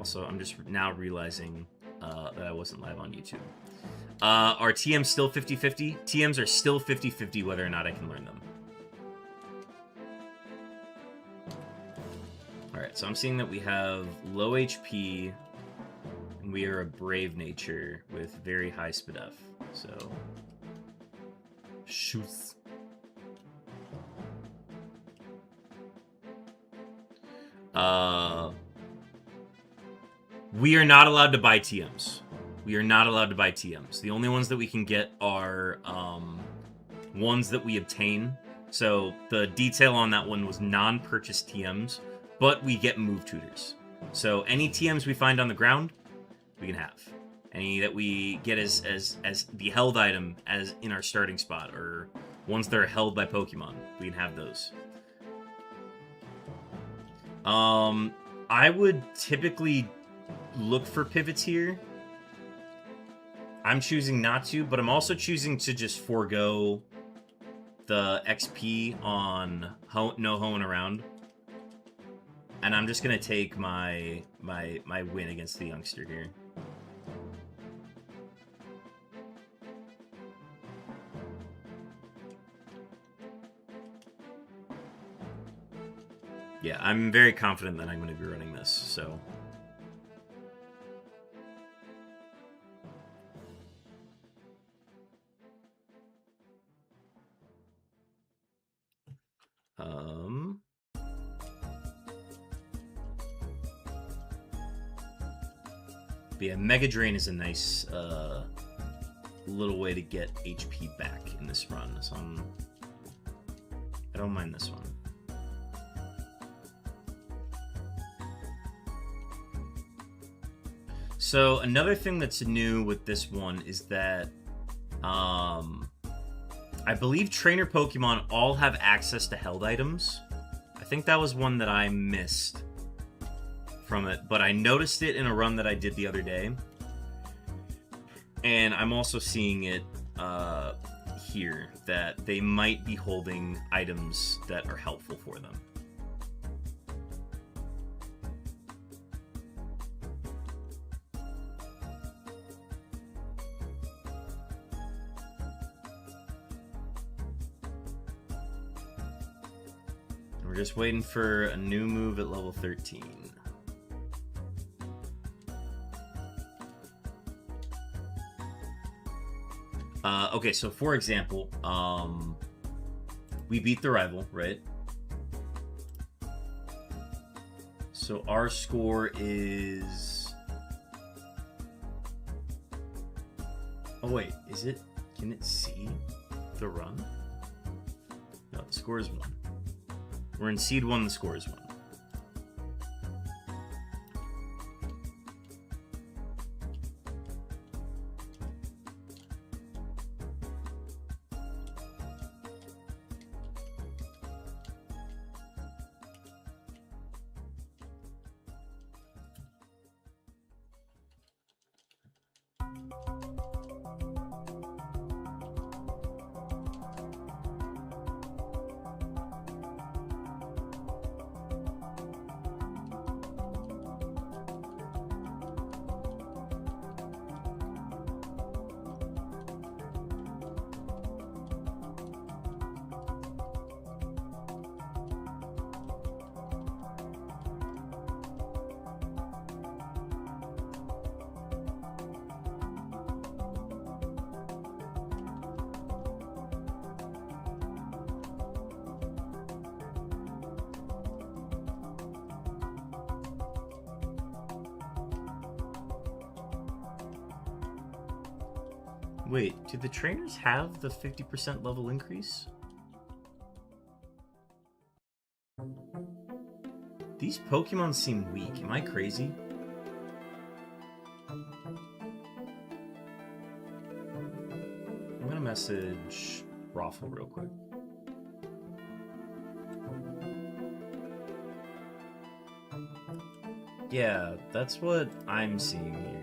also, I'm just now realizing that I wasn't live on YouTube. Are TMs still 50-50? TMs are still 50-50 whether or not I can learn them. Alright, so I'm seeing that we have low HP, and we are a brave nature with very high SPDF. So, shoots. We are not allowed to buy TMs. We are not allowed to buy TMs. The only ones that we can get are ones that we obtain. So the detail on that one was non-purchase TMs, but we get move tutors. So any TMs we find on the ground, we can have. Any that we get as the held item as in our starting spot, or ones that are held by Pokemon, we can have those. I would typically look for pivots here. I'm choosing not to, but I'm also choosing to just forego the XP on no hoeing around. And I'm just gonna take my win against the youngster here. Yeah, I'm very confident that I'm going to be running this, so... But yeah, Mega Drain is a nice little way to get HP back in this run, so I don't mind this one. So another thing that's new with this one is that I believe trainer Pokemon all have access to held items. I think that was one that I missed from it, but I noticed it in a run that I did the other day. And I'm also seeing it here, that they might be holding items that are helpful for them. We're just waiting for a new move at level 13. Okay, so for example, we beat the rival, right? So our score is... Oh wait, is it... Can it see the run? No, the score is 1. We're in Seed 1, the score is 1. Wait, do the trainers have the 50% level increase? These Pokemon seem weak. Am I crazy? I'm gonna message Raffle real quick. Yeah, that's what I'm seeing here.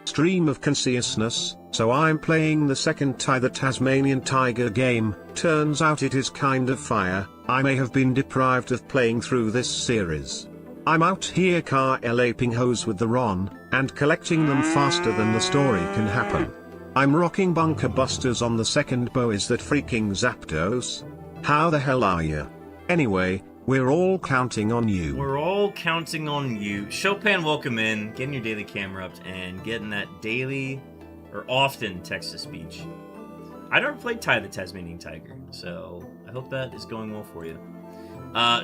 Stream of consciousness, so I'm playing the second the Tasmanian Tiger game. Turns out it is kind of fire. I may have been deprived of playing through this series. I'm out here car laping hoes with the Ron, and collecting them faster than the story can happen. I'm rocking bunker busters on the second bow. Is that freaking Zapdos? How the hell are you? Anyway, we're all counting on you. We're all counting on you. Chopin, welcome in. Getting your daily camera up and getting that daily, or often, text-to-speech. I never played Ty the Tasmanian Tiger, so I hope that is going well for you.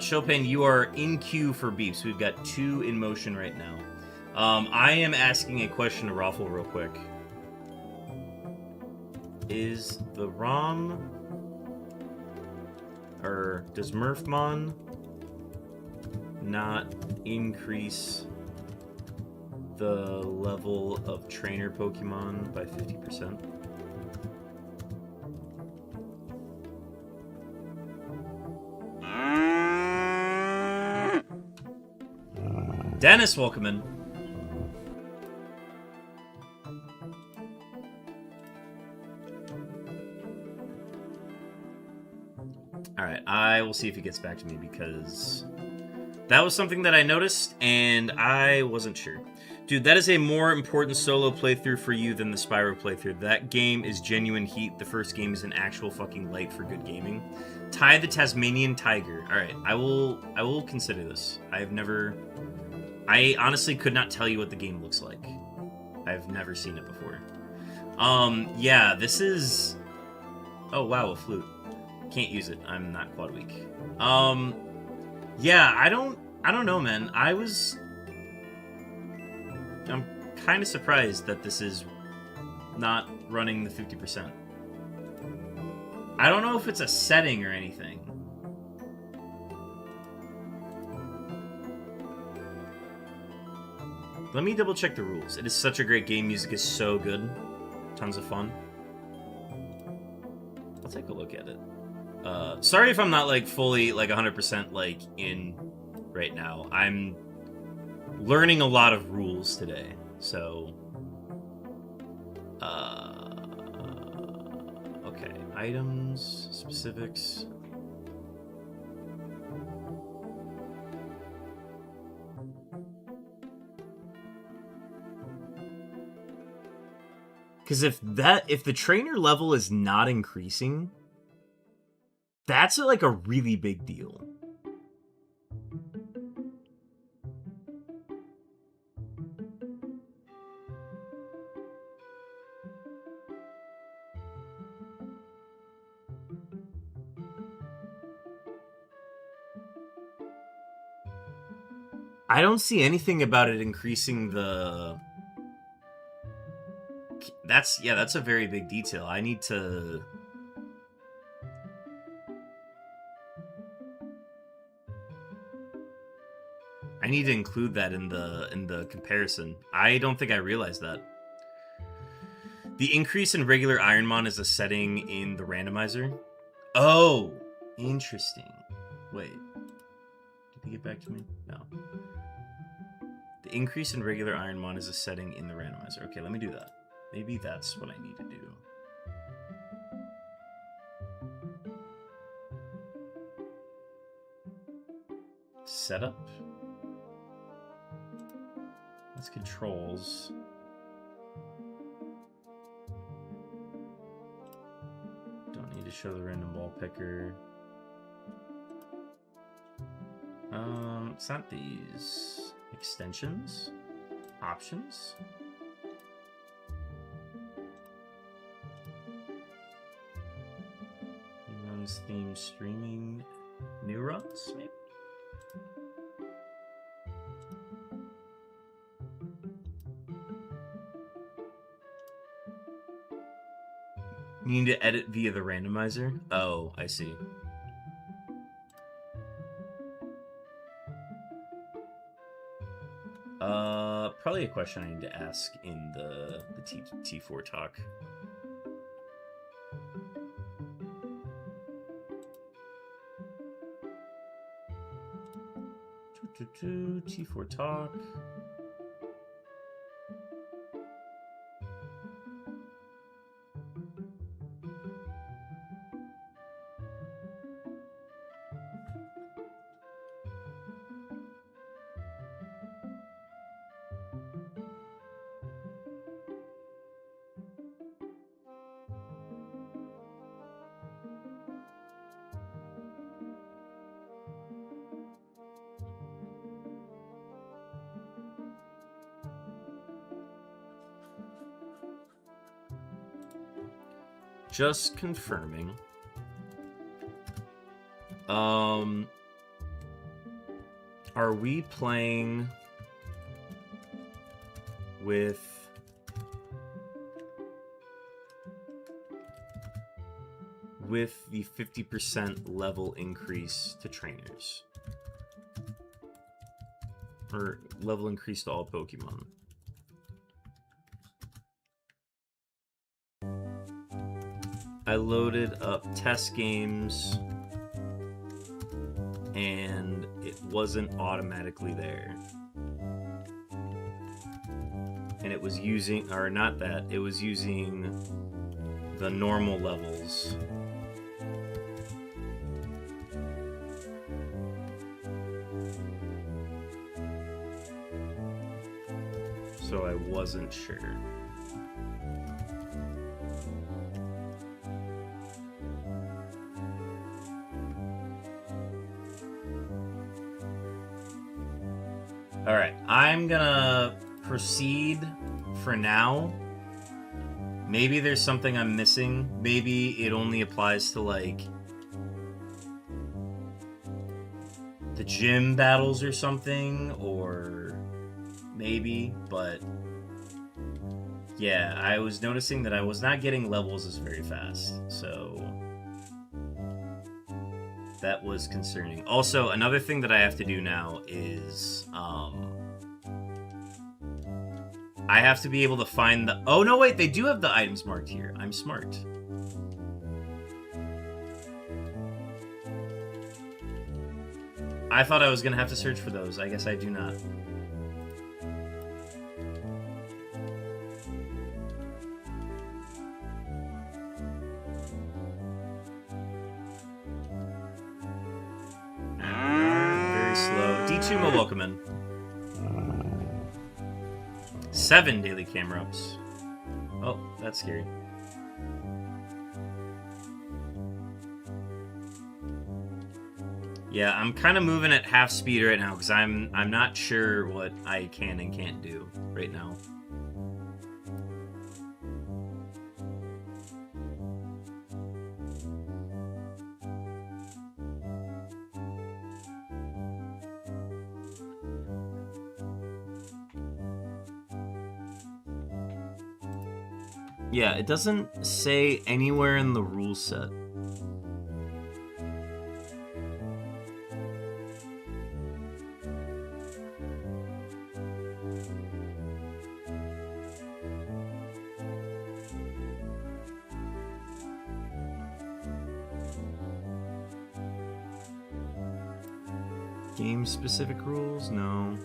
Chopin, you are in queue for beeps. We've got 2 in motion right now. I am asking a question to Raffle real quick. Is the ROM, or does Murphmon not increase the level of trainer Pokemon by 50%? Dennis, welcome in. Alright, I will see if he gets back to me because that was something that I noticed and I wasn't sure. Dude, that is a more important solo playthrough for you than the Spyro playthrough. That game is genuine heat. The first game is an actual fucking light for good gaming. Ty the Tasmanian Tiger. Alright, I will consider this. I honestly could not tell you what the game looks like. I've never seen it before. Yeah, this is... Oh, wow, a flute. Can't use it. I'm not quad weak. Yeah, I don't know, man. I'm kind of surprised that this is not running the 50%. I don't know if it's a setting or anything. Let me double check the rules. It is such a great game. Music is so good. Tons of fun. I'll take a look at it. Sorry if I'm not, like, fully, like, 100%, like, in right now. I'm learning a lot of rules today, so... Okay. Items, specifics... Because if the trainer level is not increasing, that's like a really big deal. I don't see anything about it increasing the... That's a very big detail. I need to... include that in the comparison. I don't think I realized that. The increase in regular Ironmon is a setting in the randomizer. Oh, interesting. Wait. Did he get back to me? No. The increase in regular Ironmon is a setting in the randomizer. Okay, let me do that. Maybe that's what I need to do. Setup. That's controls. Don't need to show the random ball picker. It's not these. Extensions? Options? Runs theme streaming. New runs, maybe? You need to edit via the randomizer? Oh, I see. Probably a question I need to ask in the T4 talk. T4 talk. Just confirming. Are we playing with the 50% level increase to trainers? Or level increase to all Pokemon? I loaded up test games and it wasn't automatically there. And it was using, or not that, it was using the normal levels. So I wasn't sure. Alright, I'm gonna proceed for now. Maybe there's something I'm missing. Maybe it only applies to, like, the gym battles or something, or maybe, but yeah, I was noticing that I was not getting levels as very fast, so that was concerning. Also, another thing that I have to do now is, I have to be able to find the... Oh, no, wait, they do have the items marked here. I'm smart. I thought I was going to have to search for those. I guess I do not. Very slow. D2 welcome in. 7 daily camera ups. Oh, that's scary. Yeah, I'm kind of moving at half speed right now because I'm not sure what I can and can't do right now. Yeah, it doesn't say anywhere in the rule set. Game-specific rules? No.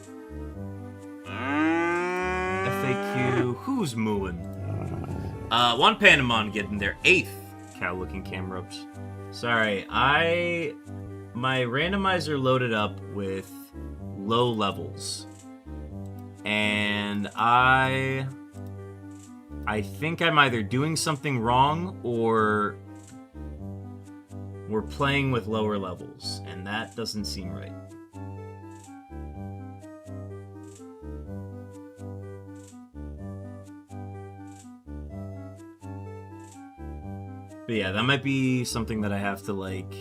FAQ. Who's mooing? One Pandamon getting their 8th cow-looking camera ups. Sorry, my randomizer loaded up with low levels. And I think I'm either doing something wrong or we're playing with lower levels, and that doesn't seem right. But yeah, that might be something that I have to, like,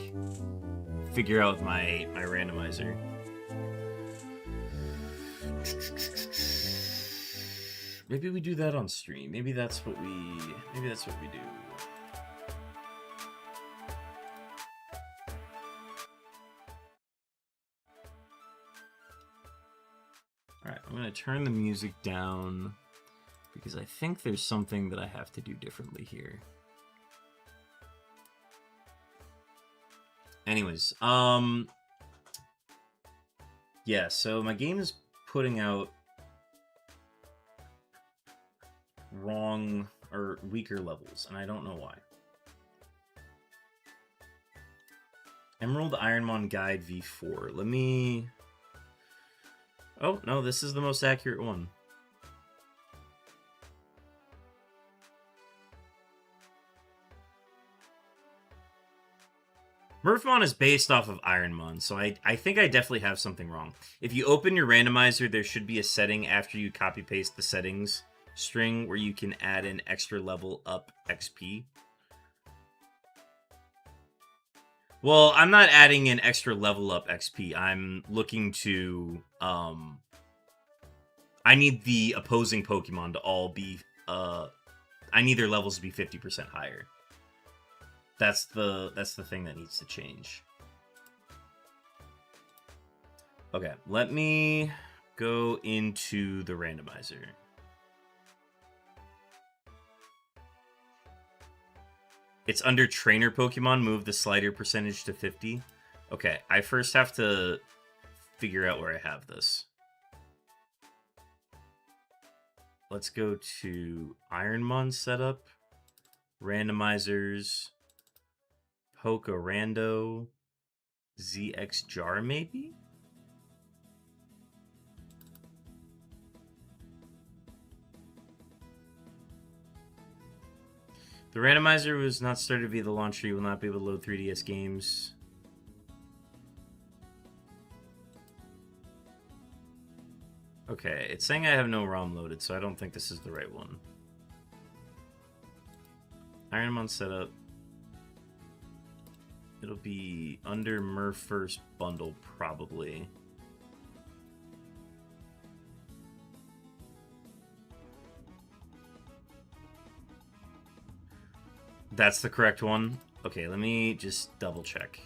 figure out with my randomizer. Maybe we do that on stream. Maybe that's what we do. Alright, I'm gonna turn the music down because I think there's something that I have to do differently here. Anyways, yeah, so my game is putting out wrong or weaker levels, and I don't know why. Emerald Murphmon Guide V4. Let me... Oh, no, this is the most accurate one. Murphmon is based off of Ironmon, so I think I definitely have something wrong. If you open your randomizer, there should be a setting after you copy-paste the settings string where you can add an extra level up XP. Well, I'm not adding an extra level up XP. I'm looking to I need the opposing Pokemon to all be I need their levels to be 50% higher. That's the thing that needs to change. Okay, let me go into the randomizer. It's under trainer Pokemon, move the slider percentage to 50. Okay, I first have to figure out where I have this. Let's go to Ironmon setup, randomizers, Pokerando, ZX Jar maybe? The randomizer was not started via the launcher. You will not be able to load 3DS games. Okay, it's saying I have no ROM loaded, so I don't think this is the right one. Ironmon setup. It'll be under Murph first bundle, probably. That's the correct one. Okay, let me just double check.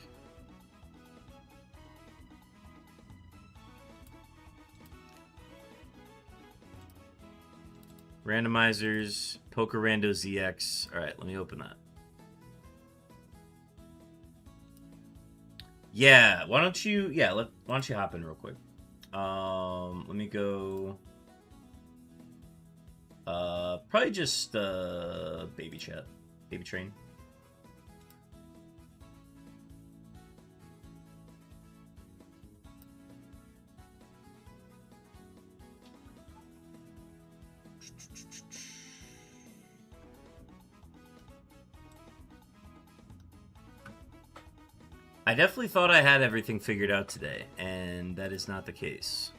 Randomizers, Pokerando ZX. All right, let me open that. Yeah, why don't you? Yeah, why don't you hop in real quick? Let me go. Probably just baby chat, baby train. I definitely thought I had everything figured out today, and that is not the case.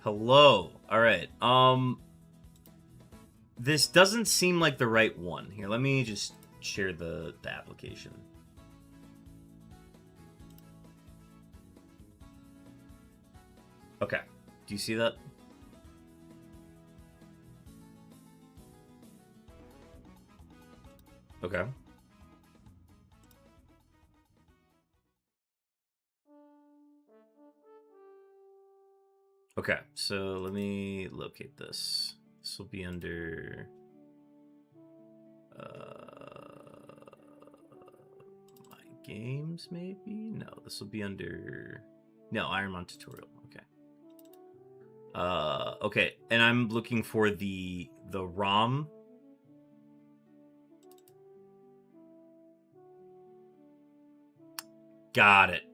Hello. All right. This doesn't seem like the right one. Here, let me just share the application. Okay. Do you see that? Okay. Okay, so let me locate this. This will be under my games, maybe? No, this will be under Ironmon tutorial. Okay. Okay, and I'm looking for the ROM. Got it.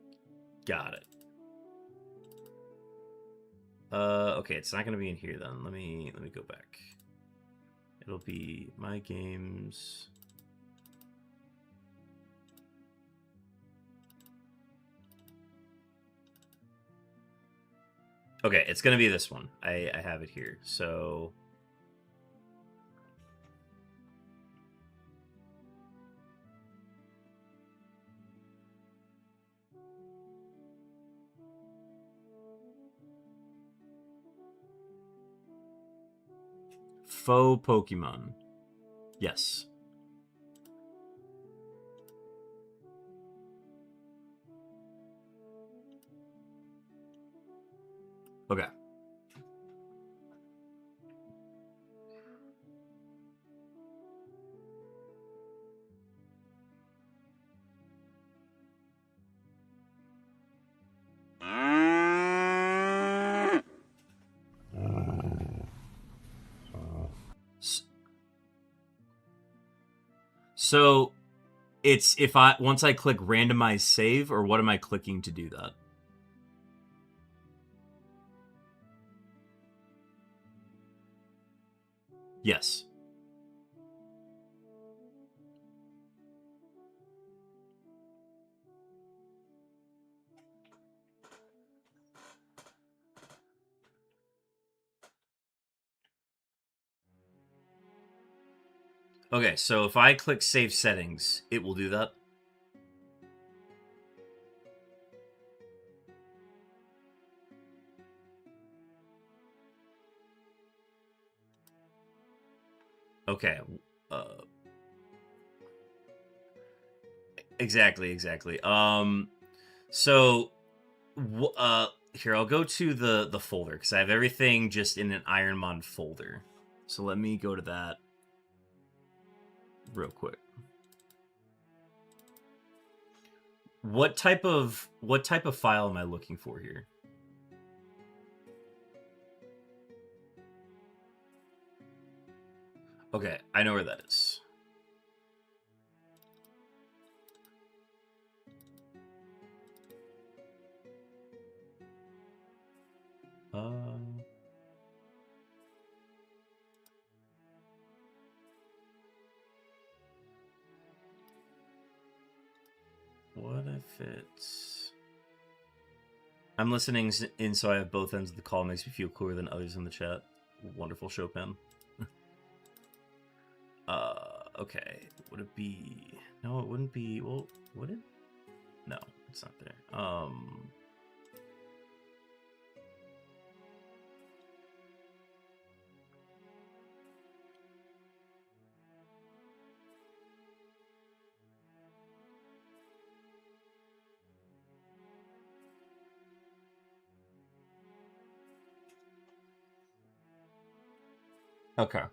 Okay, it's not gonna be in here then. Let me go back. It'll be my games. Okay, it's gonna be this one. I have it here. So faux Pokemon. Yes. Okay. So it's once I click randomize save, or what am I clicking to do that? Yes. Okay, so if I click save settings, it will do that. Okay. Exactly. So, here, I'll go to the folder, because I have everything just in an Ironmon folder. So let me go to that real quick. What type of file am I looking for here? Okay, I know where that is. What if it's... I'm listening in, so I have both ends of the call. Makes me feel cooler than others in the chat. Wonderful Chopin. Okay. Would it be... No, it wouldn't be... Well, would it? No, it's not there. Okay.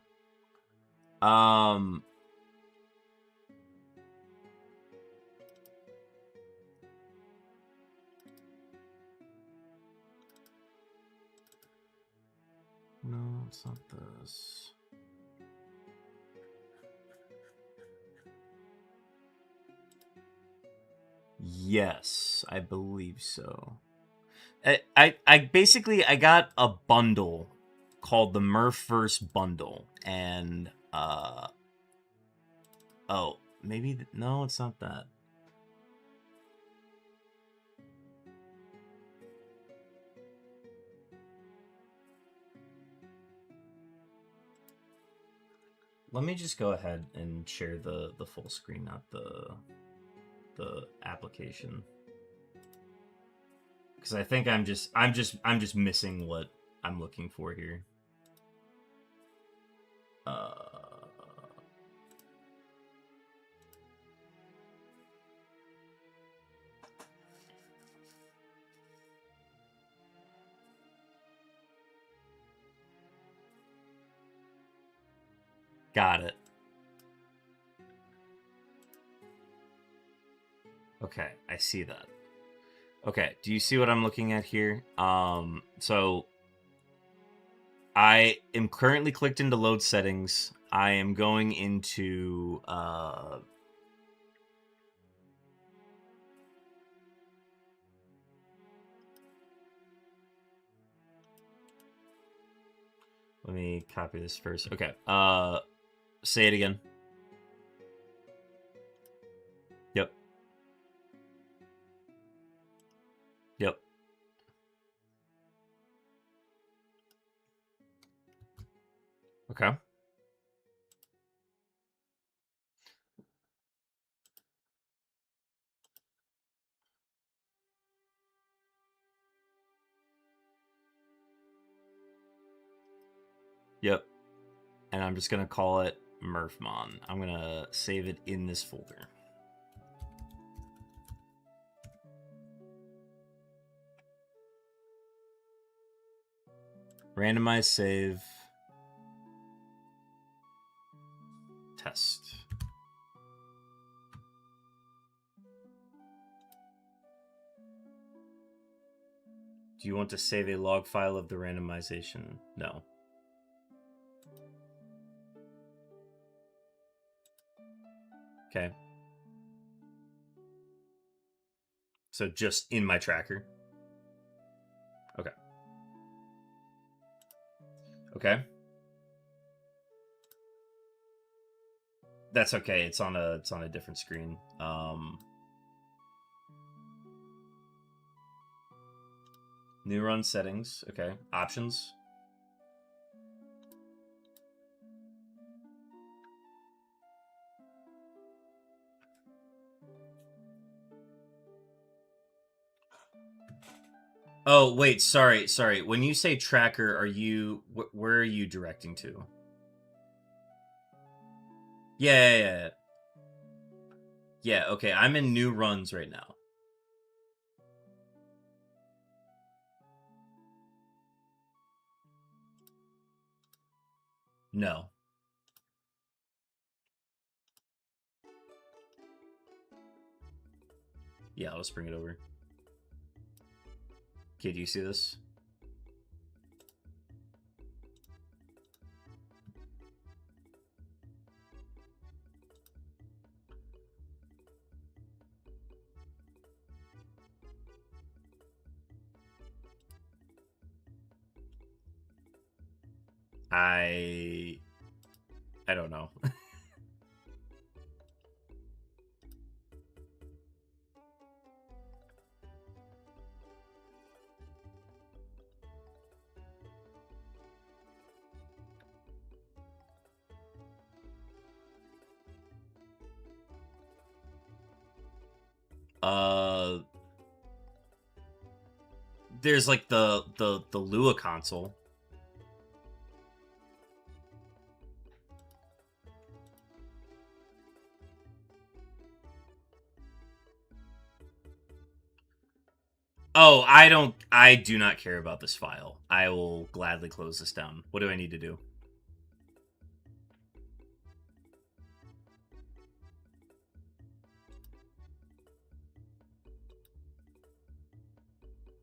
No, it's not this. Yes, I believe so. I basically I got a bundle called the Murphverse bundle, and oh, maybe no, it's not that. Let me just go ahead and share the full screen, not the application, because I think I'm just missing what I'm looking for here. Got it. Okay, I see that. Okay, do you see what I'm looking at here? So I am currently clicked into load settings. I am going into let me copy this first. Okay. Say it again. Yep. Yep. Okay. Yep. And I'm just gonna call it Murphmon. I'm gonna save it in this folder. Randomize save. Test. Do you want to save a log file of the randomization? No. Okay. So just in my tracker. Okay. Okay. That's okay. It's on a different screen. New run settings. Okay. Options. Oh, wait, sorry. When you say tracker, are you... where are you directing to? Yeah. Yeah, okay, I'm in new runs right now. No. Yeah, I'll just bring it over. Okay, do you see this? I don't know. uh there's like the Lua console. Oh, I do not care about this file. I will gladly close this down. What do I need to do?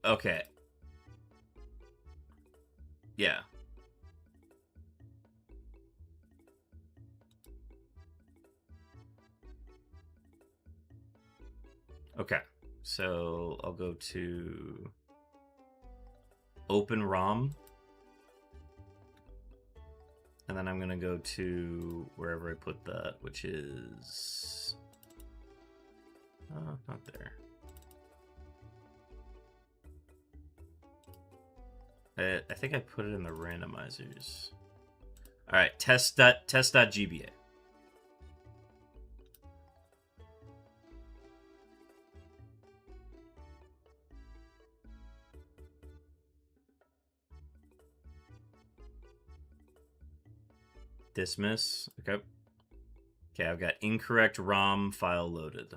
Okay. Yeah. Okay. So I'll go to open ROM. And then I'm going to go to wherever I put that, which is... not there. I think I put it in the randomizers. All right, test.gba. Dismiss. Okay. Okay, I've got incorrect ROM file loaded.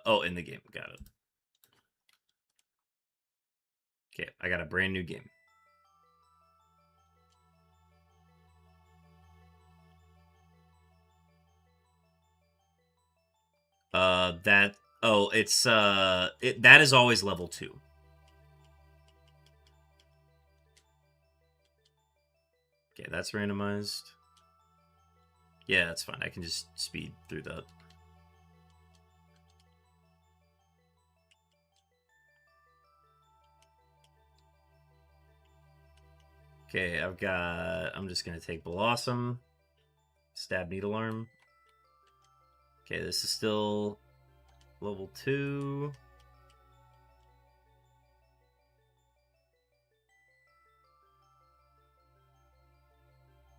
Oh, in the game. Got it. Okay, I got a brand new game. That... Oh, it's, that is always level 2. Okay, that's randomized. Yeah, that's fine. I can just speed through that. Okay, I've got... I'm just going to take Blossom. Stab Needle Arm. Okay, this is still level 2.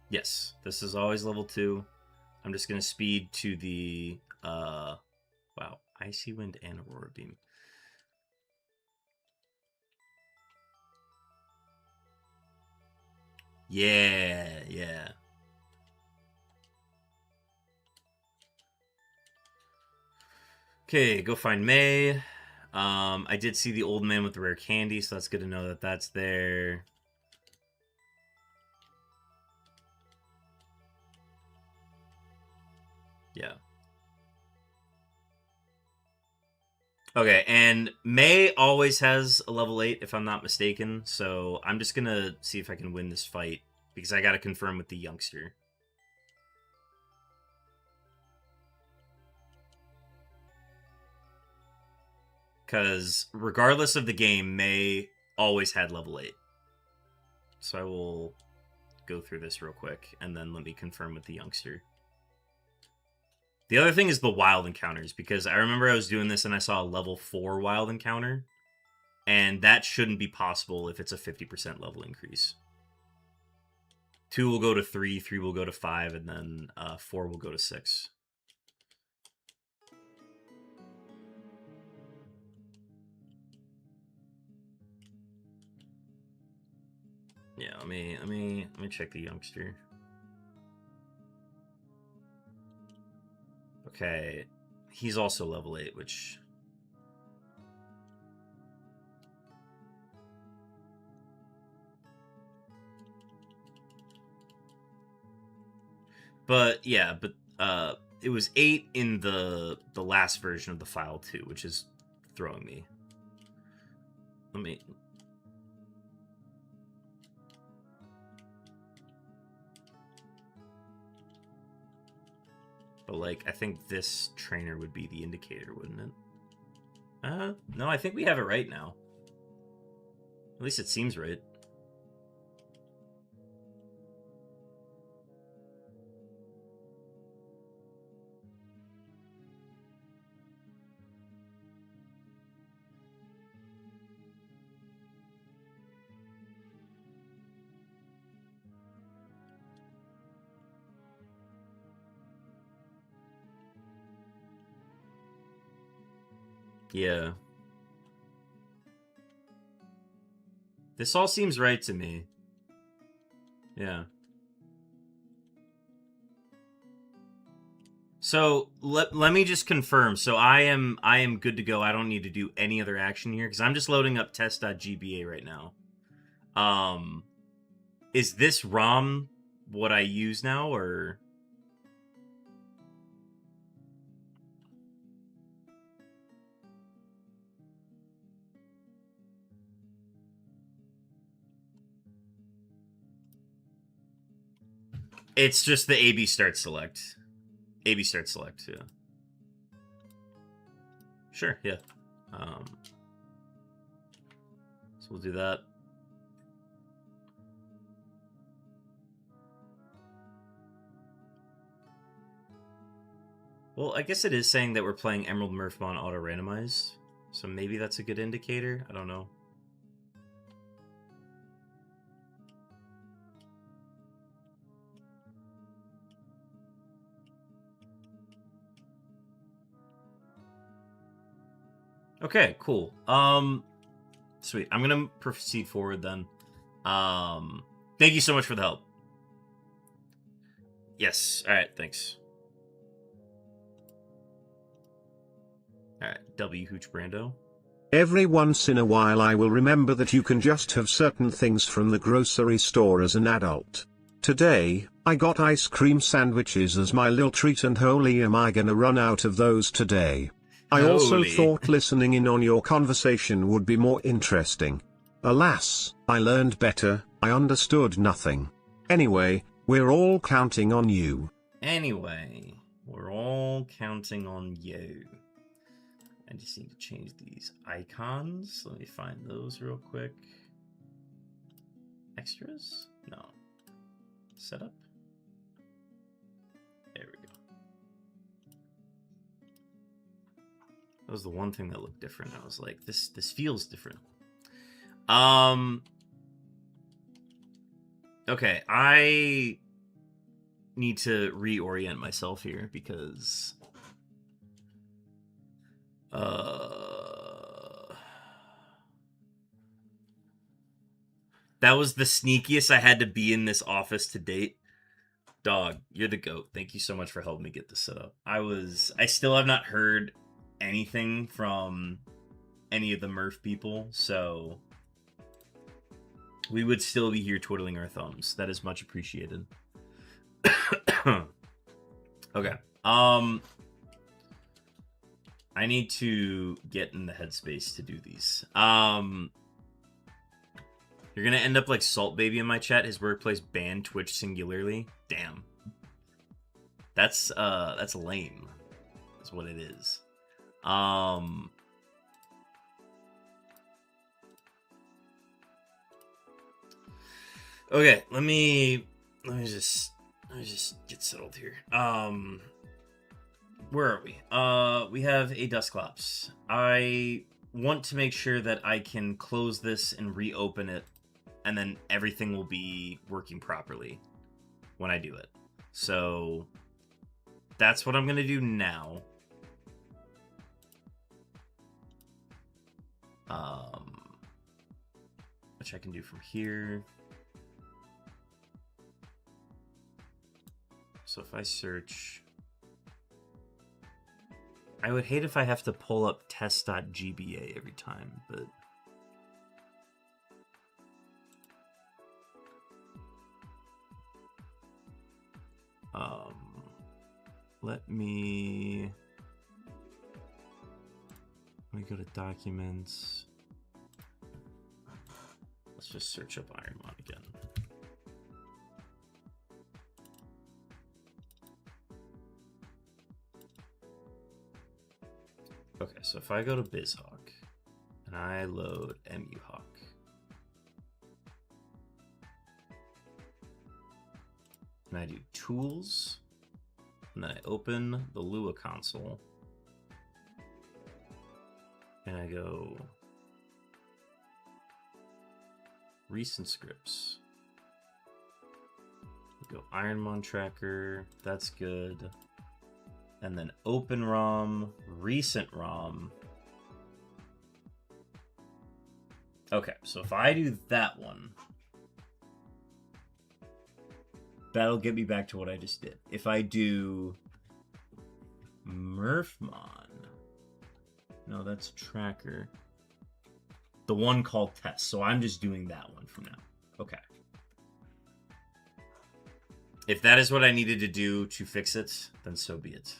Yes, this is always level 2. I'm just going to speed to the... wow, Icy Wind and Aurora Beam. Yeah. Okay, go find May. I did see the old man with the rare candy, so that's good to know that that's there. Yeah. Okay, and May always has a level 8, if I'm not mistaken, so I'm just gonna see if I can win this fight, because I gotta confirm with the youngster. Because regardless of the game, May always had level 8. So I will go through this real quick, and then let me confirm with the youngster. The other thing is the wild encounters, because I remember I was doing this and I saw a level 4 wild encounter, and that shouldn't be possible if it's a 50% level increase. 2 will go to 3, 3 will go to 5, and then 4 will go to 6. Yeah, let me check the youngster. Okay, he's also level 8, which... But yeah, but it was 8 in the last version of the file too, which is throwing me. Let me... But, like, I think this trainer would be the indicator, wouldn't it? No, I think we have it right now. At least it seems right. Yeah. This all seems right to me. Yeah. So let me just confirm. So I am good to go. I don't need to do any other action here because I'm just loading up test.gba right now. Is this ROM what I use now, or? It's just the AB start select. AB start select, yeah. Sure, yeah. So we'll do that. Well, I guess it is saying that we're playing Emerald Murphmon auto-randomized, so maybe that's a good indicator. I don't know. Okay, cool. Sweet. I'm gonna proceed forward then. Thank you so much for the help. Yes. All right. Thanks. All right. W Hooch Brando. Every once in a while I will remember that you can just have certain things from the grocery store as an adult. Today, I got ice cream sandwiches as my little treat, and holy am I gonna run out of those today. I also thought listening in on your conversation would be more interesting. Alas, I learned better, I understood nothing. Anyway, we're all counting on you. Anyway, we're all counting on you. I just need to change these icons. Let me find those real quick. Extras? No. Setup? There we go. That was the one thing that looked different. I was like, this feels different. Okay, I need to reorient myself here because that was the sneakiest I had to be in this office to date. Dog, you're the GOAT. Thank you so much for helping me get this set up. I still have not heard anything from any of the Murph people, so we would still be here twiddling our thumbs. That is much appreciated. Okay. I need to get in the headspace to do these. You're gonna end up like Salt Baby in my chat. His workplace banned Twitch singularly. Damn. That's lame. That's what it is. Okay, let me just get settled here. Where are we? We have a Dusclops. I want to make sure that I can close this and reopen it, and then everything will be working properly when I do it. So that's what I'm gonna do now. Which I can do from here. So if I search... I would hate if I have to pull up test.gba every time, but... Let me go to documents. Let's just search up Ironmon again. Okay, so if I go to BizHawk and I load MUHawk, and I do tools, and then I open the Lua console, and I go recent scripts. Go Ironmon tracker, that's good. And then open ROM, recent ROM. Okay, so if I do that one, that'll get me back to what I just did. If I do Murphmon, no, that's tracker. The one called test, so I'm just doing that one from now. Okay. If that is what I needed to do to fix it, then so be it.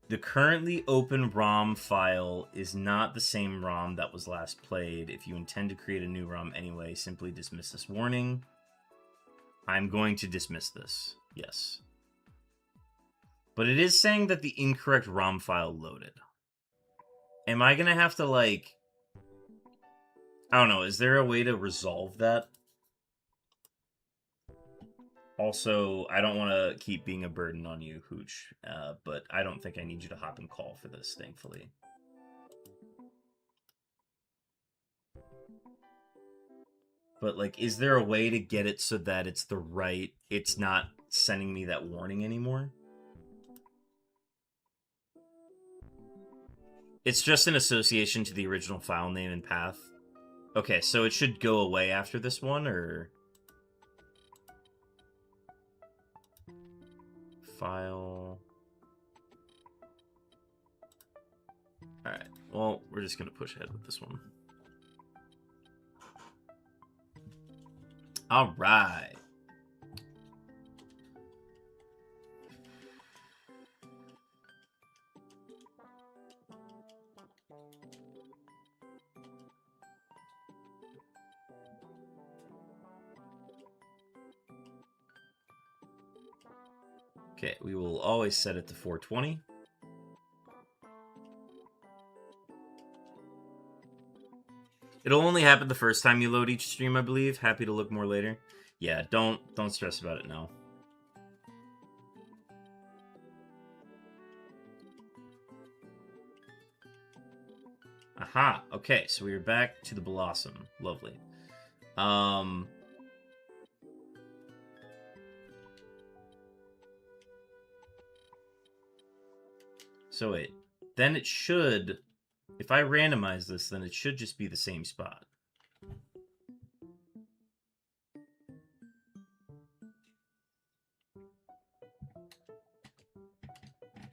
The currently open ROM file is not the same ROM that was last played. If you intend to create a new ROM anyway, simply dismiss this warning. I'm going to dismiss this, yes. But it is saying that the incorrect ROM file loaded. Am I going to have to, like... I don't know, is there a way to resolve that? Also, I don't want to keep being a burden on you, Hooch, but I don't think I need you to hop and call for this, thankfully. But, like, is there a way to get it so that it's the right... It's not sending me that warning anymore? It's just an association to the original file name and path. Okay, so it should go away after this one, or... File... Alright, well, we're just going to push ahead with this one. Alright. Okay, we will always set it to 420. It'll only happen the first time you load each stream, I believe. Happy to look more later. Yeah, don't stress about it now. Aha, okay, so we are back to the Blossom. Lovely. So wait, then it should, if I randomize this, then it should just be the same spot.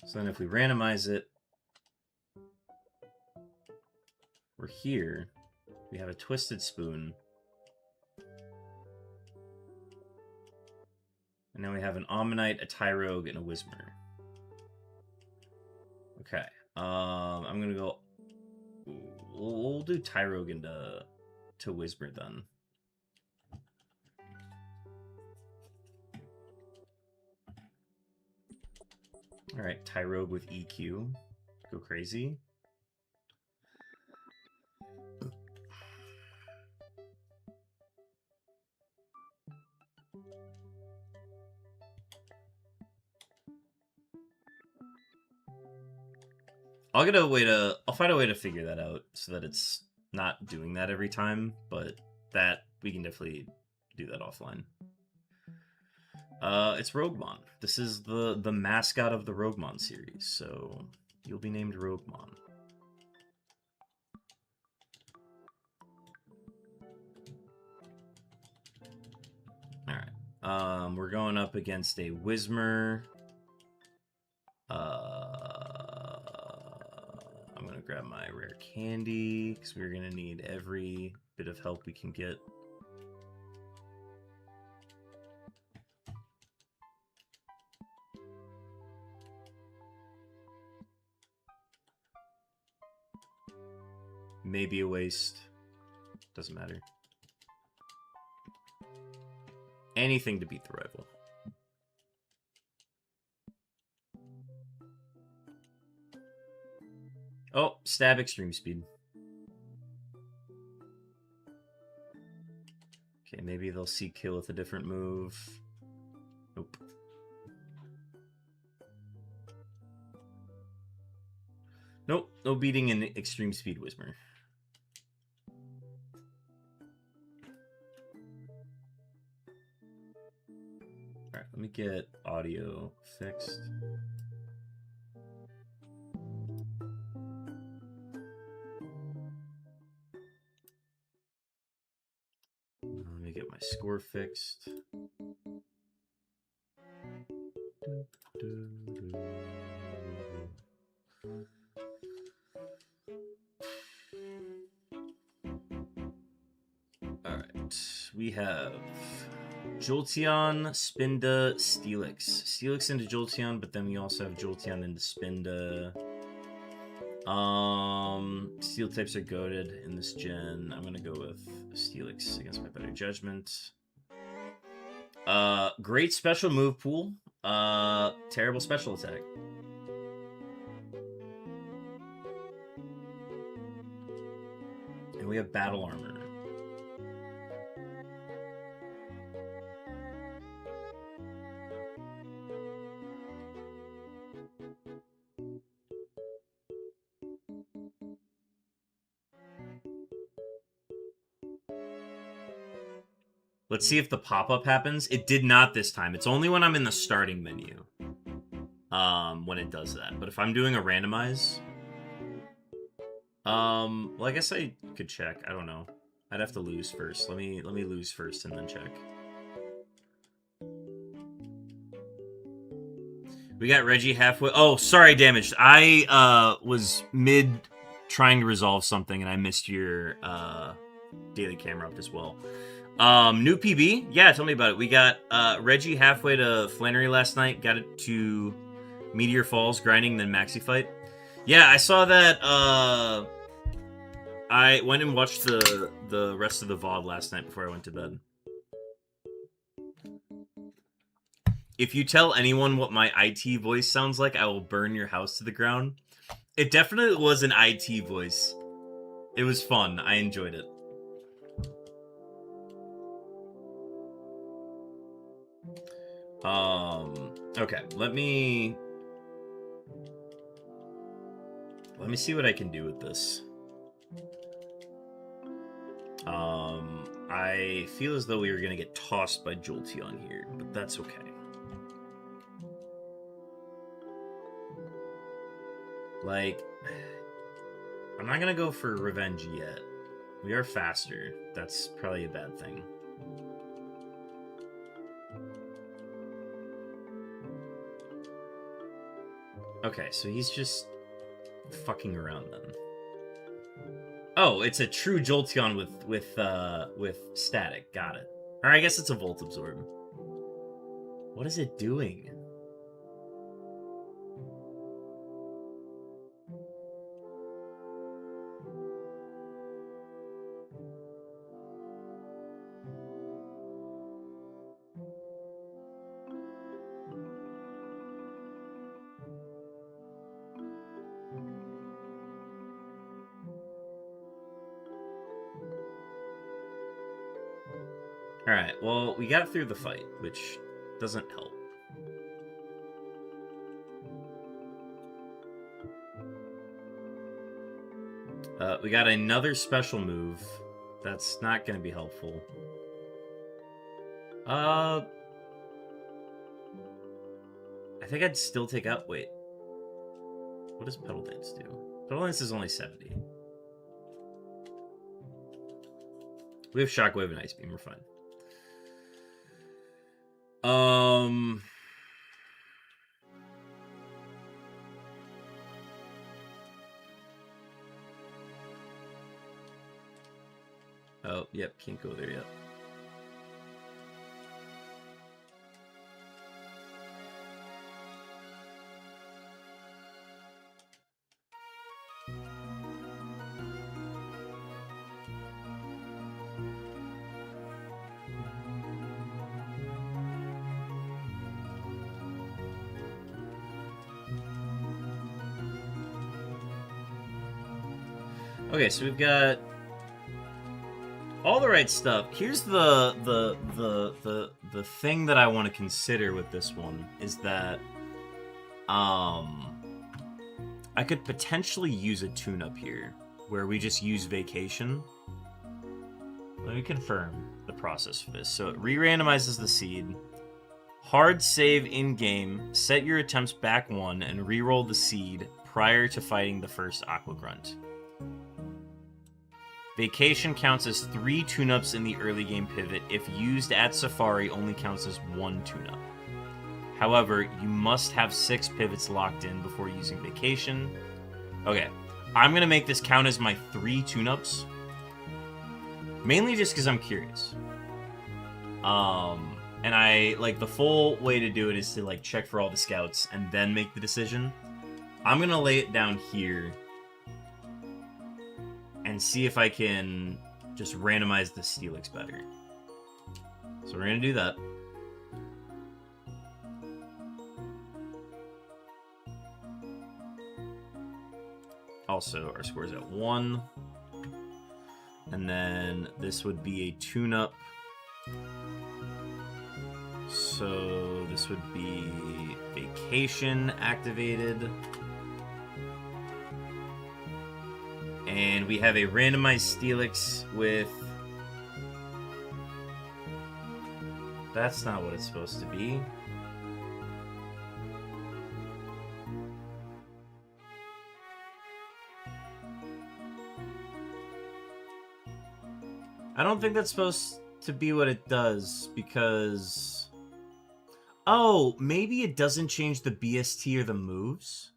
So then if we randomize it, we're here. We have a Twisted Spoon. And then we have an Ammonite, a Tyrogue, and a Whismer. Okay. I'm gonna go... We'll do Tyrogue into Whisper then. Alright, Tyrogue with EQ. Go crazy. I'll find a way to figure that out so that it's not doing that every time, but that we can definitely do that offline. It's Roguemon. This is the mascot of the Roguemon series, so you'll be named Roguemon. Alright. We're going up against a Whismer. I'm gonna grab my rare candy because we're gonna need every bit of help we can get. Maybe a waste. Doesn't matter. Anything to beat the rival. Oh, stab extreme speed. Okay, maybe they'll see kill with a different move. Nope. Nope, no beating an extreme speed Whismer. Alright, let me get audio fixed. Let me get my score fixed. Alright, we have Jolteon, Spinda, Steelix. Steelix into Jolteon, but then we also have Jolteon into Spinda. Steel types are goated in this gen. I'm gonna go with Steelix against my better judgment. Great special move pool. Terrible special attack. And we have battle armor. Let's see if the pop-up happens. It did not this time. It's only when I'm in the starting menu. When it does that. But if I'm doing a randomize... well, I guess I could check. I don't know. I'd have to lose first. Let me lose first and then check. We got Reggie halfway... Oh, sorry, Damaged. I was mid trying to resolve something and I missed your daily camera up as well. New PB? Yeah, tell me about it. We got Reggie halfway to Flannery last night. Got it to Meteor Falls, grinding, then Maxi Fight. Yeah, I saw that. I went and watched the rest of the VOD last night before I went to bed. If you tell anyone what my IT voice sounds like, I will burn your house to the ground. It definitely was an IT voice. It was fun. I enjoyed it. Okay, let me see what I can do with this. I feel as though we were gonna get tossed by Jolteon here, but that's okay. Like, I'm not gonna go for revenge yet. We are faster. That's probably a bad thing. Okay, so he's just fucking around then. Oh, it's a true Jolteon with static. Got it. Or I guess it's a Volt Absorb. What is it doing? Alright, well, we got through the fight, which doesn't help. We got another special move. That's not going to be helpful. I think I'd still take out... Wait. What does Petal Dance do? Petal Dance is only 70. We have Shockwave and Ice Beam. We're fine. Um... Oh, yep, can't go there yet. Okay, so we've got all the right stuff. Here's the thing that I want to consider with this one is that I could potentially use a tune-up here where we just use vacation. Let me confirm the process for this. So it re-randomizes the seed. Hard save in-game. Set your attempts back one and re-roll the seed prior to fighting the first Aqua Grunt. Vacation counts as 3 tune-ups in the early game pivot. If used at Safari, only counts as 1 tune-up. However, you must have 6 pivots locked in before using Vacation. Okay, I'm going to make this count as my 3 tune-ups. Mainly just because I'm curious. And I, like, the full way to do it is to, like, check for all the scouts and then make the decision. I'm going to lay it down here and see if I can just randomize the Steelix better. So we're going to do that. Also, our score is at 1. And then this would be a tune-up. So this would be Vacation activated. And we have a randomized Steelix with... That's not what it's supposed to be. I don't think that's supposed to be what it does, because... Oh, maybe it doesn't change the BST or the moves?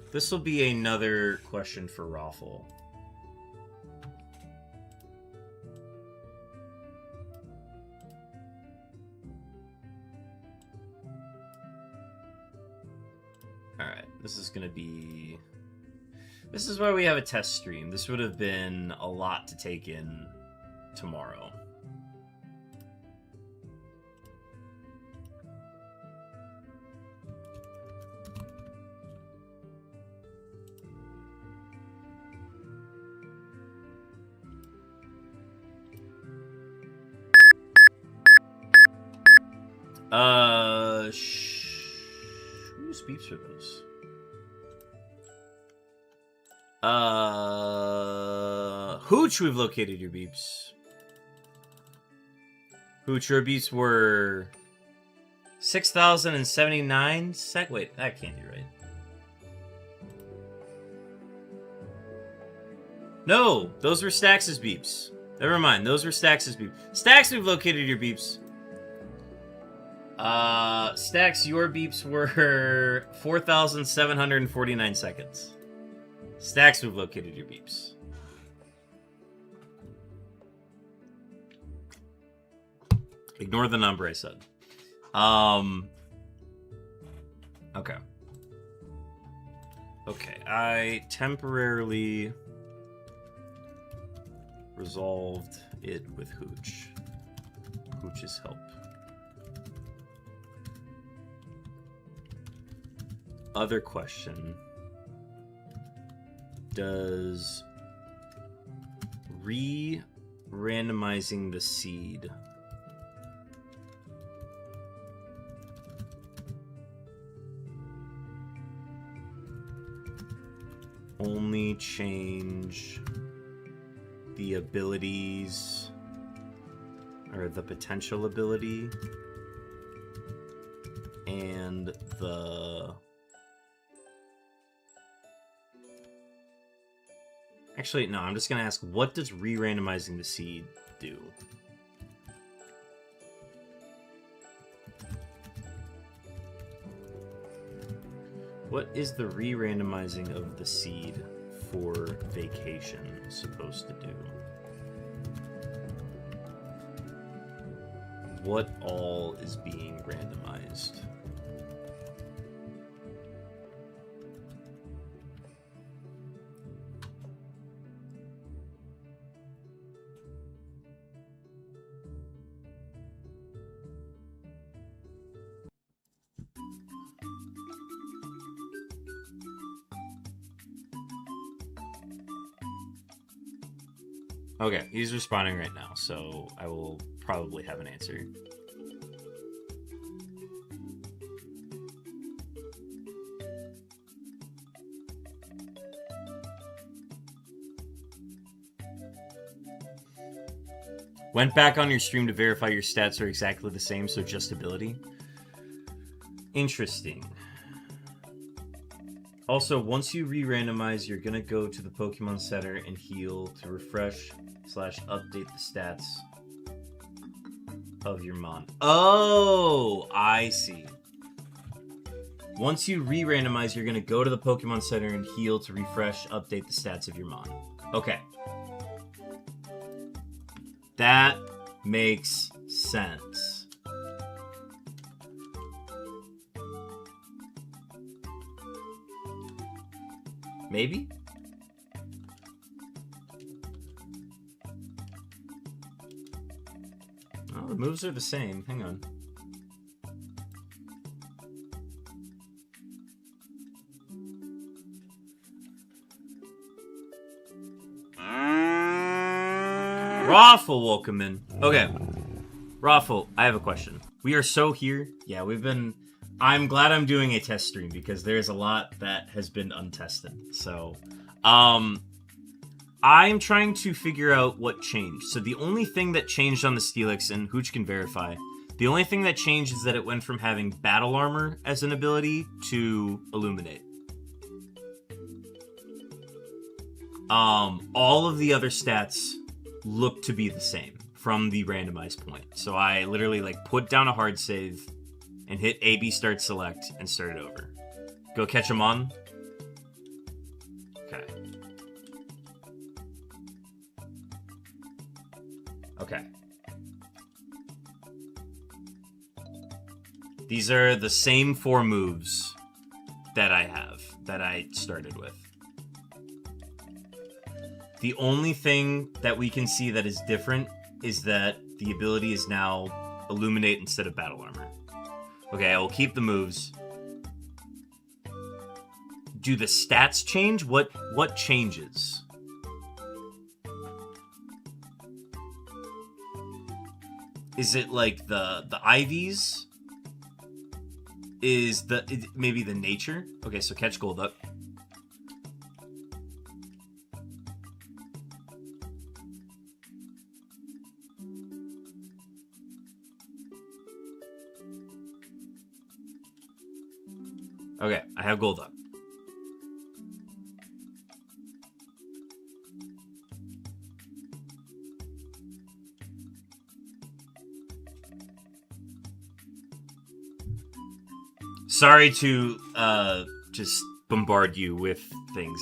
This will be another question for Raffle. Alright, this is gonna be... This is why we have a test stream. This would have been a lot to take in tomorrow. Who's beeps for those? Hooch, we've located your beeps. Hooch, your beeps were 6,079 Wait, that can't be right. No, those were Stax's beeps. Never mind, those were Stax's beeps. Stax, we've located your beeps. Stax, your beeps were 4,749 seconds. Stax, we've located your beeps. Ignore the number I said. Okay. Okay, I temporarily resolved it with Hooch. Hooch's help. Other question. Does re-randomizing the seed only change the abilities or the potential ability and the... Actually, no, I'm just going to ask, what does re-randomizing the seed do? What is the re-randomizing of the seed for vacation supposed to do? What all is being randomized? Okay, he's responding right now, so I will probably have an answer. Went back on your stream to verify your stats are exactly the same, so just ability. Interesting. Also, once you re-randomize, you're gonna go to the Pokemon Center and heal to refresh / update the stats of your Mon. Oh, I see. Once you re-randomize, you're gonna go to the Pokemon Center and heal to refresh, update the stats of your Mon. Okay. That makes sense. Maybe? Oh, the moves are the same. Hang on. Raffle, welcome in. Okay. Raffle, I have a question. We are so here. Yeah, I'm glad I'm doing a test stream because there's a lot that has been untested. So, I'm trying to figure out what changed. So the only thing that changed on the Steelix, and Hooch can verify, the only thing that changed is that it went from having Battle Armor as an ability to Illuminate. All of the other stats look to be the same from the randomized point. So I literally put down a hard save and hit AB start select and start it over. Go catch him on. Okay. Okay. These are the same 4 moves that I started with. The only thing that we can see that is different is that the ability is now Illuminate instead of Battle Armor. Okay, I will keep the moves. Do the stats change? What changes? Is it like the IVs? Is maybe the nature? Okay, so catch Golduck. Okay, I have Golduck. Sorry to just bombard you with things.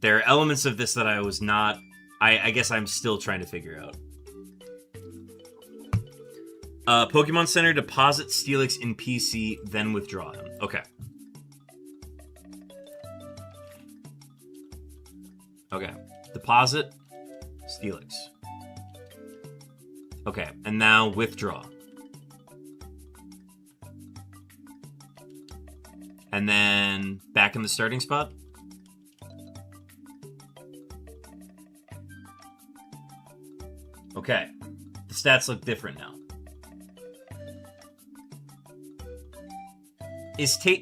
There are elements of this that I was not... I guess I'm still trying to figure out. Pokemon Center, deposit Steelix in PC, then withdraw him. Okay. Okay. Deposit Steelix. Okay, and now withdraw. And then back in the starting spot. Okay. The stats look different now.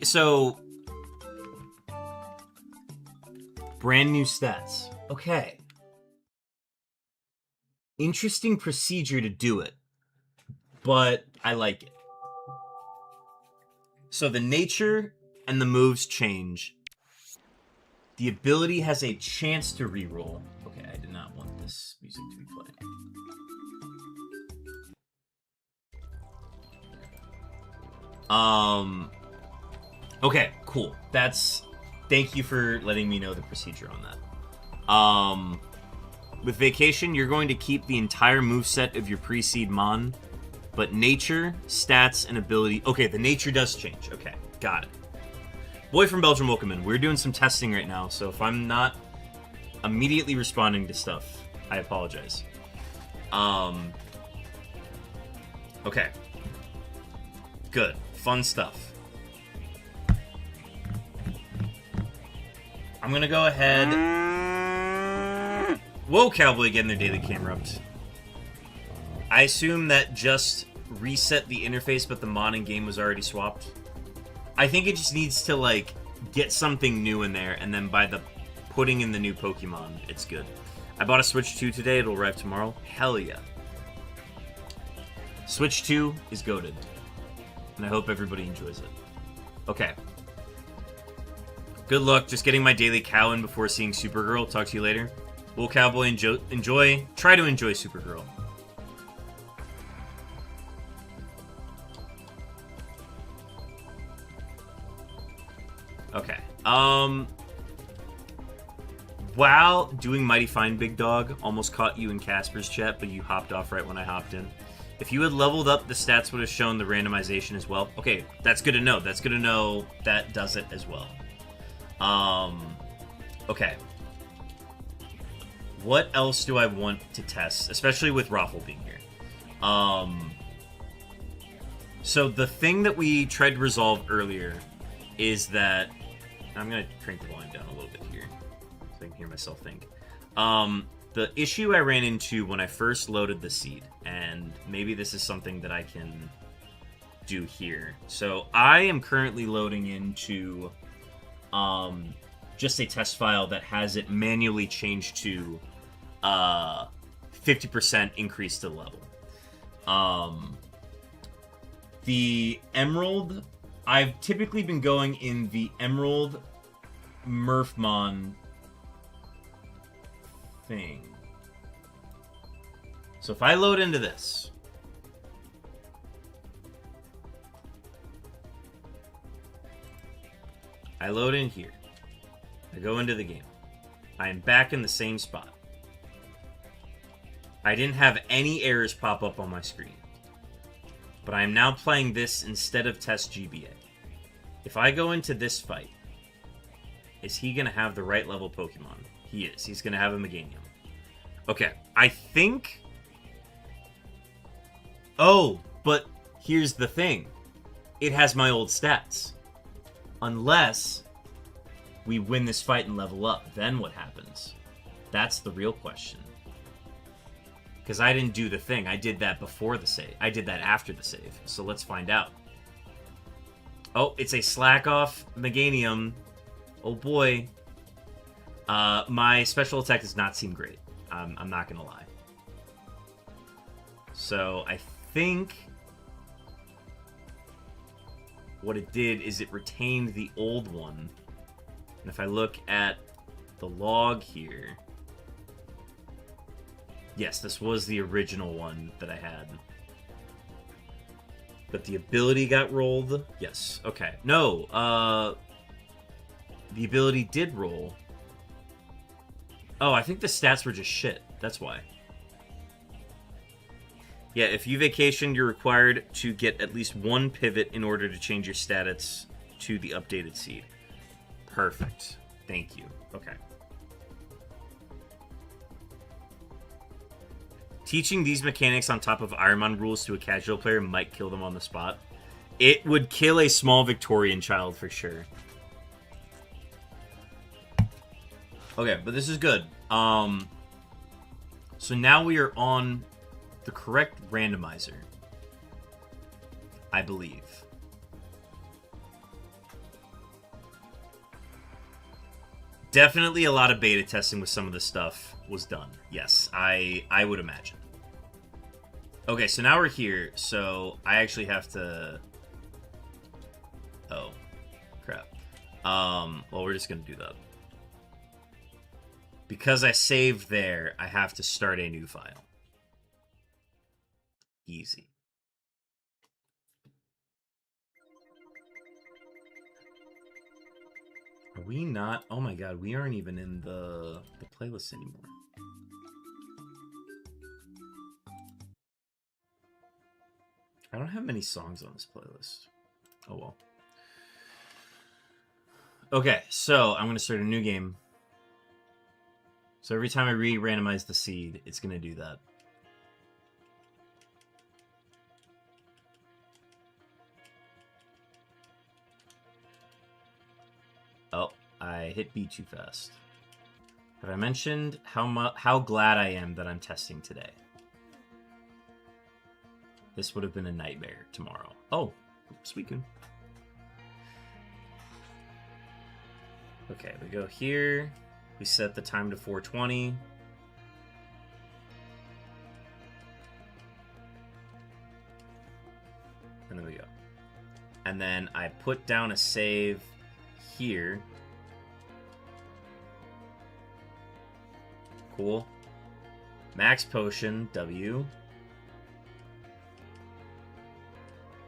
So brand new stats. Okay. Interesting procedure to do it, but I like it. So the nature and the moves change. The ability has a chance to reroll. Okay, I did not want this music to be played. Okay, cool. Thank you for letting me know the procedure on that. With Vacation, you're going to keep the entire moveset of your pre-seed Mon, but nature, stats, and ability... Okay, the nature does change. Okay, got it. Boy from Belgium, welcome in. We're doing some testing right now, so if I'm not immediately responding to stuff, I apologize. Okay. Good. Fun stuff. I'm gonna go ahead... Whoa, Cowboy getting their daily camera up. I assume that just reset the interface, but the mod in game was already swapped. I think it just needs to, like, get something new in there, and then by the putting in the new Pokemon, it's good. I bought a Switch 2 today. It'll arrive tomorrow. Hell yeah. Switch 2 is goated. And I hope everybody enjoys it. Okay. Good luck. Just getting my daily cow in before seeing Supergirl. Talk to you later. Will Cowboy try to enjoy Supergirl. Okay. While doing Mighty Fine Big Dog, almost caught you in Casper's chat, but you hopped off right when I hopped in. If you had leveled up, the stats would have shown the randomization as well. Okay, that's good to know. That's good to know that does it as well. Okay. What else do I want to test, especially with Raffle being here? So the thing that we tried to resolve earlier is that... I'm going to crank the volume down a little bit here so I can hear myself think. The issue I ran into when I first loaded the seed, and maybe this is something that I can do here. So I am currently loading into just a test file that has it manually changed to 50% increase to the level. The Emerald, I've typically been going in the Emerald Murphmon thing. So if I load into this, I load in here, I go into the game, I am back in the same spot. I didn't have any errors pop up on my screen, but I am now playing this instead of Test GBA. If I go into this fight, is he going to have the right level Pokemon? He is. He's going to have a Meganium. Okay, I think... Oh, but here's the thing. It has my old stats. Unless we win this fight and level up, then what happens? That's the real question. Because I didn't do the thing. I did that before the save. I did that after the save. So let's find out. Oh, it's a slack off Meganium. Oh boy. My special attack does not seem great. I'm not going to lie. So I think what it did is it retained the old one. And if I look at the log here... Yes, this was the original one that I had. But the ability got rolled? Yes. Okay. No, the ability did roll. Oh, I think the stats were just shit. That's why. Yeah, if you vacation, you're required to get at least one pivot in order to change your stats to the updated seed. Perfect. Thank you. Okay. Teaching these mechanics on top of Ironmon rules to a casual player might kill them on the spot. It would kill a small Victorian child for sure. Okay, but this is good. So now we are on the correct randomizer, I believe. Definitely a lot of beta testing with some of this stuff was done. Yes, I would imagine. Okay, so now we're here, so I actually have to... Oh, crap. Well, we're just gonna do that. Because I saved there, I have to start a new file. Easy. Are we not? Oh my god, we aren't even in the playlist anymore. I don't have many songs on this playlist. Oh well. Okay, so I'm going to start a new game. So every time I re-randomize the seed, it's going to do that. Oh, I hit B too fast. Have I mentioned how glad I am that I'm testing today? This would have been a nightmare tomorrow. Oh, Suicune. Okay, we go here. We set the time to 4:20. And then we go. And then I put down a save here. Cool. Max Potion, W.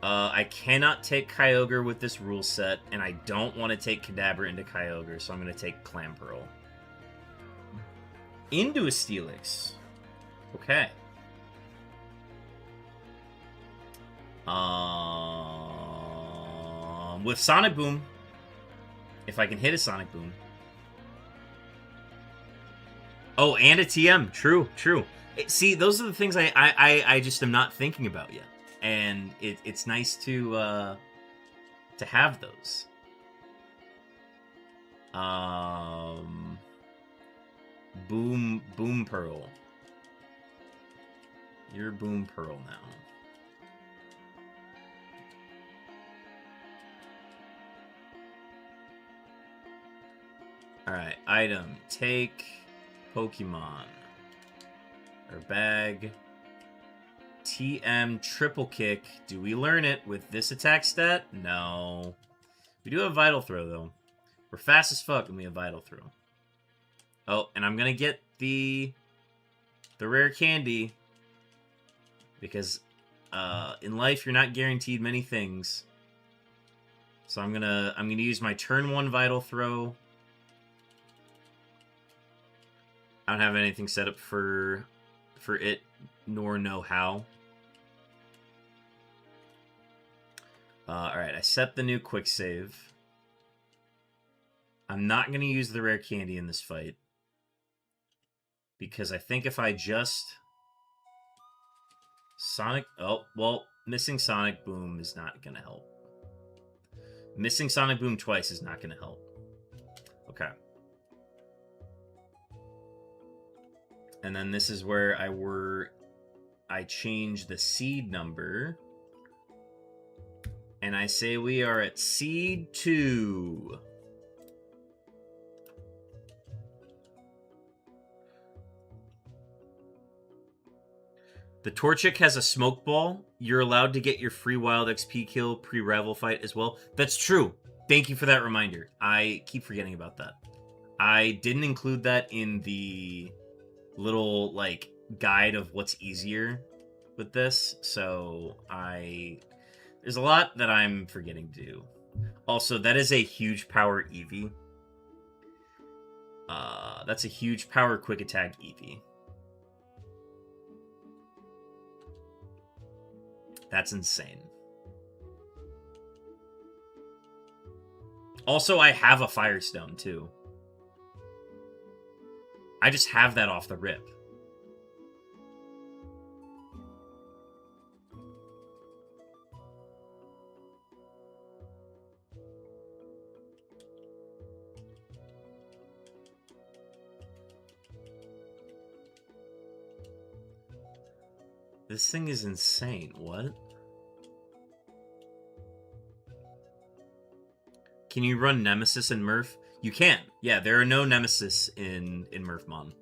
I cannot take Kyogre with this rule set, and I don't want to take Kadabra into Kyogre, so I'm going to take Clamperl. Into a Steelix. Okay. With Sonic Boom. If I can hit a Sonic Boom. Oh, and a TM. True, true. See, those are the things I just am not thinking about yet. And it's nice to have those. Boom Pearl. You're Boom Pearl now. Alright, item. Take Pokemon. Or bag. TM triple kick. Do we learn it with this attack stat? No. We do have Vital Throw, though. We're fast as fuck when we have Vital Throw. Oh, and I'm gonna get the rare candy. Because in life you're not guaranteed many things. So I'm gonna use my turn 1 Vital Throw. I don't have anything set up for it, nor know how. Alright, I set the new quick save. I'm not going to use the rare candy in this fight. Because I think if I just... Sonic... Oh, well, missing Sonic Boom is not going to help. Missing Sonic Boom twice is not going to help. Okay. And then this is where I change the seed number. And I say we are at seed 2. The Torchic has a smoke ball. You're allowed to get your free wild XP kill pre-Ravel fight as well. That's true. Thank you for that reminder. I keep forgetting about that. I didn't include that in the little, like, guide of what's easier with this. So there's a lot that I'm forgetting to do. Also, that is a huge power Eevee. That's a huge power quick attack Eevee. That's insane. Also, I have a Firestone, too. I just have that off the rip. This thing is insane. What? Can you run Nemesis in Murph? You can. Yeah, there are no Nemesis in Murphmon.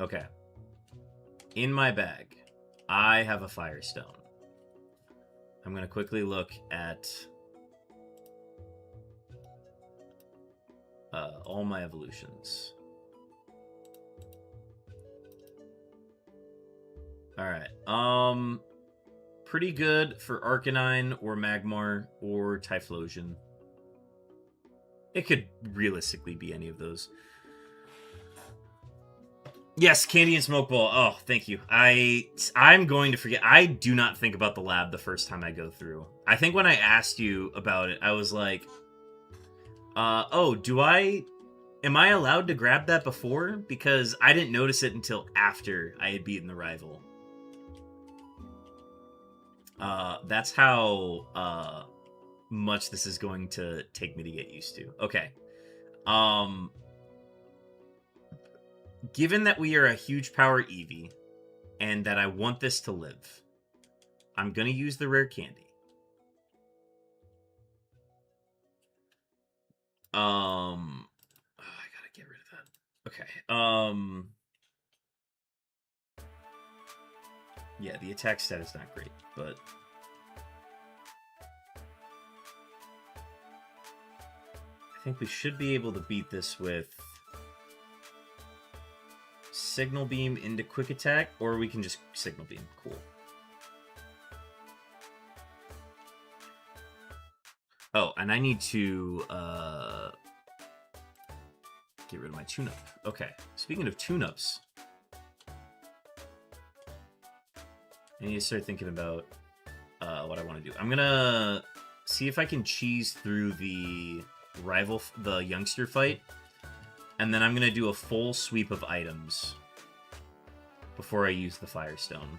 Okay. In my bag, I have a Firestone. I'm going to quickly look at all my evolutions. Alright. pretty good for Arcanine or Magmar or Typhlosion. It could realistically be any of those. Yes, Candy and Smokeball. Oh, thank you. I'm going to forget. I do not think about the lab the first time I go through. I think when I asked you about it, I was like, oh, am I allowed to grab that before? Because I didn't notice it until after I had beaten the rival. That's how much this is going to take me to get used to. Okay. Given that we are a huge power Eevee, and that I want this to live, I'm going to use the rare candy. Oh, I gotta get rid of that. Okay. Yeah, the attack stat is not great, but I think we should be able to beat this with Signal Beam into Quick Attack, or we can just Signal Beam. Cool. Oh, and I need to get rid of my tune-up. Okay, speaking of tune-ups, I need to start thinking about what I want to do. I'm gonna see if I can cheese through the youngster fight, and then I'm gonna do a full sweep of items before I use the Firestone.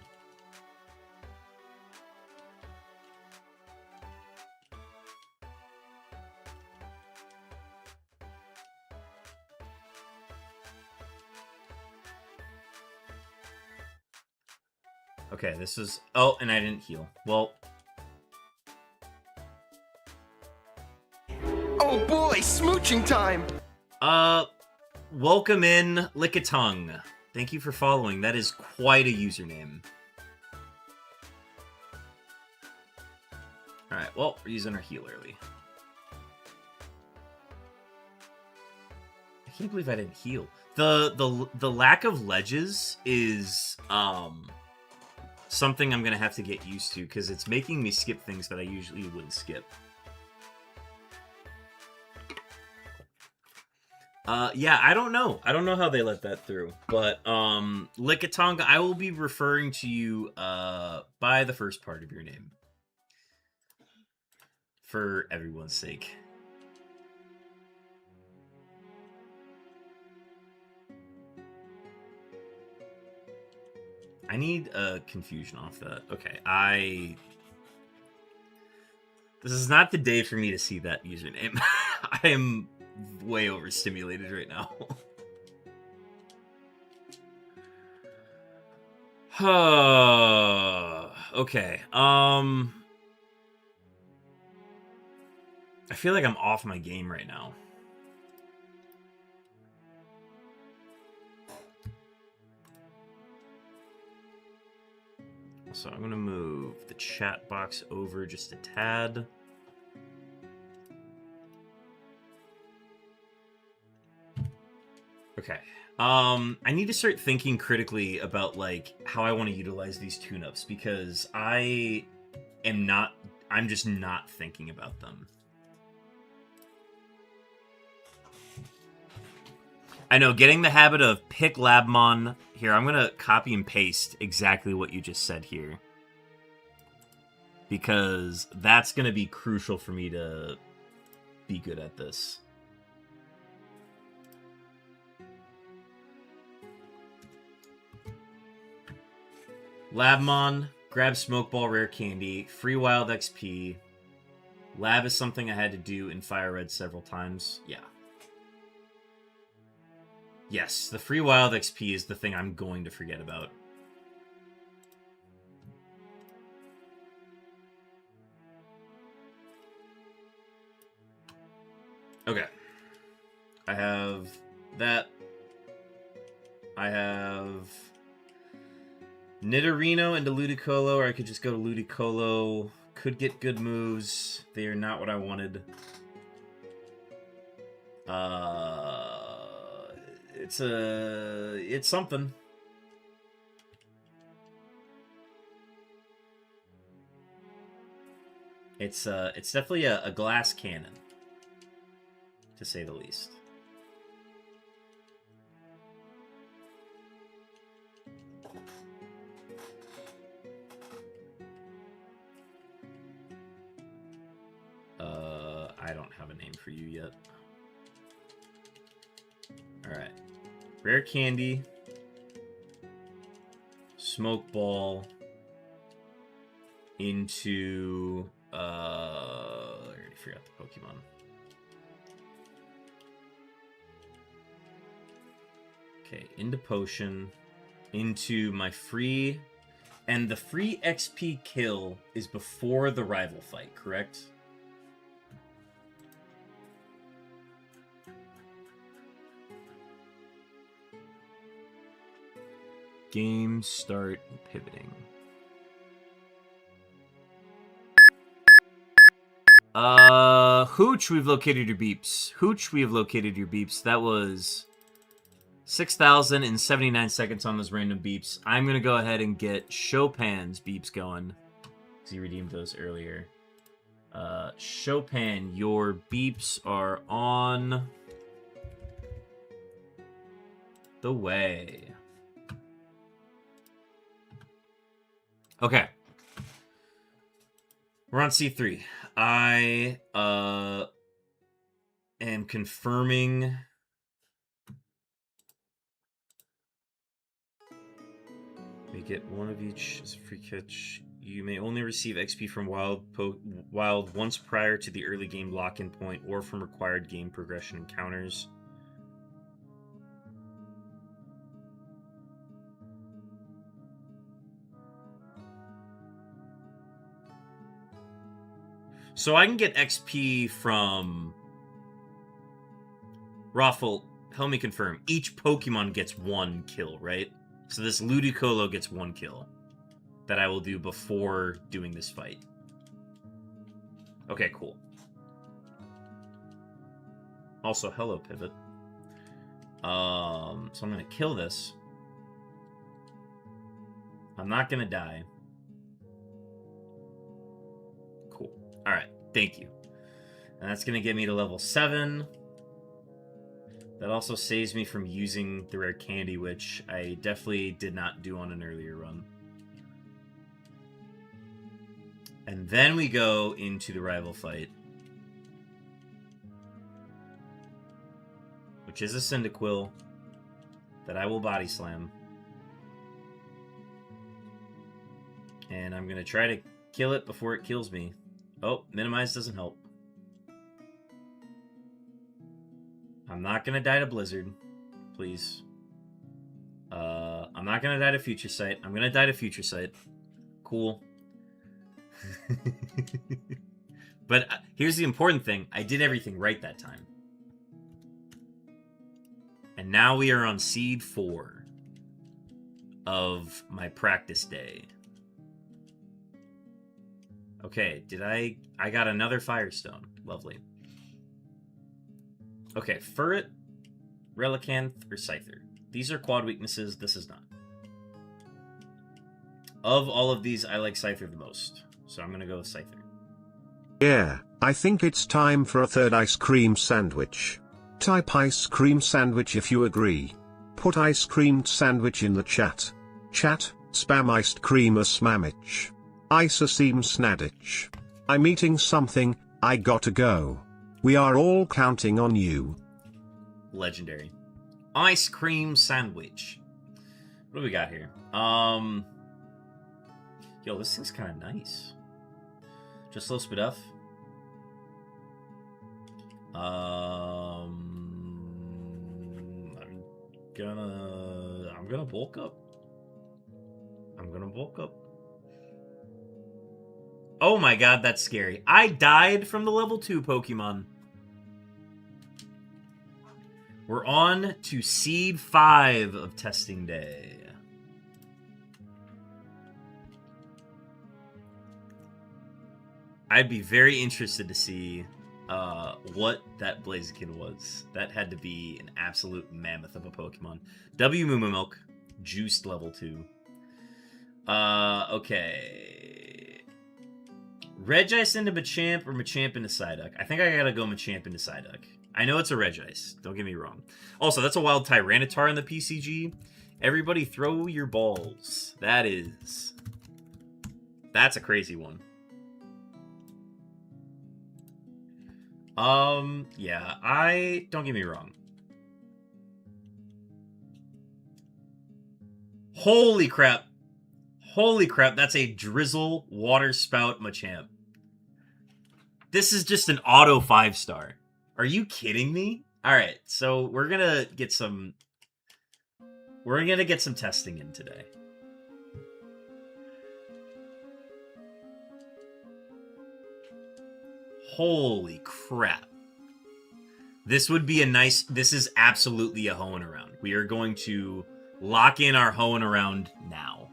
Okay, this is... Oh, and I didn't heal. Well... Oh boy, smooching time! Welcome in, Lickitung. Thank you for following. That is quite a username. Alright, well, we're using our heal early. I can't believe I didn't heal. The lack of ledges is, something I'm gonna have to get used to, because it's making me skip things that I usually wouldn't skip. Yeah, I don't know. I don't know how they let that through. But, Lickitung, I will be referring to you, by the first part of your name. For everyone's sake. I need a confusion off that. Okay, This is not the day for me to see that username. I am way overstimulated right now. Okay, I feel like I'm off my game right now. So I'm gonna move the chat box over just a tad. Okay. I need to start thinking critically about, like, how I want to utilize these tune-ups, because I'm just not thinking about them. I know, getting the habit of pick Labmon. Here, I'm gonna copy and paste exactly what you just said here, because that's gonna be crucial for me to be good at this. Labmon, grab Smokeball Rare Candy, free Wild XP. Lab is something I had to do in Fire Red several times. Yeah. Yes, the free Wild XP is the thing I'm going to forget about. Okay. I have that. I have Nidorino into Ludicolo, or I could just go to Ludicolo. Could get good moves. They are not what I wanted. It's something. It's definitely a glass cannon, to say the least. I don't have a name for you yet. Alright. Rare candy. Smoke ball. Into... I already forgot the Pokemon. Okay, into potion. Into my free... And the free XP kill is before the rival fight, correct? Game start pivoting. Hooch, we've located your beeps. Hooch, we have located your beeps. That was 6,079 seconds on those random beeps. I'm gonna go ahead and get Chopin's beeps going, because he redeemed those earlier. Chopin, your beeps are on the way. Okay. We're on C3. I am confirming we get one of each as a free catch. You may only receive XP from Wild once prior to the early game lock-in point or from required game progression encounters. So I can get XP from... Raffle, help me confirm. Each Pokemon gets 1 kill, right? So this Ludicolo gets 1 kill. That I will do before doing this fight. Okay, cool. Also, hello, Pivot. So I'm going to kill this. I'm not going to die. Alright, thank you. And that's going to get me to level 7. That also saves me from using the rare candy, which I definitely did not do on an earlier run. And then we go into the rival fight, which is a Cyndaquil that I will body slam. And I'm going to try to kill it before it kills me. Oh, minimize doesn't help. I'm not gonna die to Blizzard, please. I'm not gonna die to Future Sight. I'm gonna die to Future Sight. Cool. But here's the important thing. I did everything right that time. And now we are on Seed 4 of my practice day. Okay, I got another Firestone. Lovely. Okay, Furret, Relicanth, or Scyther. These are quad weaknesses, this is not. Of all of these, I like Scyther the most. So I'm gonna go with Scyther. Yeah, I think it's time for a third ice cream sandwich. Type ice cream sandwich if you agree. Put ice creamed sandwich in the chat. Chat, spam iced cream a smamich. Isoseam Snadich. I'm eating something, I gotta go. We are all counting on you. Legendary. Ice cream sandwich. What do we got here? Yo, this thing's kind of nice. Just slow speed up. I'm gonna bulk up. Oh my god, that's scary. I died from the level 2 Pokemon. We're on to Seed 5 of Testing Day. I'd be very interested to see what that Blaziken was. That had to be an absolute mammoth of a Pokemon. W Moo Milk, juiced level 2. Okay. Regice into Machamp or Machamp into Psyduck? I think I gotta go Machamp into Psyduck. I know it's a Regice. Don't get me wrong. Also, that's a wild Tyranitar in the PCG. Everybody throw your balls. That's a crazy one. Yeah, don't get me wrong. Holy crap. Holy crap, that's a Drizzle Water Spout Machamp. This is just an auto 5-star. Are you kidding me? Alright, so we're gonna get some testing in today. Holy crap. This would be a nice... This is absolutely a hoeing around. We are going to lock in our hoeing around now.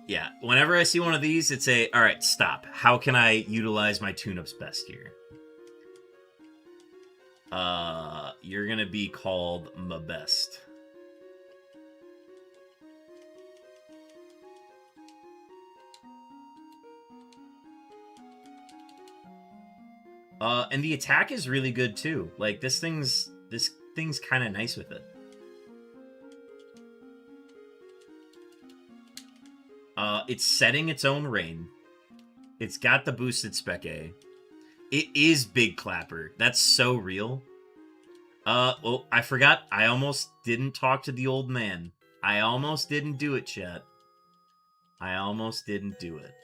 Yeah, whenever I see one of these, it's a... Alright, stop. How can I utilize my tune-ups best here? You're gonna be called my best. And the attack is really good too. Like this thing's kind of nice with it. It's setting its own rain. It's got the boosted Spec A. It is Big Clapper. That's so real. Oh, I forgot. I almost didn't talk to the old man. I almost didn't do it, chat. I almost didn't do it.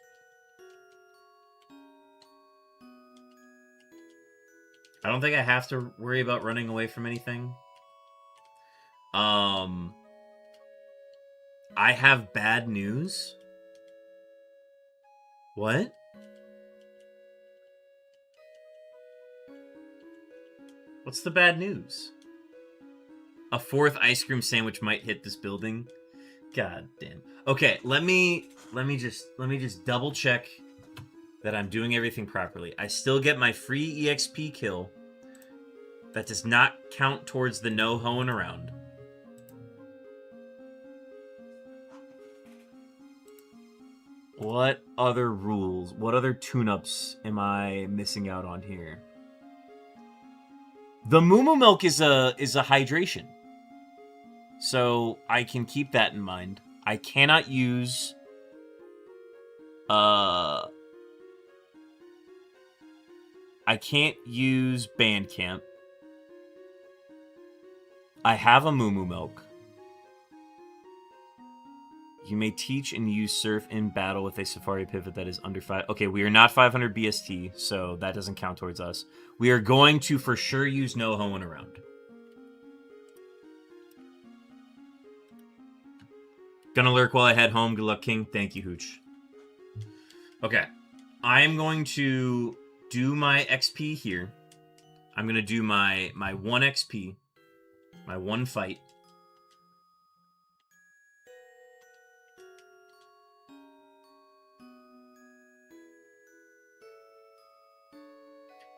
I don't think I have to worry about running away from anything. I have bad news. What? What's the bad news? A 4th ice cream sandwich might hit this building. God damn. Okay, let me just double check that I'm doing everything properly. I still get my free EXP kill. That does not count towards the no hoeing around. What other rules? What other tune-ups am I missing out on here? The Moo Milk is a hydration. So I can keep that in mind. I cannot use I can't use Bandcamp. I have a Moo Milk. You may teach and use Surf in battle with a Safari pivot that is under 5. Okay, we are not 500 BST, so that doesn't count towards us. We are going to for sure use no hoeing around. Gonna lurk while I head home. Good luck, King. Thank you, Hooch. Okay. I am going to do my XP here. I'm going to do my 1 XP. My 1 fight.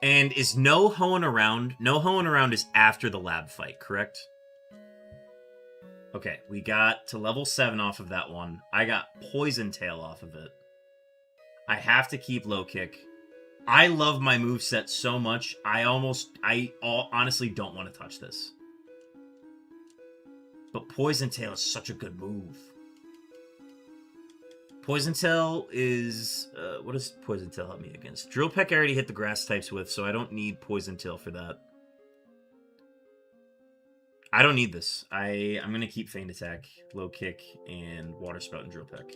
And is no hoeing around... No hoeing around is after the lab fight, correct? Okay, we got to level 7 off of that one. I got Poison Tail off of it. I have to keep low kick. I love my moveset so much, I honestly don't want to touch this. But Poison Tail is such a good move. Poison Tail is... what does Poison Tail help me against? Drill Peck I already hit the grass types with, so I don't need Poison Tail for that. I don't need this. I'm going to keep Feint Attack, Low Kick, and Water Spout and Drill Peck.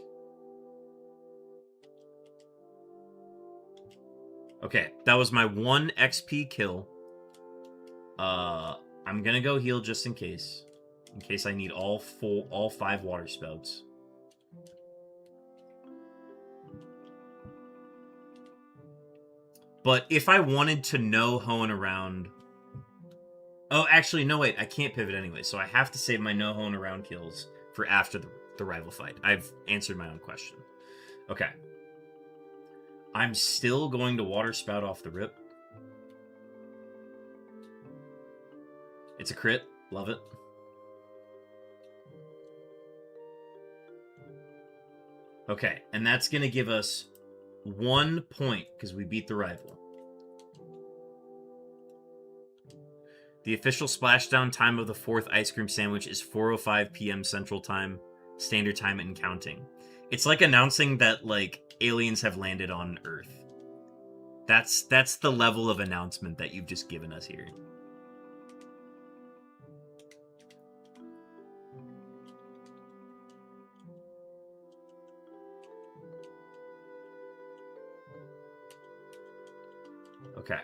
Okay, that was my 1 XP kill. I'm going to go heal just in case I need all 5 Water Spouts. But if I wanted to no hoeing around... Oh, actually, no, wait. I can't pivot anyway, so I have to save my no hoeing around kills for after the rival fight. I've answered my own question. Okay. I'm still going to Water Spout off the rip. It's a crit. Love it. Okay, and that's going to give us 1 point because we beat the rival. The official splashdown time of the 4th ice cream sandwich is 4:05 p.m. Central Time, Standard Time, and counting. It's like announcing that, like, aliens have landed on Earth. That's the level of announcement that you've just given us here. Okay.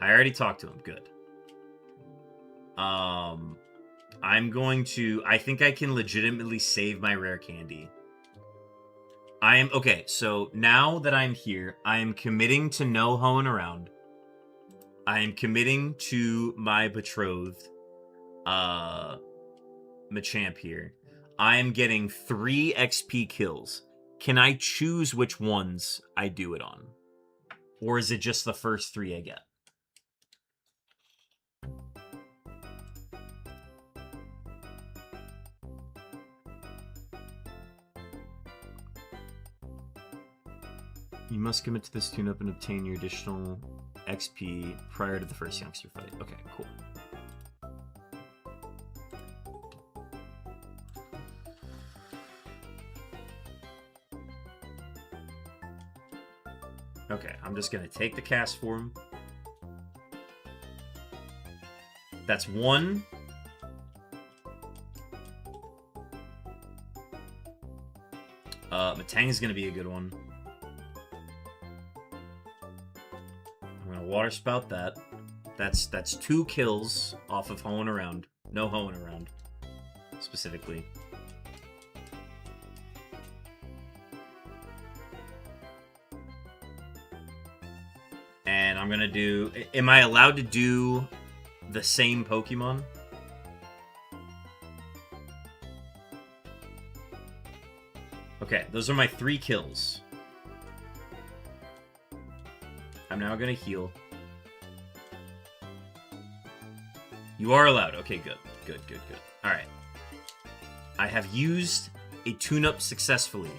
I already talked to him. Good. I'm going to... I think I can legitimately save my rare candy. Okay, so now that I'm here, I am committing to no hoeing around. I am committing to my betrothed, Machamp here. I am getting 3 XP kills. Can I choose which ones I do it on? Or is it just the first 3 I get? You must commit to this tune-up and obtain your additional XP prior to the first youngster fight. Okay, cool. Okay, I'm just going to take the cast form. That's 1. Matang is going to be a good one. I'm going to water spout that. That's 2 kills off of hoeing around. No hoeing around, specifically. And I'm going to do... Am I allowed to do the same Pokemon? Okay, those are my 3 kills. I'm now going to heal. You are allowed. Okay, good. Good. Alright. I have used a tune-up successfully.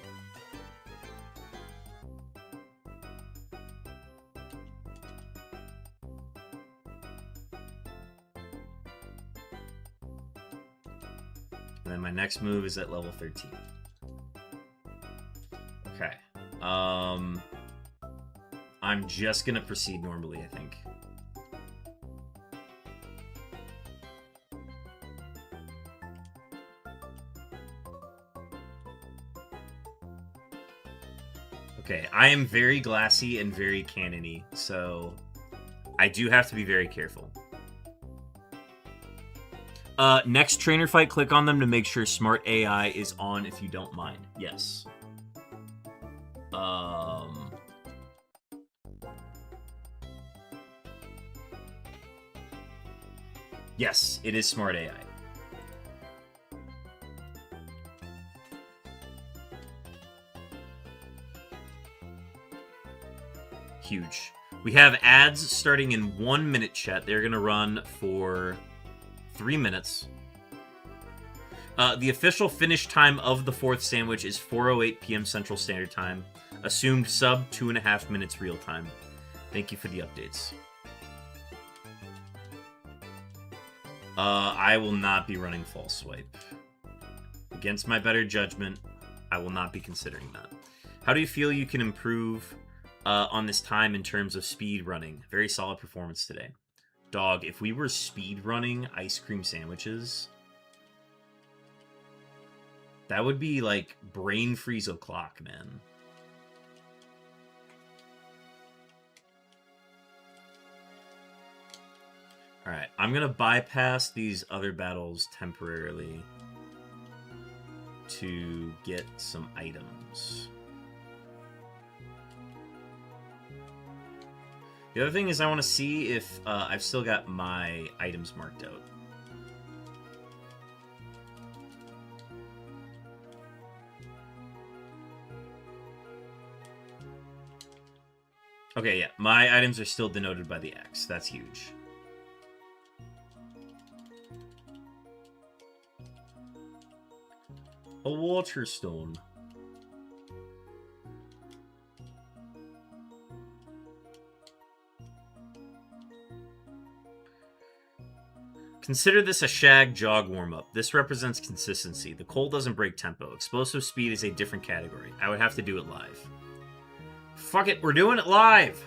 And then my next move is at level 13. Okay. I'm just gonna proceed normally, I think. Okay, I am very glassy and very cannon-y, so I do have to be very careful. Next trainer fight, click on them to make sure Smart AI is on if you don't mind. Yes. Yes, it is Smart AI. Huge. We have ads starting in 1 minute, chat. They're going to run for 3 minutes. The official finish time of the 4th sandwich is 4:08 p.m. Central Standard Time. Assumed sub 2.5 minutes real time. Thank you for the updates. I will not be running False Swipe. Against my better judgment, I will not be considering that. How do you feel you can improve on this time in terms of speed running? Very solid performance today. Dog, if we were speed running ice cream sandwiches, that would be like brain freeze o'clock, man. Alright, I'm gonna bypass these other battles temporarily to get some items. The other thing is I want to see if I've still got my items marked out. Okay, yeah, my items are still denoted by the X. That's huge. A water stone. Consider this a shag jog warm-up. This represents consistency. The coal doesn't break tempo. Explosive speed is a different category. I would have to do it live. Fuck it, we're doing it live!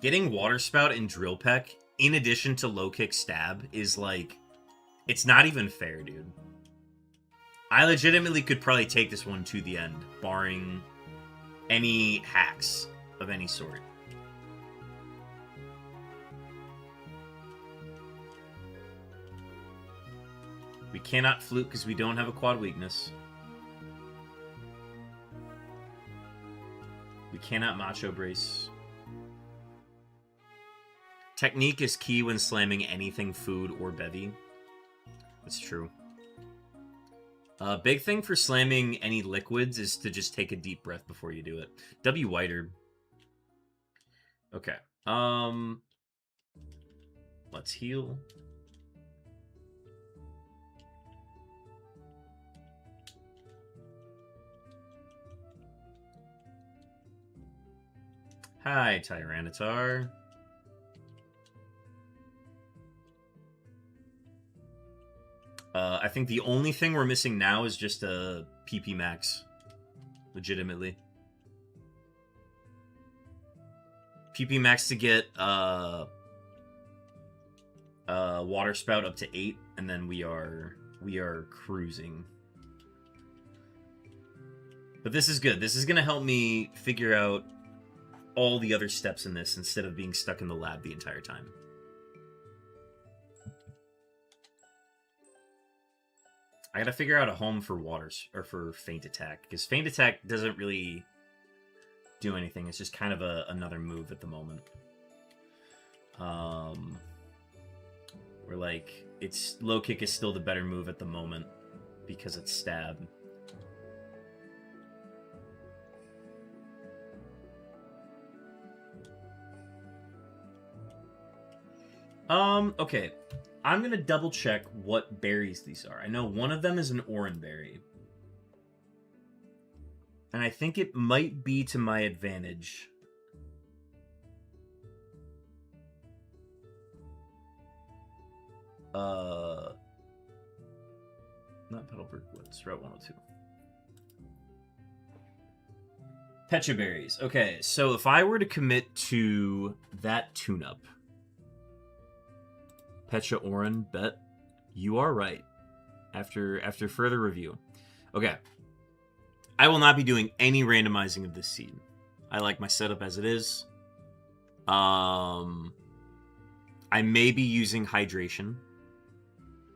Getting Water Spout and Drill Peck, in addition to Low Kick Stab, is like... It's not even fair, dude. I legitimately could probably take this one to the end, barring any hacks of any sort. We cannot flute because we don't have a quad weakness. We cannot Macho Brace. Technique is key when slamming anything food or bevy. That's true. Big thing for slamming any liquids is to just take a deep breath before you do it. W Whiter. Okay. Let's heal. Hi, Tyranitar. I think the only thing we're missing now is just a PP Max. Legitimately. PP Max to get Water Spout up to 8, and then we are cruising. But this is good. This is going to help me figure out all the other steps in this instead of being stuck in the lab the entire time. I gotta figure out a home for waters, or for Feint Attack, because Feint Attack doesn't really do anything. It's just kind of another move at the moment. Where, like, it's Low Kick is still the better move at the moment, because it's Stab. Okay. I'm going to double check what berries these are. I know one of them is an Oran berry. And I think it might be to my advantage. Not Petalburg Woods, Route 102. Pecha berries. Okay, so if I were to commit to that tune-up, Pecha Oran, bet. You are right. After further review. Okay. I will not be doing any randomizing of this seed. I like my setup as it is. I may be using Hydration.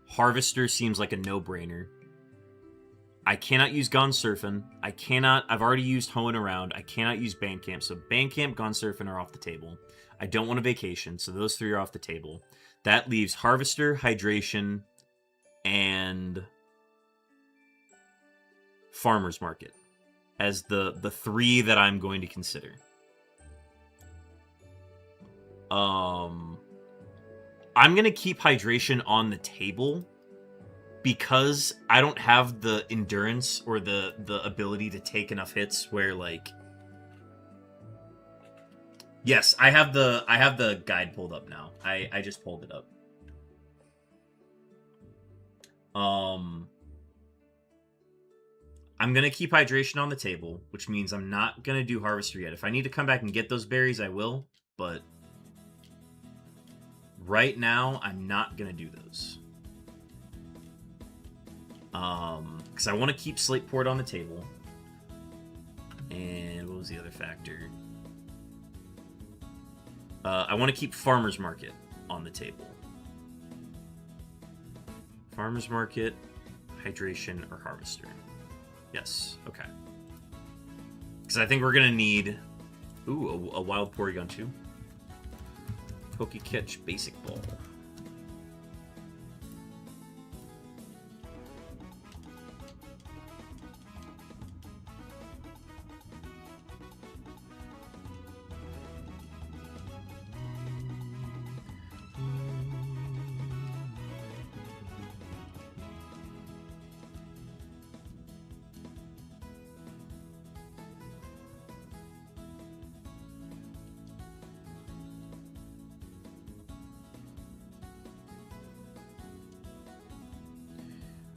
Harvester seems like a no-brainer. I cannot use Gone Surfin'. I've already used Hoeing Around. I cannot use Bandcamp. So Bandcamp, Gone Surfin' are off the table. I don't want a vacation, so those three are off the table. That leaves Harvester, Hydration, and Farmer's Market as the three that I'm going to consider. I'm going to keep Hydration on the table because I don't have the endurance or the ability to take enough hits where, like... Yes, I have the guide pulled up now. I just pulled it up. I'm going to keep Hydration on the table, which means I'm not going to do Harvester yet. If I need to come back and get those berries, I will, but right now, I'm not going to do those. Because I want to keep Slate Port on the table. And what was the other factor? I want to keep Farmer's Market on the table. Farmer's Market, Hydration, or Harvester. Yes, okay. Because I think we're going to need... Ooh, a Wild Porygon too. Pokecatch Basic Ball.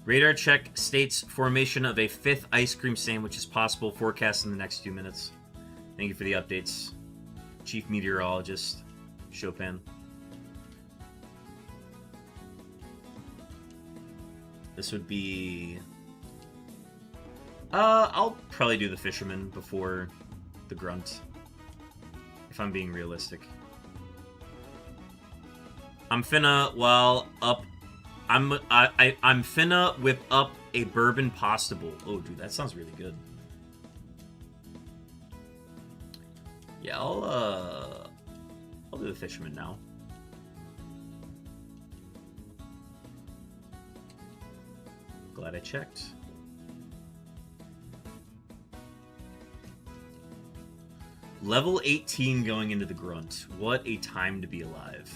Radar check states formation of a 5th ice cream sandwich is possible. Forecast in the next few minutes. Thank you for the updates, Chief Meteorologist Chopin. This would be... I'll probably do the Fisherman before the Grunt, if I'm being realistic. I'm finna, well, up... I'm finna whip up a bourbon pasta bowl. Oh, dude, that sounds really good. Yeah, I'll do the Fisherman now. Glad I checked. Level 18 going into the Grunt. What a time to be alive.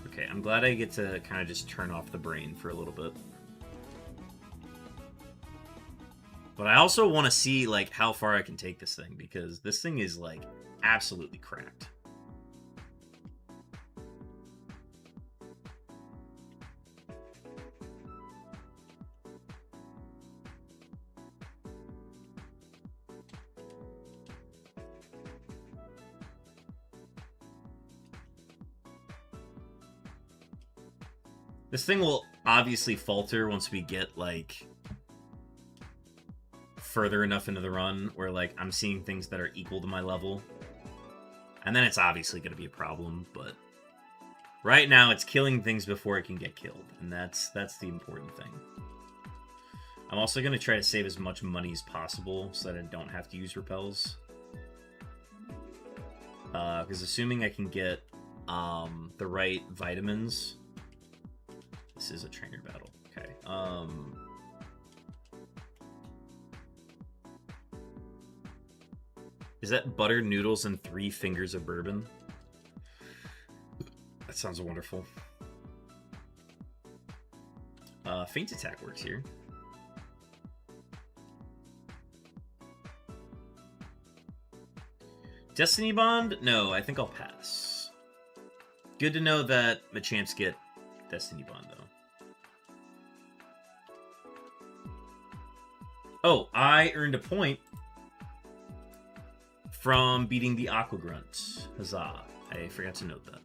Okay, I'm glad I get to kind of just turn off the brain for a little bit. But I also want to see, like, how far I can take this thing, because this thing is, like, absolutely cracked. This thing will obviously falter once we get, like, further enough into the run where, like, I'm seeing things that are equal to my level. And then it's obviously going to be a problem, but right now it's killing things before it can get killed, and that's the important thing. I'm also going to try to save as much money as possible so that I don't have to use repels. Because assuming I can get the right vitamins... This is a trainer battle. Okay. Is that buttered noodles and 3 fingers of bourbon? That sounds wonderful. Feint attack works here. Destiny Bond? No, I think I'll pass. Good to know that Machamps get Destiny Bond, though. Oh, I earned a point from beating the Aqua Grunt. Huzzah. I forgot to note that.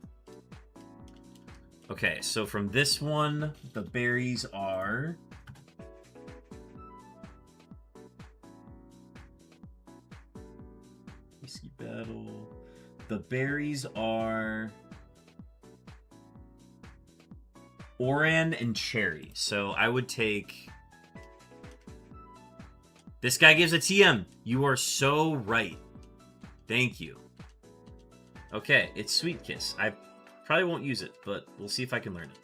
Okay, so from this one, the berries are... Whiskey Battle. The berries are... Oran and Cherry. So I would take... This guy gives a TM. You are so right. Thank you. Okay, it's Sweet Kiss. I probably won't use it, but we'll see if I can learn it.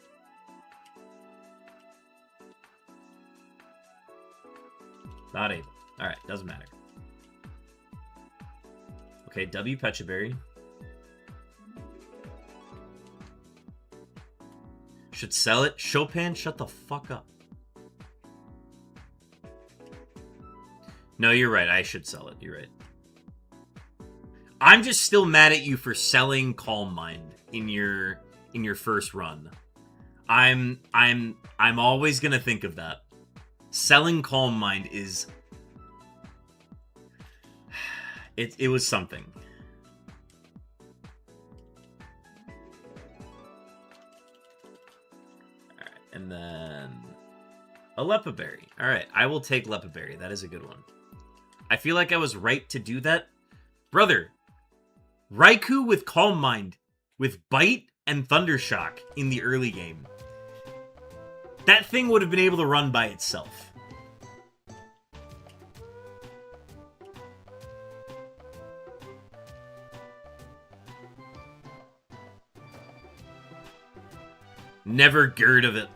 Not able. Alright, doesn't matter. Okay, W Pechaberry. Should sell it. Chopin, shut the fuck up. No, you're right. I should sell it. You're right. I'm just still mad at you for selling Calm Mind in your first run. I'm always gonna think of that. Selling Calm Mind is it was something. Alright, and then a Lepaberry. Alright, I will take Lepaberry. That is a good one. I feel like I was right to do that. Brother, Raikou with Calm Mind, with Bite and Thundershock in the early game. That thing would have been able to run by itself. Never heard of it.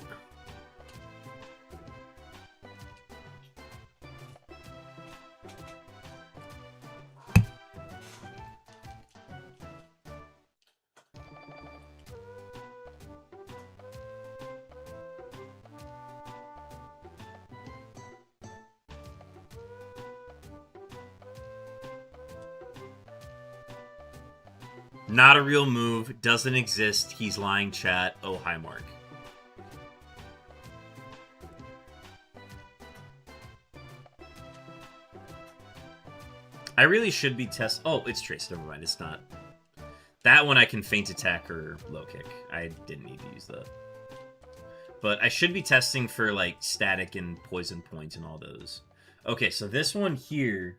Not a real move. Doesn't exist. He's lying, chat. Oh, hi, Mark. I really should be test. Oh, it's Trace. Never mind. It's not. That one I can feint attack or low kick. I didn't need to use that. But I should be testing for, like, static and poison points and all those. Okay, so this one here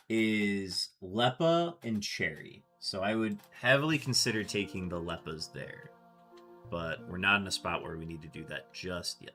is Leppa and Cherry. So I would heavily consider taking the Leppas there. But we're not in a spot where we need to do that just yet.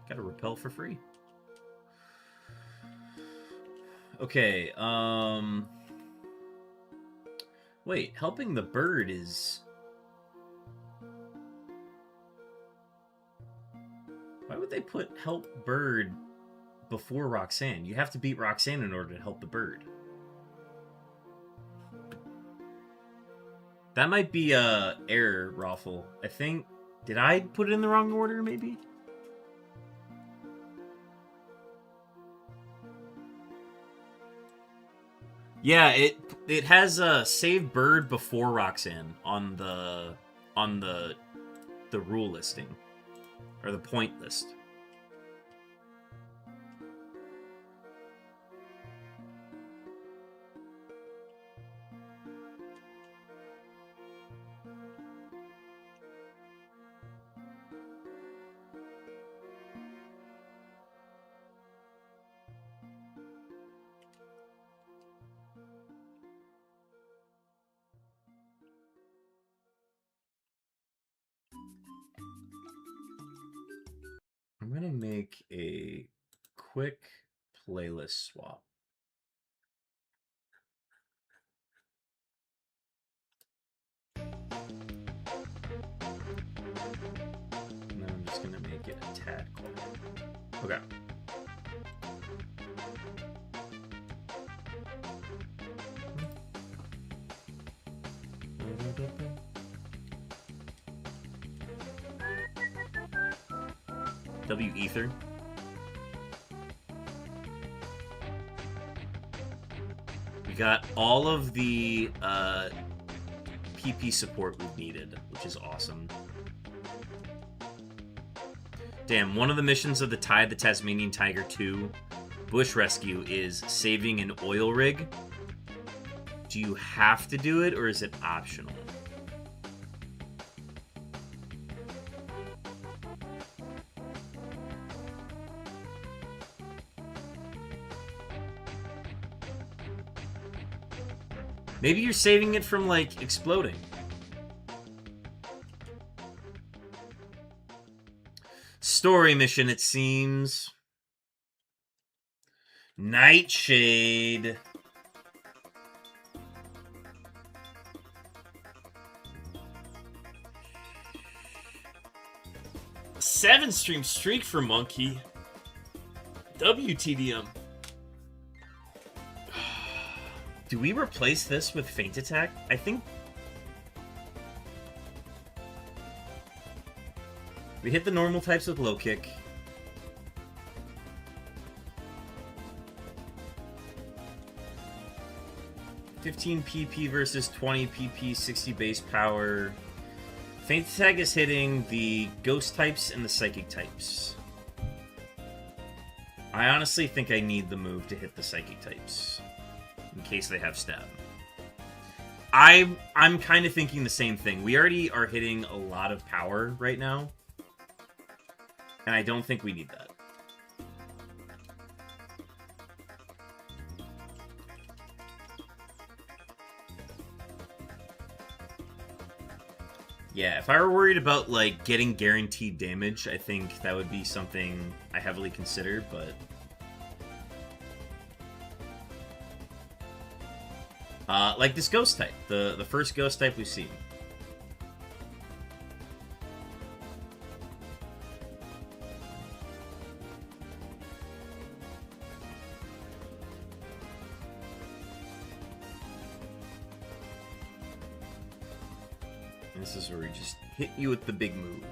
Got a repel for free. Okay, wait, helping the bird is... Why would they put help bird before Roxanne? You have to beat Roxanne in order to help the bird. That might be a error, Raffle. I think... Did I put it in the wrong order, maybe? Yeah, it has a save bird before Roxanne on the rule listing or the point list. I'm going to make a quick playlist swap. And then I'm just going to make it a tad quiet. Okay. W Ether. We got all of the PP support we've needed, which is awesome. Damn, one of the missions of the Tide the Tasmanian Tiger 2 Bush Rescue is saving an oil rig. Do you have to do it, or is it optional? Maybe you're saving it from, like, exploding. Story mission, it seems. Nightshade. A 7-stream streak for Monkey. WTDM. Do we replace this with Feint Attack? I think We hit the normal types with low kick. $15 PP versus 20 PP, 60 base power. Feint Attack is hitting the ghost types and the psychic types. I honestly think I need the move to hit the psychic types, in case they have stab. I'm kind of thinking the same thing. We already are hitting a lot of power right now, and I don't think we need that. Yeah, if I were worried about, like, getting guaranteed damage, I think that would be something I heavily consider, but... like this ghost type, the first ghost type we've seen. This is where we just hit you with the big move.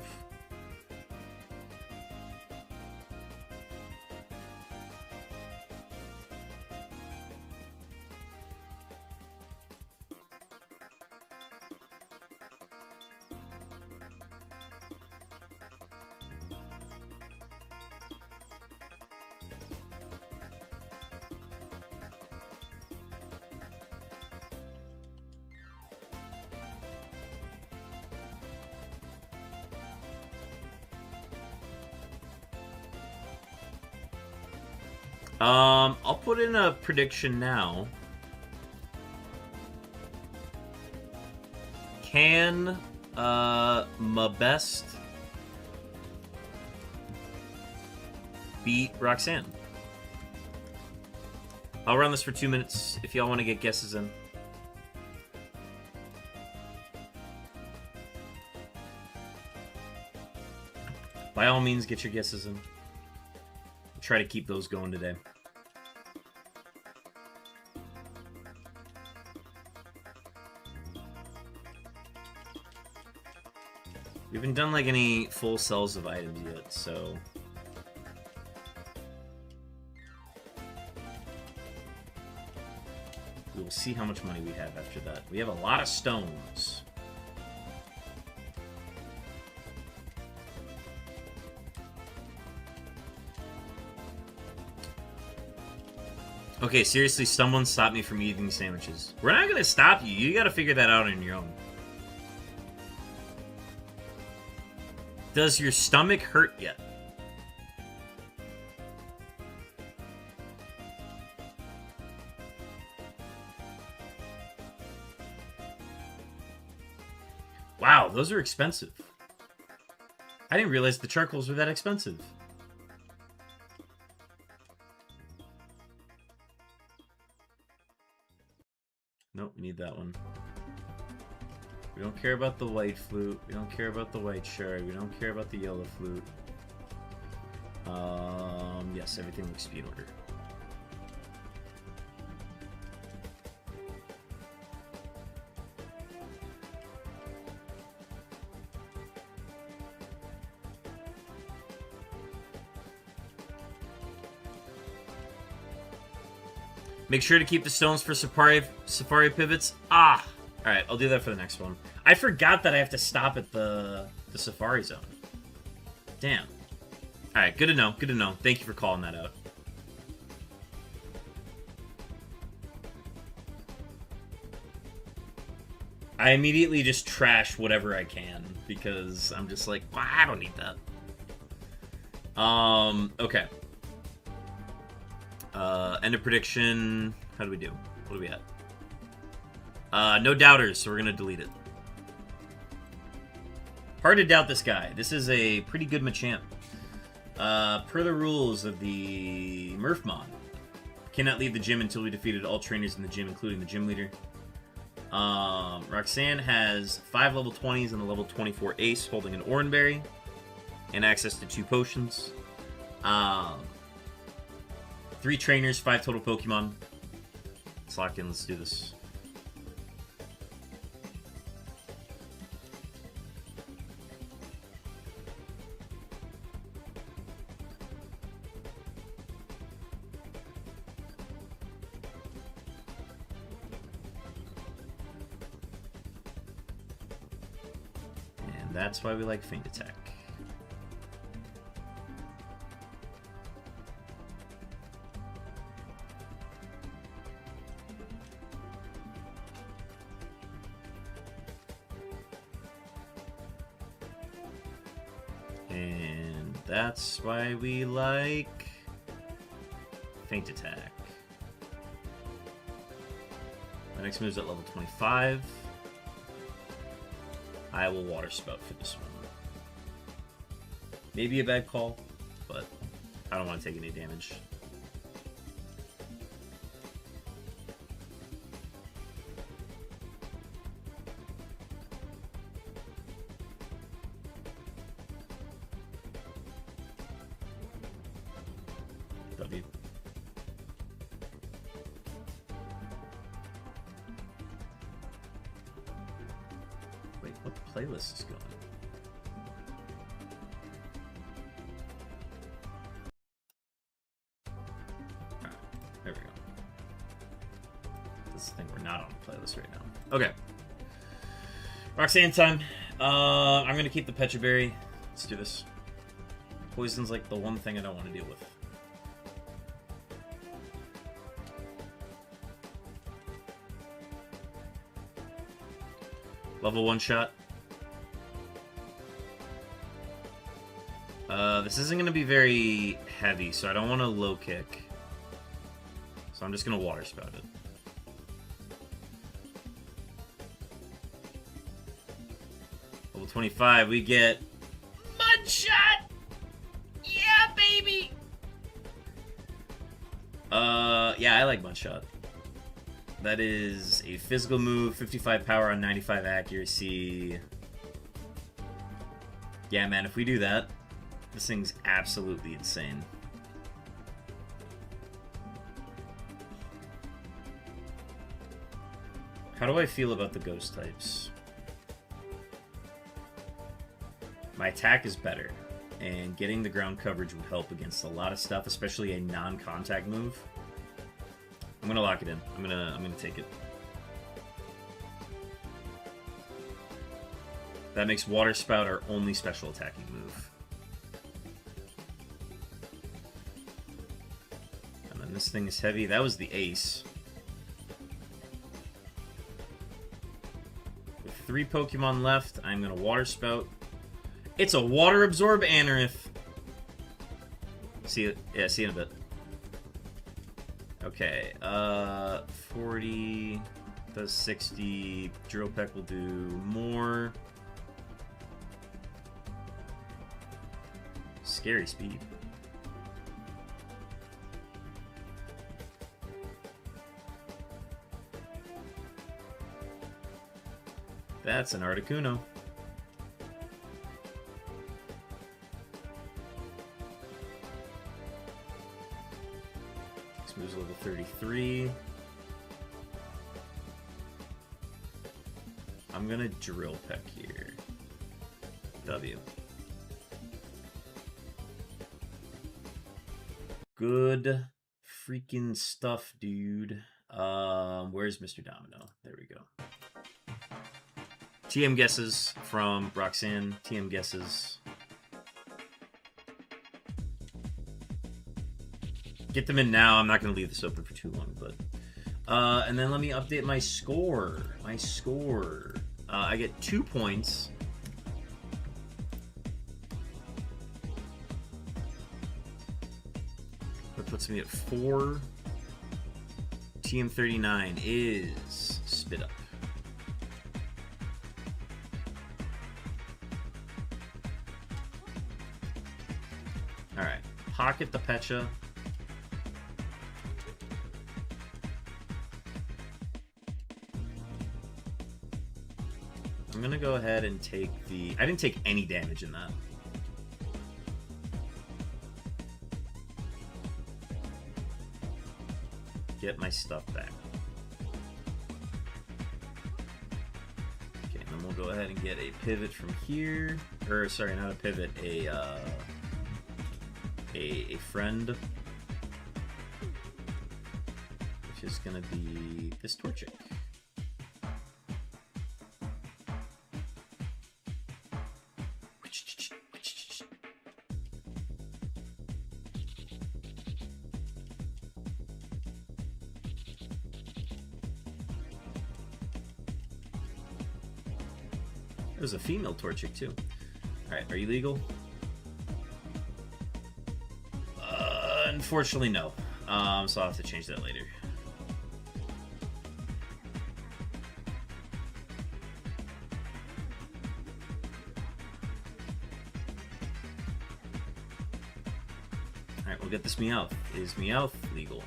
I'll put in a prediction now. Can, Mabest beat Roxanne? I'll run this for 2 minutes if y'all want to get guesses in. By all means, get your guesses in. Try to keep those going today. We haven't done like any full cells of items yet, so we will see how much money we have after that. We have a lot of stones. Okay, seriously, someone stop me from eating sandwiches. We're not gonna stop you. You gotta figure that out on your own. Does your stomach hurt yet? Wow, those are expensive. I didn't realize the charcoals were that expensive. Nope, we need that one. We don't care about the white flute. We don't care about the white shard. We don't care about the yellow flute. Yes, everything looks to be in order. Make sure to keep the stones for safari pivots. Ah! Alright, I'll do that for the next one. I forgot that I have to stop at the safari zone. Damn. Alright, good to know, good to know. Thank you for calling that out. I immediately just trash whatever I can, because I'm just like, well, I don't need that. Okay. End of prediction. How do we do? What are we at? No doubters, so we're gonna delete it. Hard to doubt this guy. This is a pretty good Machamp. Per the rules of the Murphmon, cannot leave the gym until we defeated all trainers in the gym, including the gym leader. Roxanne has 5 level 20s and a level 24 ace, holding an Oranberry, and access to 2 potions. 3 trainers, 5 total Pokemon. Let's lock in, let's do this. That's why we like Feint Attack. And that's why we like Feint Attack. My next move is at level 25. I will Water Spout for this one. Maybe a bad call, but I don't want to take any damage. W. Wait, what playlist is going? Alright, there we go. This thing we're not on the playlist right now. Okay. Roxanne time. I'm gonna keep the Pecha Berry. Let's do this. Poison's like the one thing I don't want to deal with. Level 1 shot. This isn't going to be very heavy, so I don't want to low kick. So I'm just going to Water Spout it. Level 25, we get Mud Shot! Yeah, baby! Yeah, I like Mud Shot. That is a physical move, 55 power on 95 accuracy. Yeah, man, if we do that, this thing's absolutely insane. How do I feel about the ghost types? My attack is better, and getting the ground coverage would help against a lot of stuff, especially a non-contact move. I'm gonna lock it in. I'm gonna take it. That makes Water Spout our only special attacking move. And then this thing is heavy. That was the ace. With 3 Pokemon left, I'm gonna Water Spout. It's a Water Absorb Anorith. See it? Yeah, see you in a bit. Okay, 40 does 60. Drill Peck will do more. Scary speed. That's an Articuno. Moves level 33. I'm gonna Drill Peck here. W. Good freaking stuff, dude. Where's Mr. Domino? There we go. TM guesses from Roxanne. TM guesses. Get them in now. I'm not going to leave this open for too long, but... and then let me update my score. My score. I get 2 points. That puts me at 4. TM39 is Spit Up. Alright. Pocket the Pecha. I'm gonna go ahead and take the... I didn't take any damage in that. Get my stuff back. Okay, and then we'll go ahead and get a pivot from here. Or, sorry, not a pivot, a friend. Which is gonna be this Torchic. There's a female Torchic too. Alright, are you legal? Unfortunately, no. So I'll have to change that later. Alright, we'll get this Meowth. Is Meowth legal?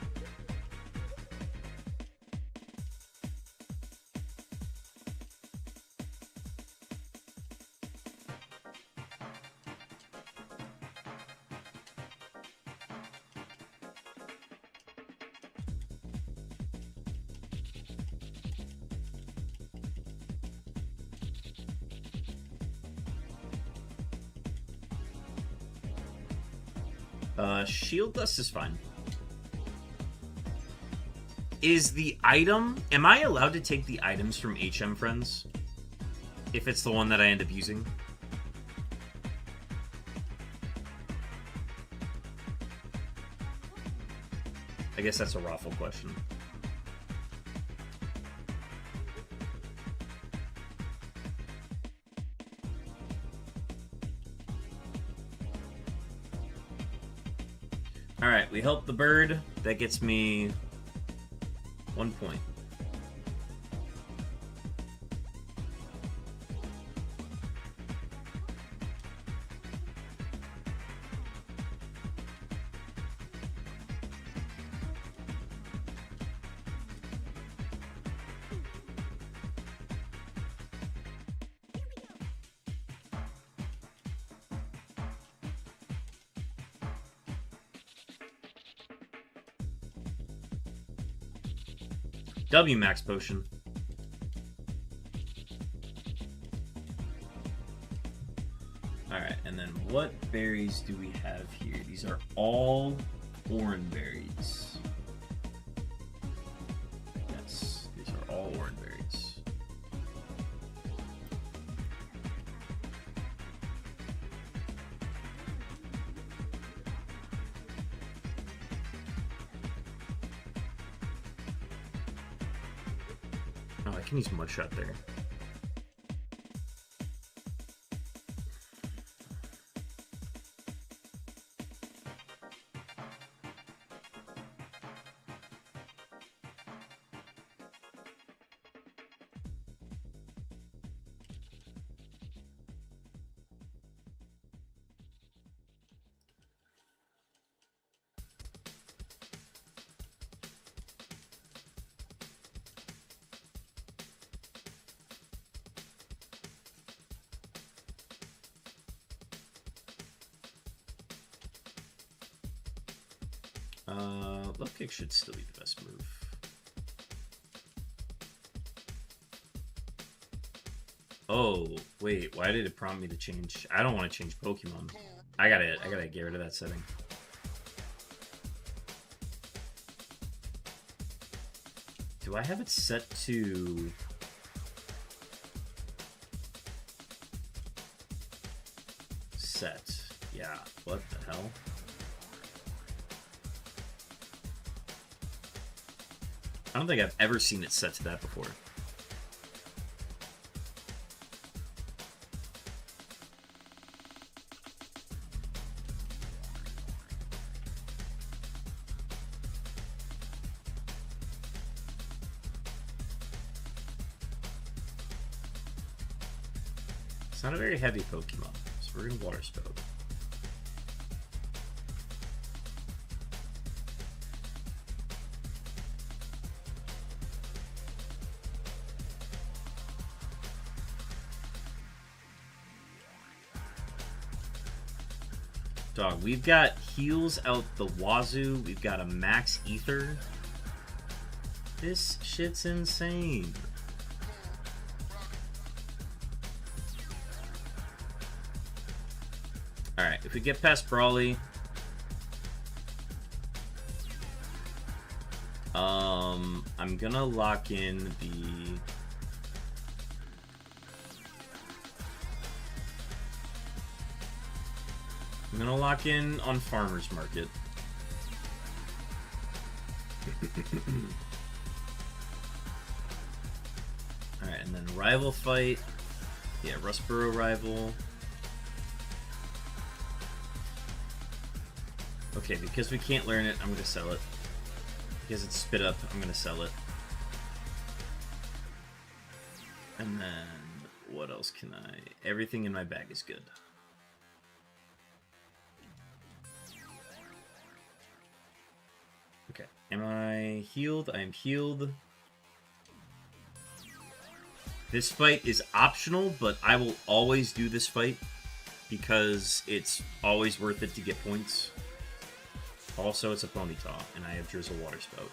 Shield Dust is fine. Is the item... Am I allowed to take the items from HM Friends? If it's the one that I end up using? I guess that's a raffle question. Alright, we help the bird. That gets me 1 point. W max potion. Alright, and then what berries do we have here? These are all oran berries. Yes, these are all oran berries. Oh, I can use Mudshot there. Love kick should still be the best move. Oh, wait, why did it prompt me to change? I don't want to change Pokemon. I gotta get rid of that setting. Do I have it set to... Set. Yeah, what the hell? I don't think I've ever seen it set to that before. It's not a very heavy Pokemon, so we're gonna Water Spout. Dog, we've got heals out the wazoo. We've got a max ether. This shit's insane. Alright, if we get past Brawly... I'm gonna lock in the... I'm gonna lock in on Farmer's Market. Alright, and then Rival Fight. Yeah, Rustboro rival. Okay, because we can't learn it, I'm going to sell it. Because it's spit up, I'm going to sell it. And then, what else can I... Everything in my bag is good. Okay, am I healed? I am healed. This fight is optional, but I will always do this fight because it's always worth it to get points. Also, it's a Ponyta, and I have Drizzle Water Spout.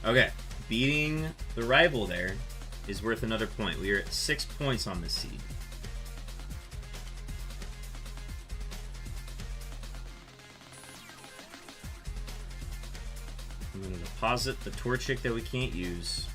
Okay, beating the rival there is worth another point. We are at 6 points on this seed. I'm going to deposit the Torchic that we can't use.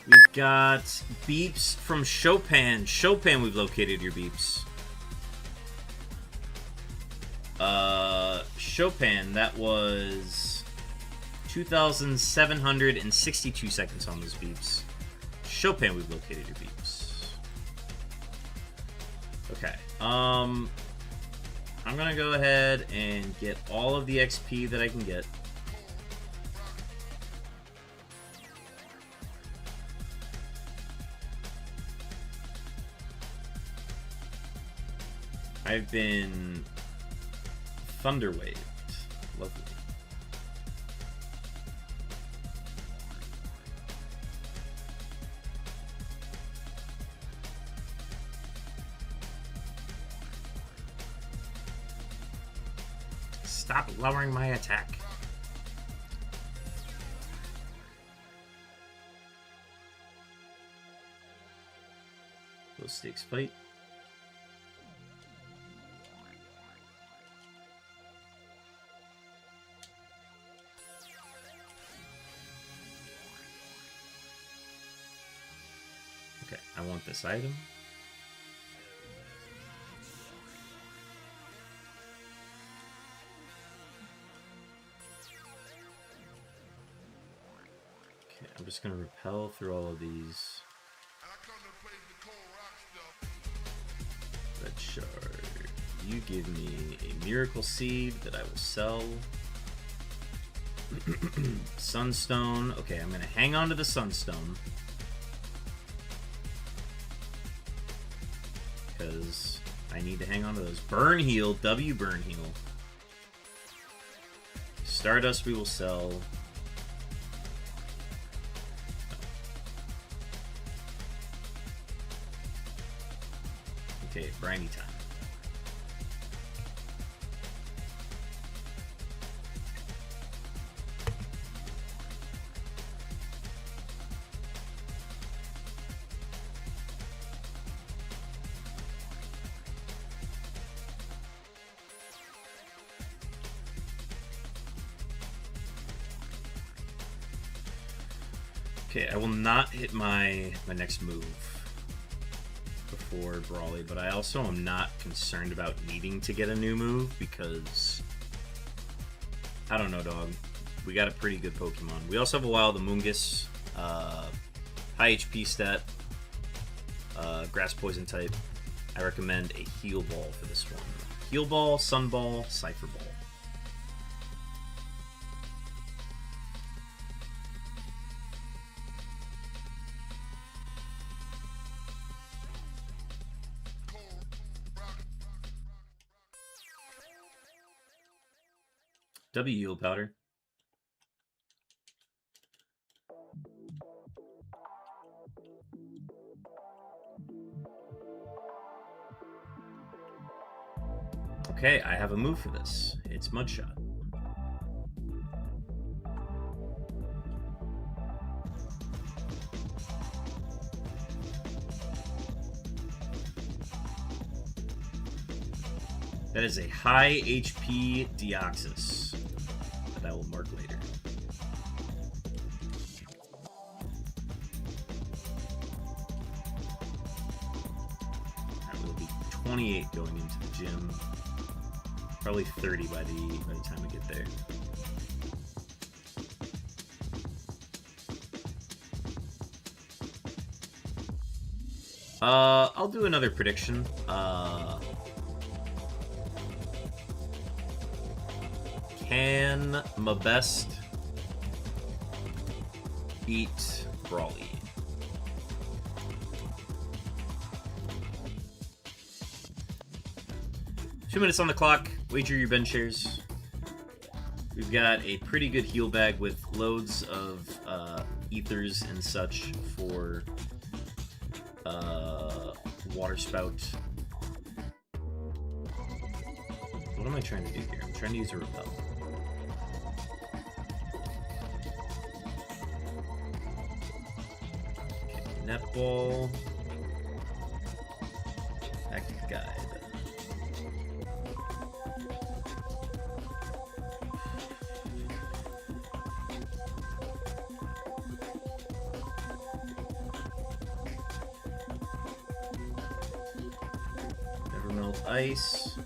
We've got beeps from Chopin. Chopin, we've located your beeps. Chopin, that was 2,762 seconds on those beeps. Chopin, we've located your beeps. Okay. I'm gonna go ahead and get all of the XP that I can get. I've been Thunderwaved. Lovely. Stop lowering my attack. Low stakes fight. Okay, I want this item. Okay, I'm just gonna repel through all of these. Red Shard. You give me a Miracle Seed that I will sell. Sunstone. Okay, I'm gonna hang on to the Sunstone. Because I need to hang on to those. Burn Heal, W Burn Heal. Stardust we will sell. Okay, briny time. Okay, I will not hit my next move before Brawly, but I also am not concerned about needing to get a new move because I don't know, dog. We got a pretty good Pokemon. We also have a Wild Amoonguss, high HP stat, Grass Poison type. I recommend a Heal Ball for this one. Heal Ball, Sun Ball, Cypher Ball. W Heal Powder. Okay, I have a move for this. It's Mudshot. That is a high HP Deoxys that I will mark later. That will be 28 going into the gym. Probably 30 by the time we get there. I'll do another prediction. Can my best beat Brawly? Two minutes on the clock. Wager your bench shares. We've got a pretty good heal bag with loads of ethers and such for water spout. What am I trying to do here? I'm trying to use a repel. Okay, netball. Active guide. Never melt ice.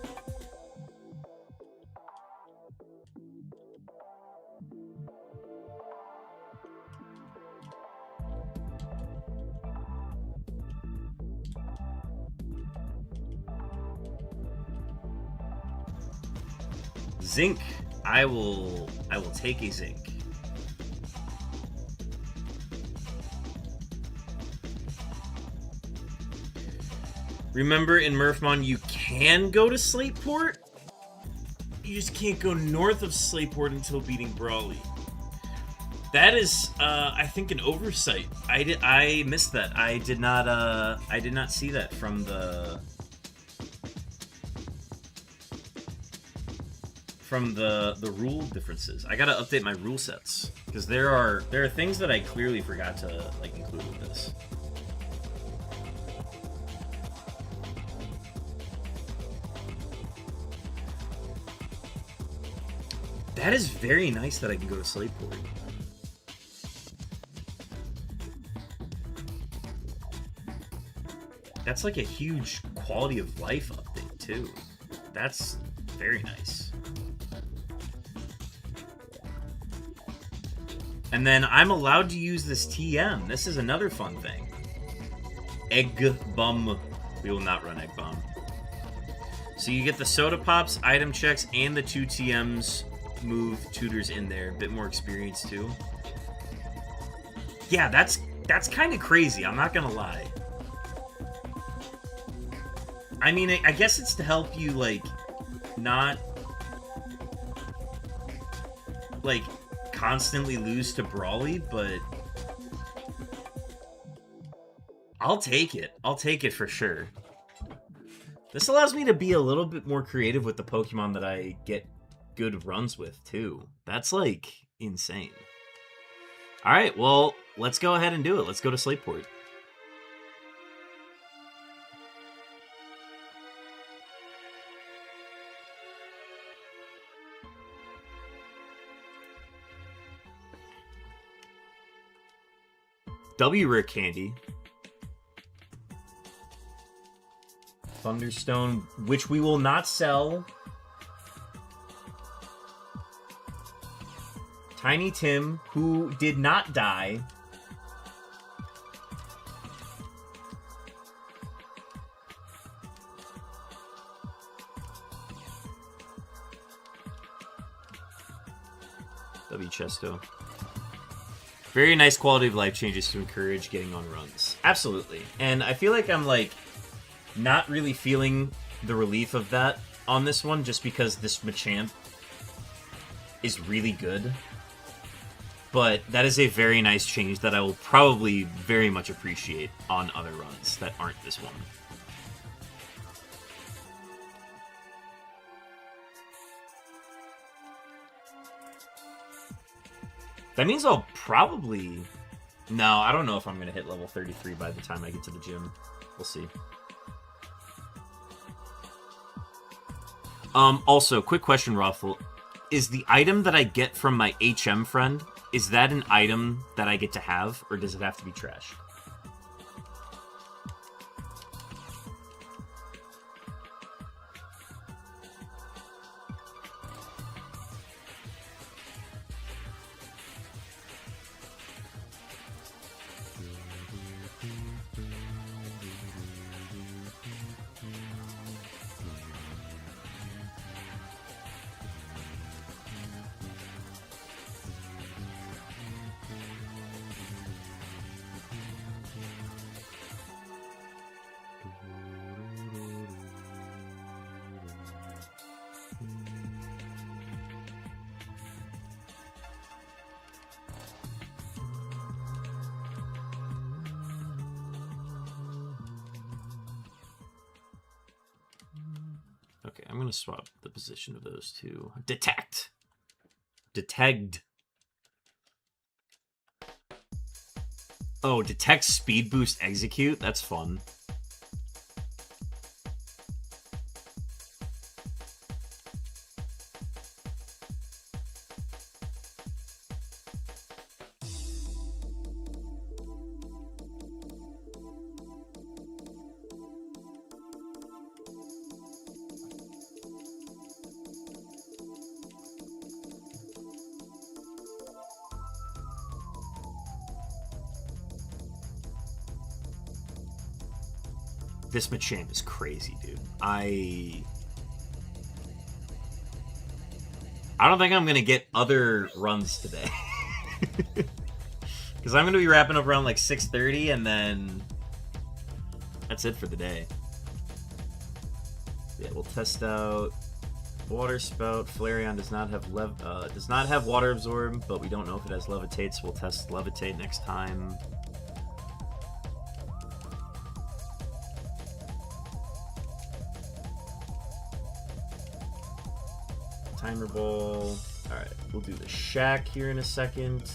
Zinc. I will take a zinc. Remember, in Murphmon, you can go to Slateport. You just can't go north of Slateport until beating Brawly. That is, I think, an oversight. I missed that. I did not see that from the rule differences. I gotta update my rule sets because there are things that I clearly forgot to include with this. That is very nice that I can go to Slateport. That's like a huge quality of life update too. That's very nice. And then I'm allowed to use this TM. This is another fun thing. Egg Bum. We will not run Egg Bum. So you get the soda pops, item checks, and the 2 TMs move tutors in there. A bit more experience too. Yeah, that's kind of crazy. I'm not gonna lie. I mean, I guess it's to help you not constantly lose to Brawly, but I'll take it. I'll take it for sure. This allows me to be a little bit more creative with the Pokemon that I get good runs with too. That's insane. All right, well, let's go ahead and do it. Let's go to Slateport. W Rare Candy. Thunderstone, which we will not sell. Tiny Tim, who did not die. W Chesto. Very nice quality of life changes to encourage getting on runs. Absolutely. And I feel like I'm not really feeling the relief of that on this one just because this Machamp is really good. But that is a very nice change that I will probably very much appreciate on other runs that aren't this one. That means I'll probably... No, I don't know if I'm going to hit level 33 by the time I get to the gym. We'll see. Also, quick question, Ruffle. Is the item that I get from my HM friend, is that an item that I get to have, or does it have to be trash? Okay, I'm going to swap the position of those two. Detect! Detect. Oh, detect, speed boost, execute? That's fun. This Machamp is crazy, dude. I don't think I'm gonna get other runs today. Because I'm gonna be wrapping up around like 6:30, and then that's it for the day. Yeah, we'll test out Water Spout. Flareon does not have Water Absorb, but we don't know if it has Levitate, so we'll test Levitate next time. Timer Ball. Alright, we'll do the Shack here in a second.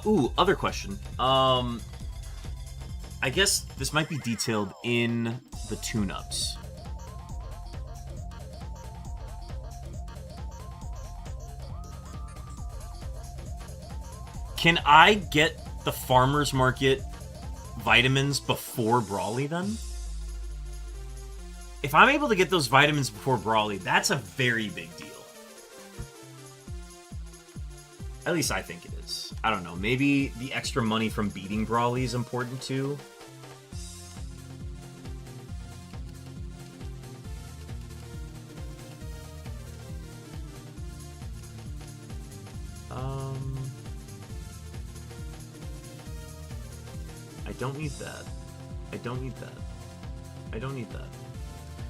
Ooh, other question. I guess this might be detailed in the tune-ups. Can I get the farmer's market vitamins before Brawly then? If I'm able to get those vitamins before Brawly, that's a very big deal. At least I think it is. I don't know. Maybe the extra money from beating Brawly is important too. I don't need that. I don't need that. I don't need that.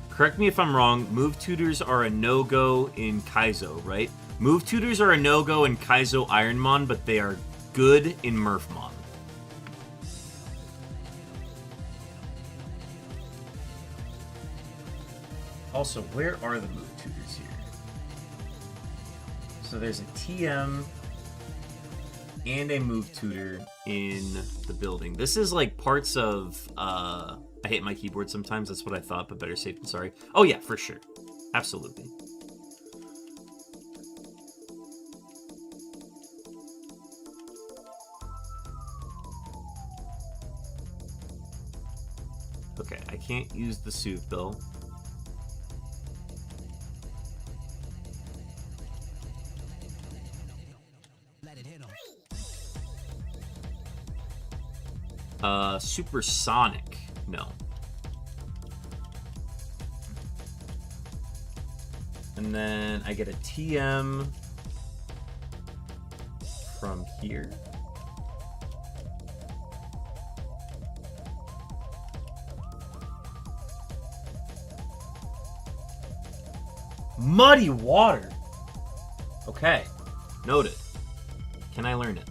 Correct me if I'm wrong, move tutors are a no-go in Kaizo, right? Move tutors are a no-go in Kaizo Ironmon, but they are good in Murphmon. Also, where are the move tutors here? So there's a TM and a move tutor in the building. This is like parts of, I hate my keyboard sometimes, that's what I thought, but better safe than sorry. Oh yeah, for sure. Absolutely. Okay, I can't use the Soothe Bill. Supersonic. No. And then I get a TM from here. Muddy water. Okay. Noted. Can I learn it?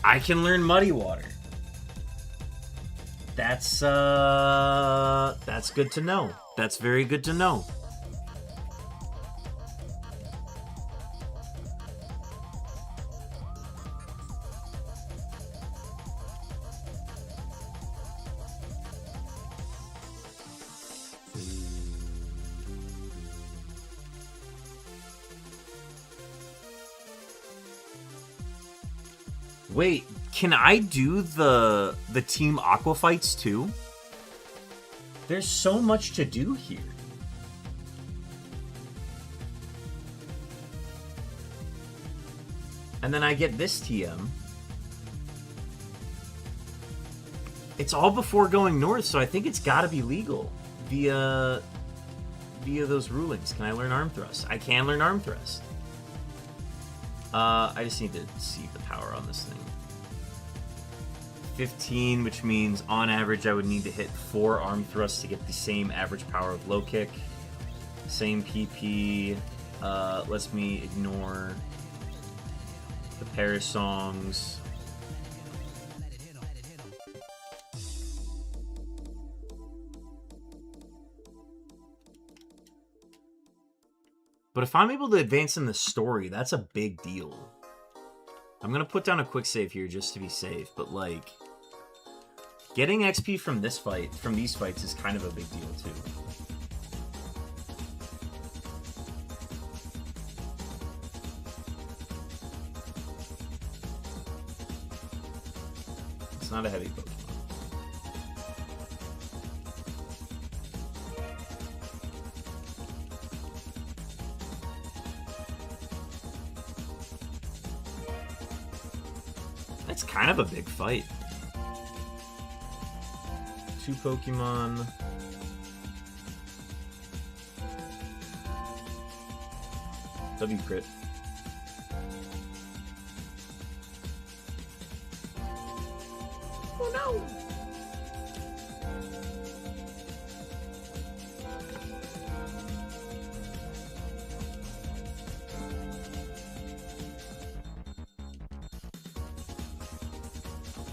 I can learn Muddy Water. That's good to know. That's very good to know. Wait, can I do the Team Aqua fights too? There's so much to do here. And then I get this TM. It's all before going north, so I think it's gotta be legal via those rulings. Can I learn Arm Thrust? I can learn Arm Thrust. I just need to see the power on this thing. 15, which means on average I would need to hit 4 arm thrusts to get the same average power of low kick. Same PP. Lets me ignore the Paris songs. But if I'm able to advance in the story, that's a big deal. I'm going to put down a quick save here just to be safe, but like getting XP from this fight, from these fights is kind of a big deal too. It's not a heavy Pokemon. It's kind of a big fight. 2 Pokemon. W crit. Oh no!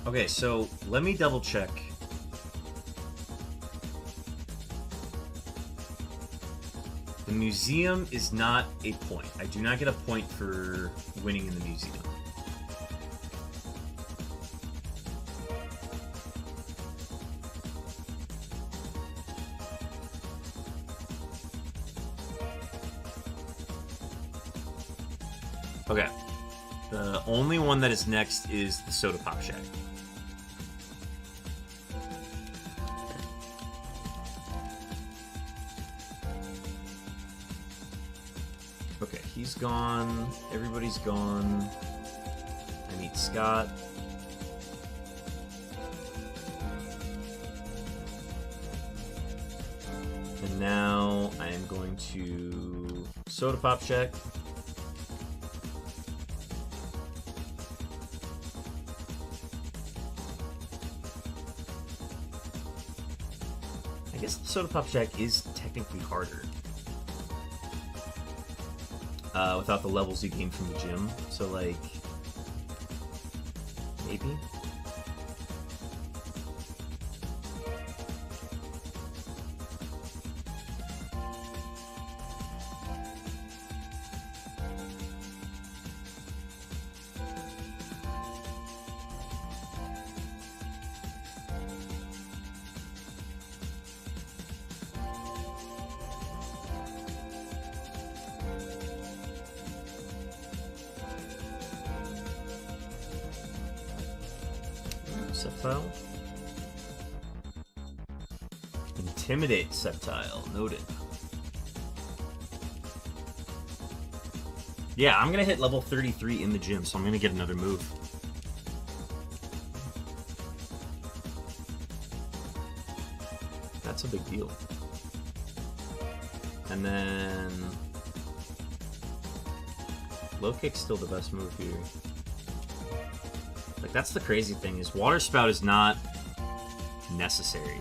Okay, so let me double check. The museum is not a point. I do not get a point for winning in the museum. Okay. The only one that is next is the Soda Pop Shack. Okay, he's gone. Everybody's gone. I need Scott. And now I am going to Soda Pop Shack. I guess the Soda Pop Shack is technically harder. Without the levels you gain from the gym. So, like, maybe? Sceptile. Intimidate Sceptile. Noted. Yeah, I'm gonna hit level 33 in the gym, so I'm gonna get another move. That's a big deal. And then low kick's still the best move here. Like, that's the crazy thing, is Water Spout is not necessary.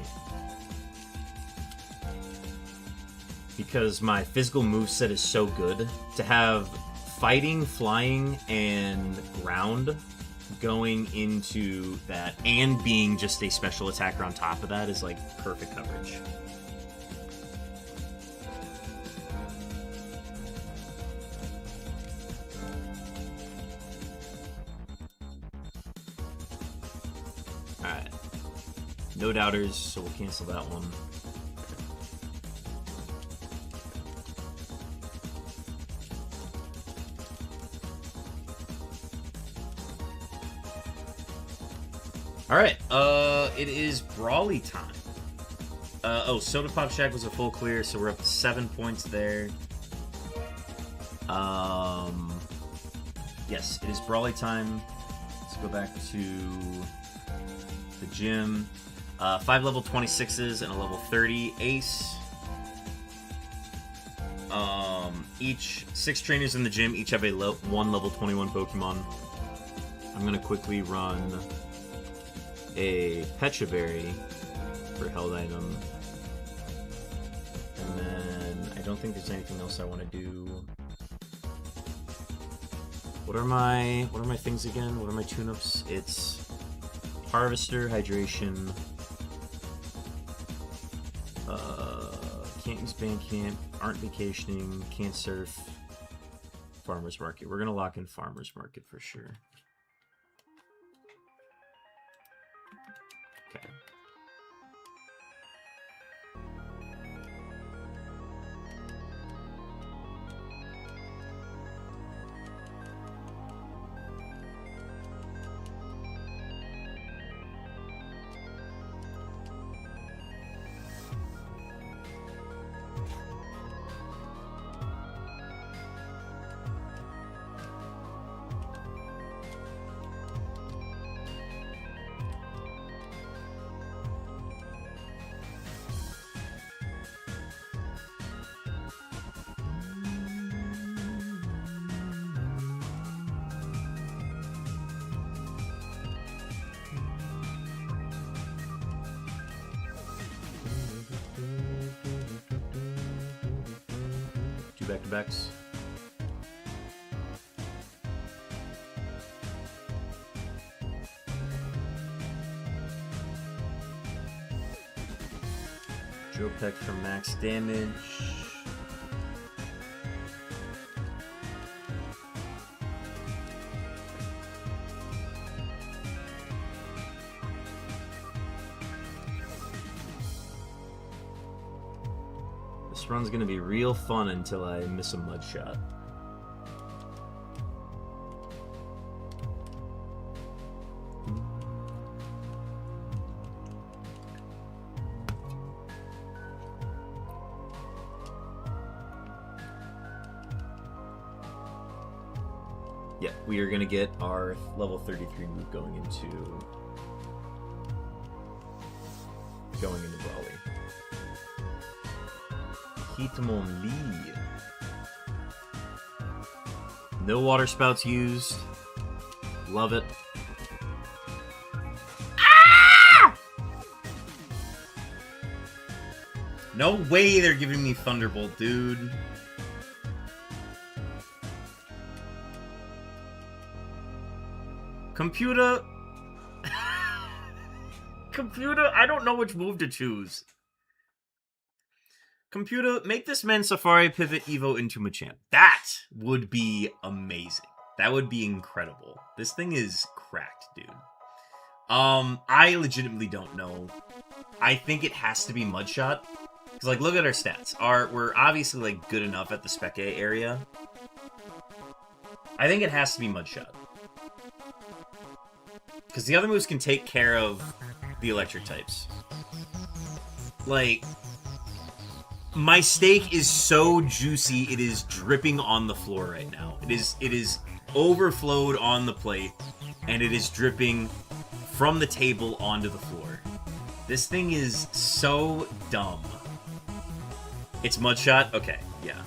Because my physical moveset is so good, to have fighting, flying, and ground going into that and being just a special attacker on top of that is like perfect coverage. Alright. No doubters, so we'll cancel that one. Alright, it is Brawly time. Oh, Soda Pop Shack was a full clear, so we're up to 7 points there. Yes, it is Brawly time. Let's go back to the gym. 5 level 26s and a level 30 ace. Each 6 trainers in the gym each have a 1 level 21 Pokemon. I'm gonna quickly run a Pecha Berry for held item, and then I don't think there's anything else I want to do. What are my things again? What are my tune-ups? It's Harvester, Hydration, can't use Bandcamp, aren't vacationing, can't surf, Farmer's Market. We're gonna lock in Farmer's Market for sure. Okay. Back-to-backs. Joe Peck for max damage. This run's gonna be real fun until I miss a mud shot. Yeah, we are gonna get our level 33 move going into Brawly. Hitmonlee. No water spouts used. Love it. Ah! No way they're giving me Thunderbolt, dude. Computer. Computer, I don't know which move to choose. Computer, make this man Safari pivot Evo into Machamp. That would be amazing. That would be incredible. This thing is cracked, dude. I legitimately don't know. I think it has to be Mudshot. Because, like, look at our stats. We're obviously, like, good enough at the Spec A area. I think it has to be Mudshot. Because the other moves can take care of the electric types. Like, my steak is so juicy, it is dripping on the floor right now. It is overflowed on the plate, and it is dripping from the table onto the floor. This thing is so dumb. It's Mudshot? Okay, yeah.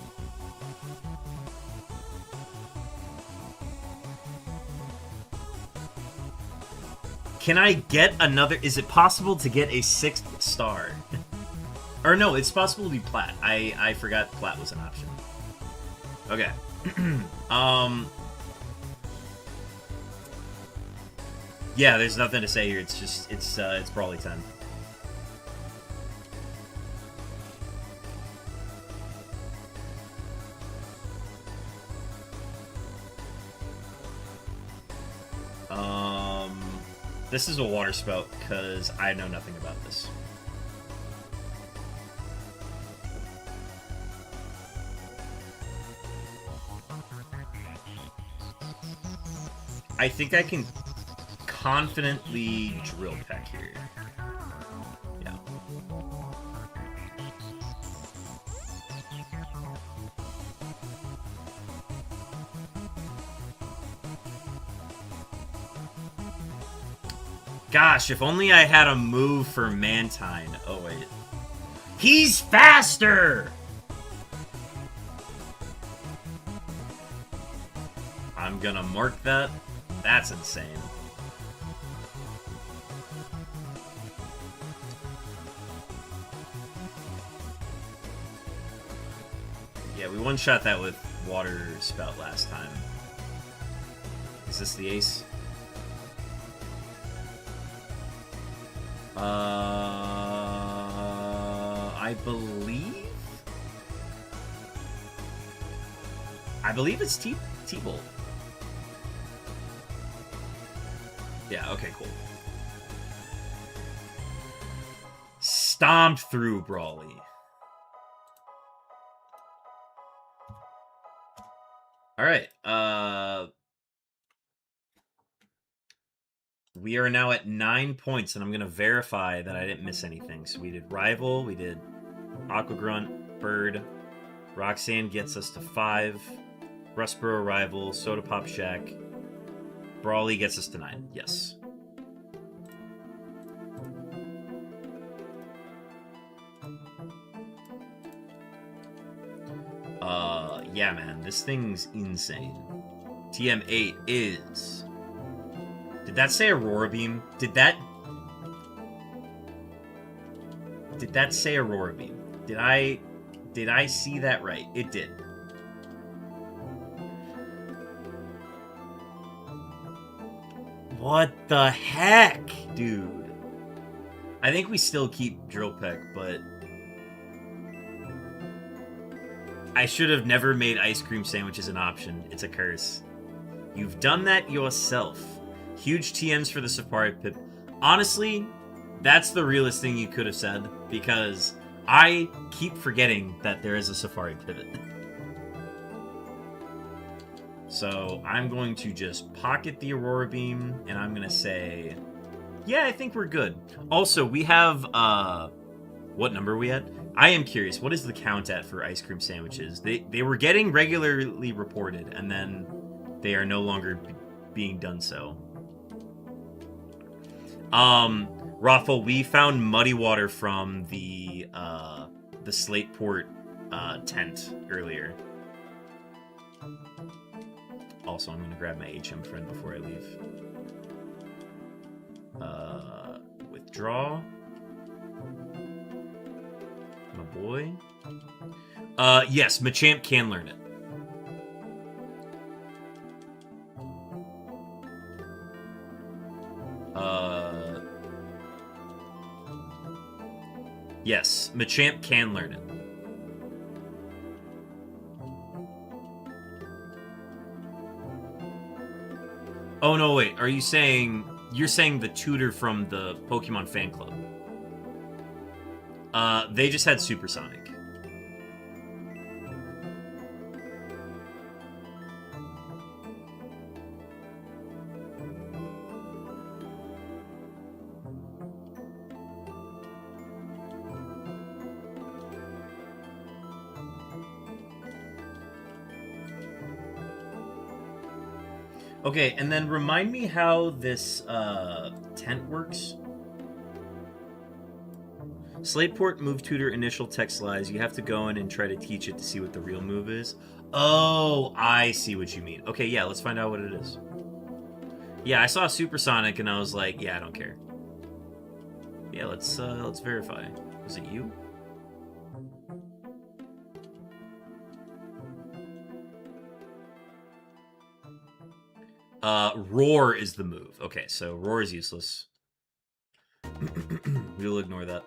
Can I get another... Is it possible to get a 6th star? Or no, it's possible to be Plat. I forgot Plat was an option. Okay. Yeah, there's nothing to say here. It's just, it's Brawly time. This is a water spout, because I know nothing about this. I think I can confidently drill peck here. Yeah. Gosh, if only I had a move for Mantine. Oh, wait. He's faster! I'm gonna mark that. That's insane. Yeah, we one-shot that with Water Spout last time. Is this the ace? I believe it's T-Bolt. Yeah, okay, cool. Stomped through Brawly. Alright, we are now at 9 points, and I'm going to verify that I didn't miss anything. So we did Rival, we did Aqua Grunt, Bird, Roxanne gets us to 5, Rustboro Rival, Soda Pop Shack, Brawly gets us to 9. Yes. Yeah, man, this thing's insane. TM8 is... Did that say Aurora Beam? Did that say Aurora Beam? Did I see that right? It did. What the heck, dude? I think we still keep Drill Peck, but I should have never made ice cream sandwiches an option. It's a curse. You've done that yourself. Huge TMs for the Safari Pip. Honestly, that's the realest thing you could have said, because I keep forgetting that there is a Safari Pivot. So I'm going to just pocket the Aurora Beam, and I'm going to say, yeah, I think we're good. Also, we have, what number are we at? I am curious, what is the count at for ice cream sandwiches? They were getting regularly reported, and then they are no longer being done so. Raffle, we found muddy water from the Slateport tent earlier. Also, I'm gonna grab my HM friend before I leave. Withdraw. My boy. Yes, Machamp can learn it. Yes, Machamp can learn it. Oh, no, wait. Are you saying... You're saying the tutor from the Pokemon fan club. They just had Supersonic. Okay, and then remind me how this tent works. Slateport move tutor initial text lies. You have to go in and try to teach it to see what the real move is. Oh, I see what you mean. Okay, yeah, let's find out what it is. Yeah, I saw Supersonic and I was like, yeah, I don't care. Yeah, let's verify. Is it you? Roar is the move. Okay, so Roar is useless. We'll ignore that.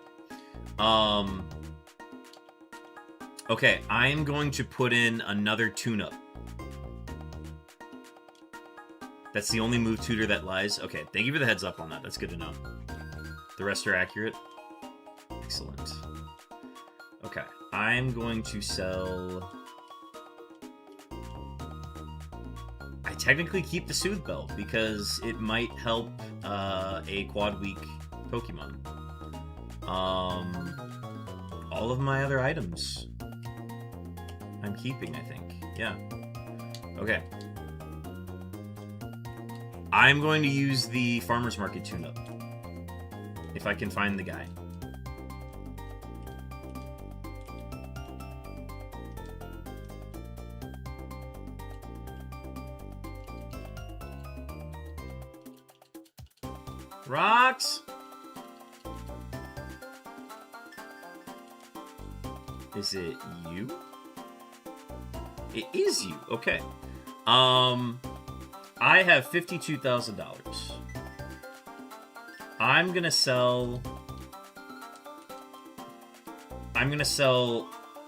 Okay, I'm going to put in another tune-up. That's the only move tutor that lies. Okay, thank you for the heads up on that. That's good to know. The rest are accurate. Excellent. Okay, I'm going to sell... I technically keep the Soothe Belt because it might help a quad weak Pokemon. All of my other items I'm keeping, I think. Yeah. Okay. I'm going to use the Farmer's Market tune-up. If I can find the guy. Rocks! Is it you? It is you. Okay. I have $52,000. I'm gonna sell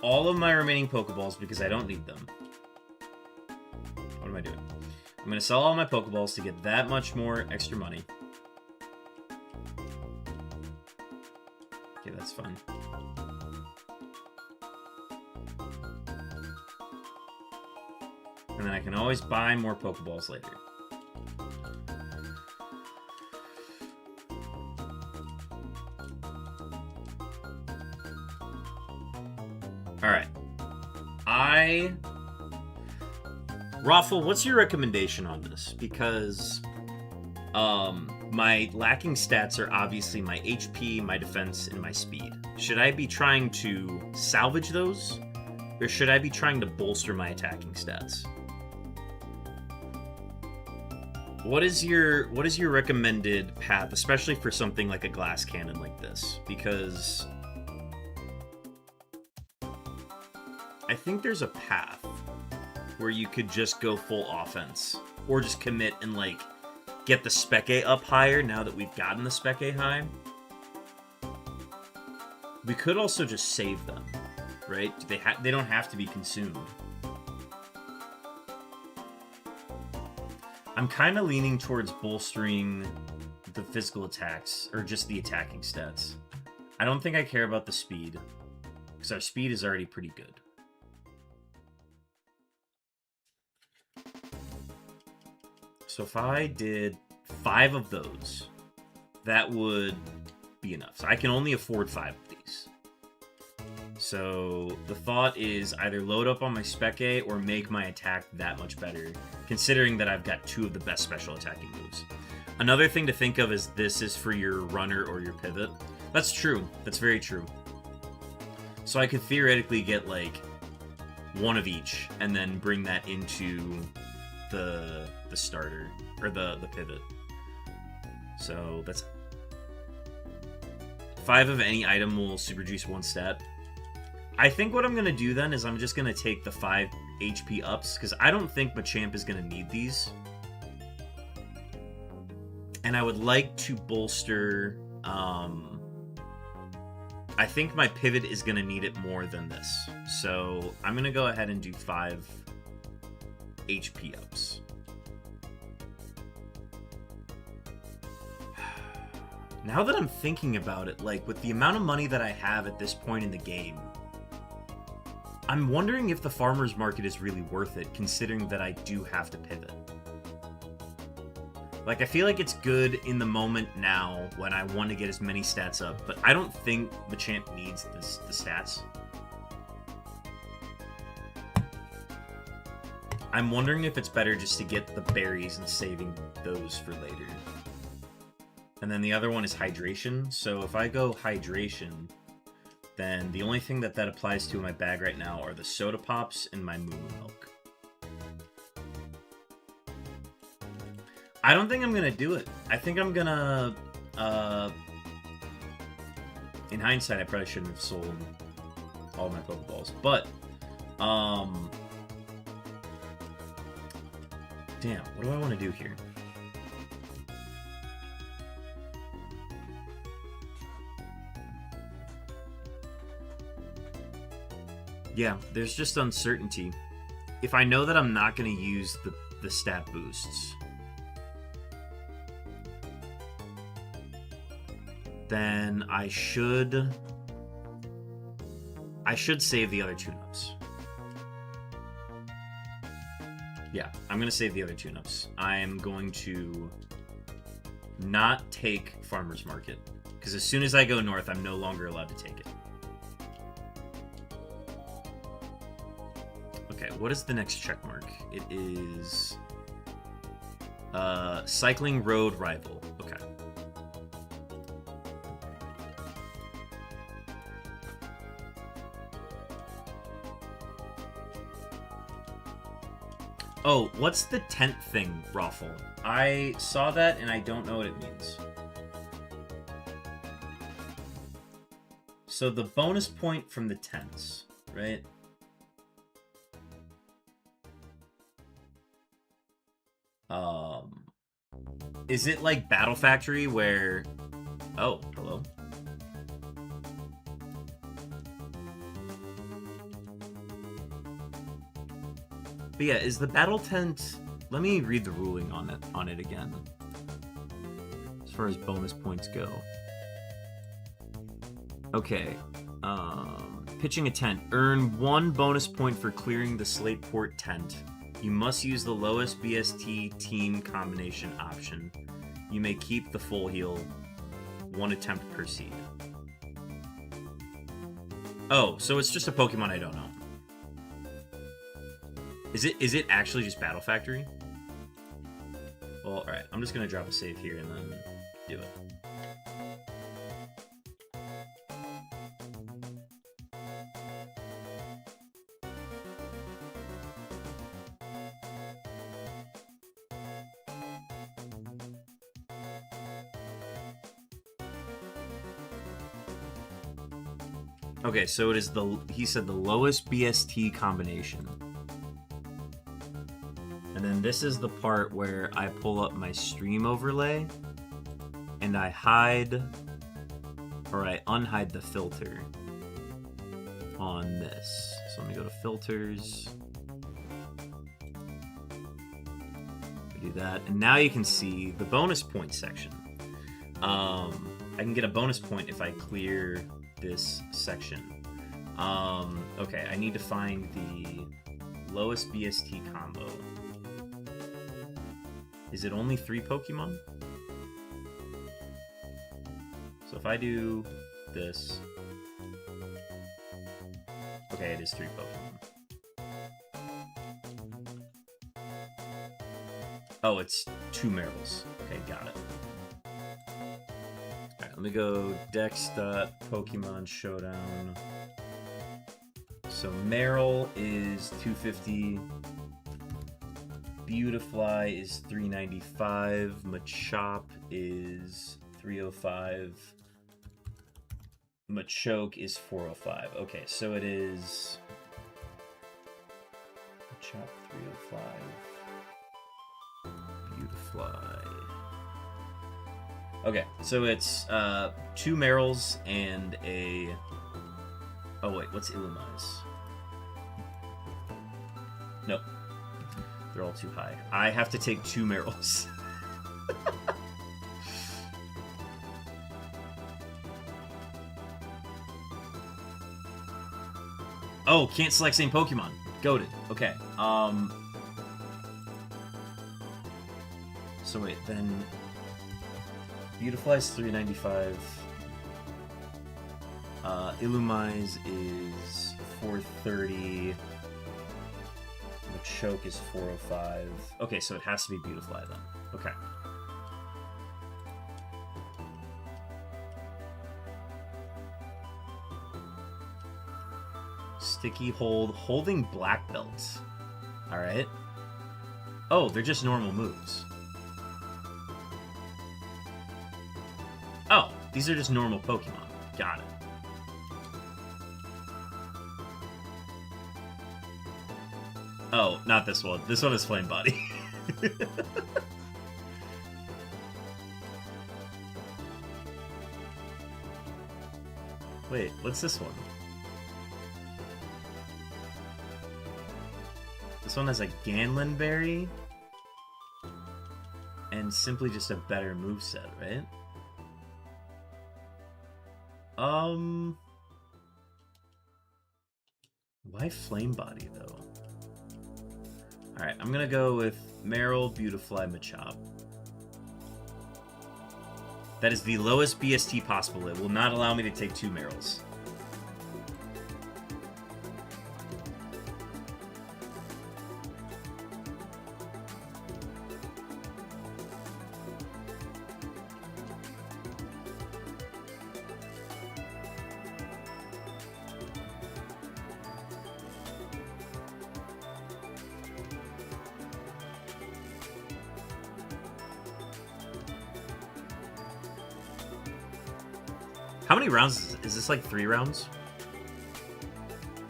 all of my remaining Pokeballs because I don't need them. What am I doing? I'm gonna sell all my Pokeballs to get that much more extra money. Okay, that's fun. And then I can always buy more Pokeballs later. Alright. Raffle, what's your recommendation on this? Because my lacking stats are obviously my HP, my defense, and my speed. Should I be trying to salvage those? Or should I be trying to bolster my attacking stats? What is your recommended path, especially for something like a glass cannon like this? Because I think there's a path where you could just go full offense, or just commit and like get the Spec A up higher now that we've gotten the Spec A high. We could also just save them, right? They don't have to be consumed. I'm kind of leaning towards bolstering the physical attacks, or just the attacking stats. I don't think I care about the speed, because our speed is already pretty good. So if I did 5 of those, that would be enough. So I can only afford 5 of these. So the thought is either load up on my Spec A or make my attack that much better, considering that I've got 2 of the best special attacking moves. Another thing to think of is this is for your runner or your pivot. That's true. That's very true. So I could theoretically get like 1 of each and then bring that into the starter, or the pivot. So that's 5 of any item will super juice 1 stat. I think what I'm going to do then is I'm just going to take the 5 HP ups, because I don't think Machamp is going to need these. And I would like to bolster... I think my pivot is going to need it more than this. So I'm going to go ahead and do 5 HP ups. Now that I'm thinking about it, like, with the amount of money that I have at this point in the game, I'm wondering if the farmer's market is really worth it, considering that I do have to pivot. Like, I feel like it's good in the moment now when I want to get as many stats up, but I don't think Machamp needs the stats. I'm wondering if it's better just to get the berries and saving those for later. And then the other one is hydration. So if I go hydration, then the only thing that applies to in my bag right now are the soda pops and my moo milk. I don't think I'm gonna do it. I think I'm gonna, in hindsight, I probably shouldn't have sold all my Pokeballs, but, Damn, what do I want to do here? Yeah, there's just uncertainty. If I know that I'm not going to use the stat boosts, then I should save the other tune-ups. Yeah, I'm going to save the other tune-ups. I'm going to not take Farmer's Market, because as soon as I go north, I'm no longer allowed to take it. Okay, what is the next check mark? It is Cycling Road Rival. Okay. Oh, what's the tent thing, Raffle? I saw that and I don't know what it means. So the bonus point from the tents, right? Is it like Battle Factory where... Oh, hello. But yeah, is the battle tent... Let me read the ruling on it again. As far as bonus points go. Okay. Pitching a tent. Earn 1 bonus point for clearing the Slateport tent. You must use the lowest BST team combination option. You may keep the full heal. 1 attempt per seed. Oh, so it's just a Pokemon I don't know. Is it actually just Battle Factory? Well, alright. I'm just gonna drop a save here and then do it. Okay, so it is he said the lowest BST combination. And then this is the part where I pull up my stream overlay and I hide, or I unhide the filter on this. So let me go to filters. Do that, and now you can see the bonus point section. I can get a bonus point if I clear this section. Okay, I need to find the lowest BST combo. Is it only 3 Pokemon? So if I do this... Okay, it is 3 Pokemon. Oh, it's 2 Merrills. Okay, got it. Alright, let me go Dex.Pokemon Showdown. So Marill is 250. Beautifly is 395. Machop is 305. Machoke is 405. Okay, so it is... Machop 305. Beautifly. Okay, so it's 2 Merills and a... Oh wait, what's Illumise? Nope. They're all too high. I have to take 2 Merills. Oh, can't select same Pokemon. Goated. Okay. So wait, then... Beautifly's 395. Illumise is 430. Machoke is 405. Okay, so it has to be Beautifly then. Okay. Sticky hold. Holding black belts. Alright. Oh, they're just normal moves. Oh, these are just normal Pokemon. Got it. Oh, not this one. This one is Flame Body. Wait, what's this one? This one has a Ganlin Berry and simply just a better moveset, right? Why Flame Body though? Alright, I'm gonna go with Meryl, Beautifly, Machop. That is the lowest BST possible. It will not allow me to take 2 Meryls. How many rounds is this? Like 3 rounds?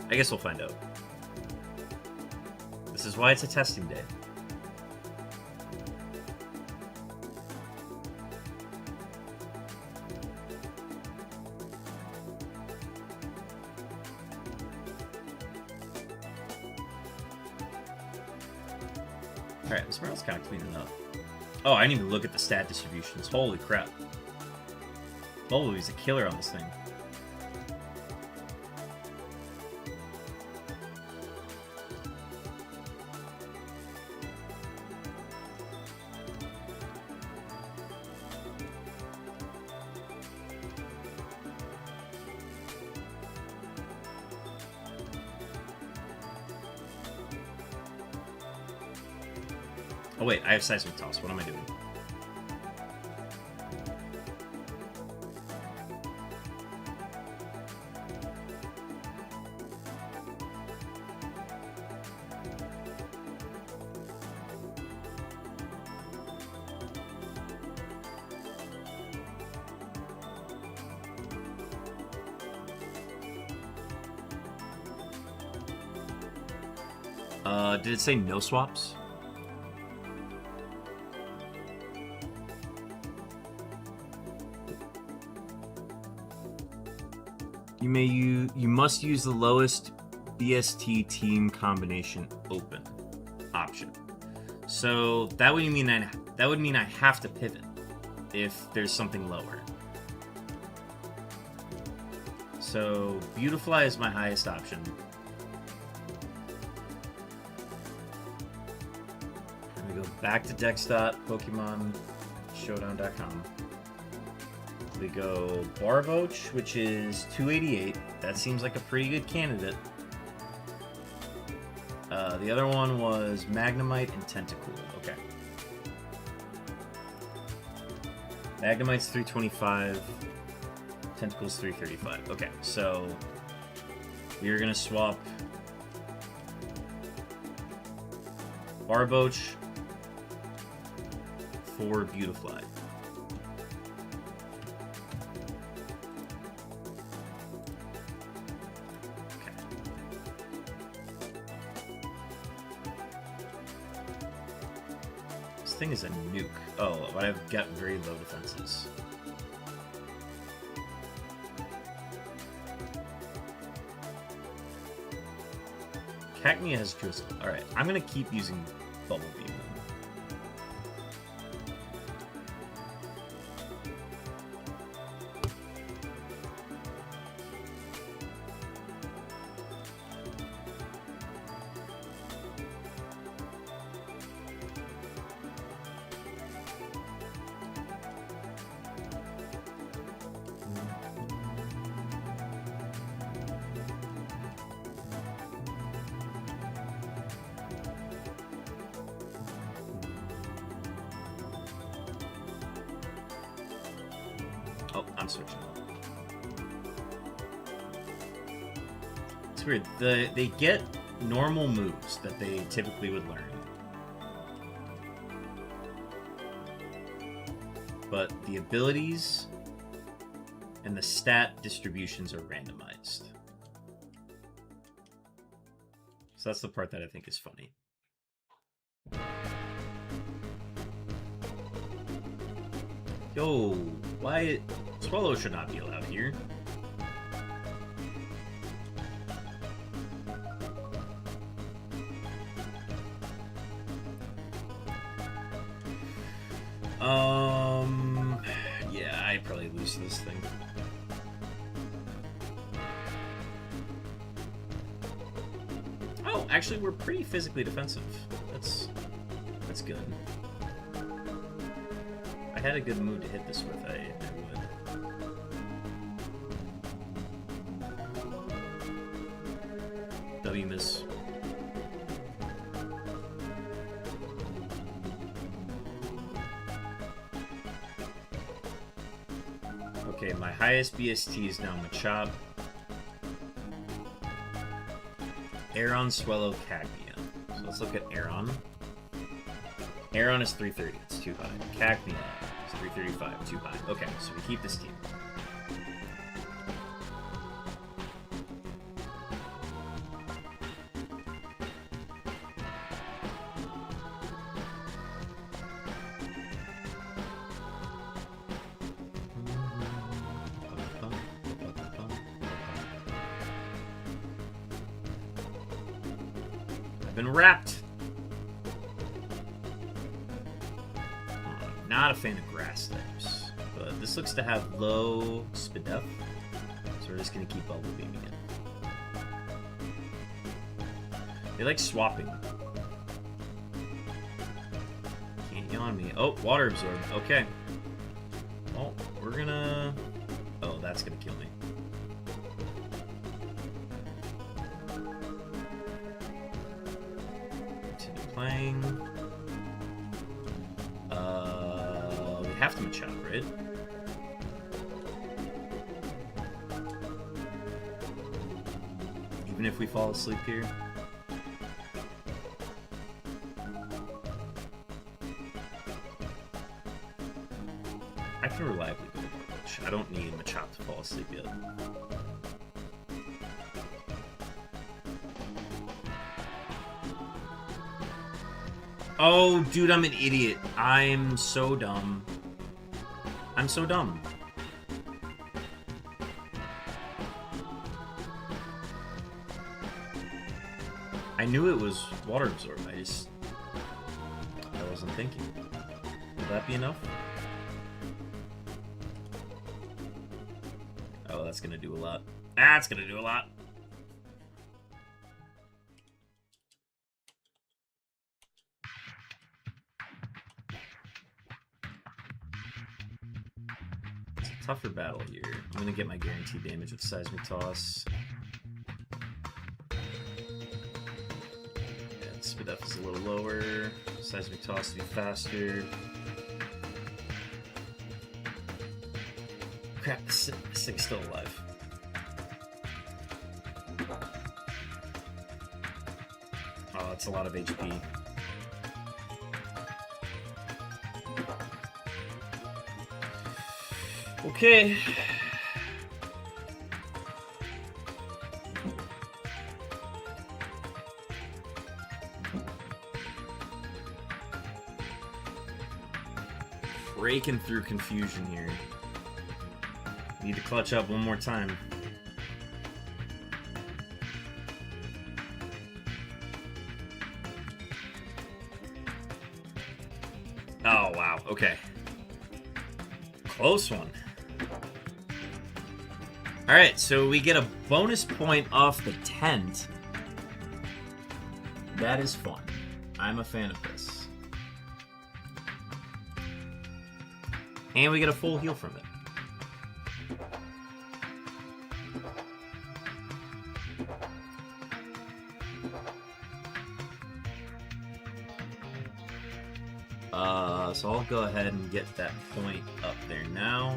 I guess we'll find out. This is why it's a testing day. Alright, this round's kind of cleaning up. Oh, I didn't even look at the stat distributions. Holy crap. Bumblebee's a killer on this thing. Oh wait, I have Seismic Toss. What am I doing? Did it say no swaps? You must use the lowest BST team combination open option. So that would mean I have to pivot if there's something lower. So Beautifly is my highest option. Go back to dex.PokemonShowdown.com. We go Barboach, which is 288. That seems like a pretty good candidate. The other one was Magnemite and Tentacool. Okay. Magnemite's 325. Tentacle's 335. Okay, so we're gonna swap Barboach for Beautifly. Okay. This thing is a nuke. Oh, but I've got very low defenses. Cacnea has Drizzle. Alright, I'm gonna keep using Bubble Beam then. Oh, I'm switching. It's weird. They get normal moves that they typically would learn. But the abilities and the stat distributions are randomized. So that's the part that I think is funny. Yo, why? Swallow should not be allowed here. Yeah, I probably lose this thing. Oh, actually, we're pretty physically defensive. That's good. If I had a good mood to hit this with, I would. W miss. Okay, my highest BST is now Machop. Aeron, Swellow, Cacnea. So let's look at Aeron. Aeron is 330, it's too high. Cacnea is 335, too high. Okay, so we keep this team. I've been wrapped. Not a fan of grass types, but this looks to have low Spidef, so we're just gonna keep bubble beaming it. They like swapping. Can't yawn me. Oh, water absorb. Okay. Well, we're gonna. Oh, that's gonna kill me. Continue playing. We have to Machop, right? Even if we fall asleep here. I can reliably go to March. I don't need Machop to fall asleep yet. Oh, dude, I'm an idiot. I'm so dumb. I'm so dumb. I knew it was water absorb. I wasn't thinking. Will that be enough? Oh, that's gonna do a lot. That's gonna do a lot. Tougher battle here. I'm gonna get my guaranteed damage with Seismic Toss. Yeah, Spidef is a little lower. Seismic Toss to be faster. Crap, this thing's still alive. Oh, that's a lot of HP. Okay. Breaking through confusion here. Need to clutch up one more time. Oh, wow. Okay. Close one. Alright, so we get a bonus point off the tent. That is fun. I'm a fan of this. And we get a full heal from it. So I'll go ahead and get that point up there now.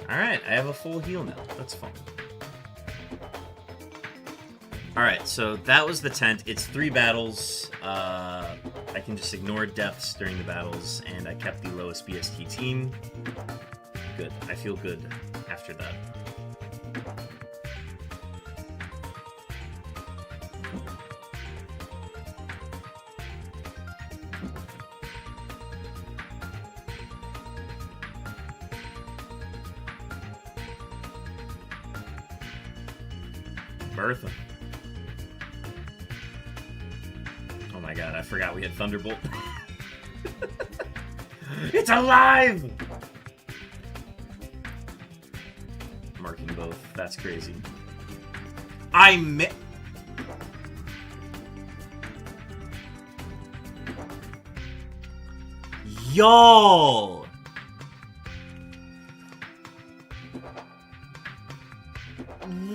Alright, I have a full heal now. That's fun. Alright, so that was the tent. It's 3 battles. I can just ignore deaths during the battles, and I kept the lowest BST team. Good. I feel good after that. Murphmon. Oh my god, I forgot we had Thunderbolt. It's alive! Marking both. That's crazy. Y'all!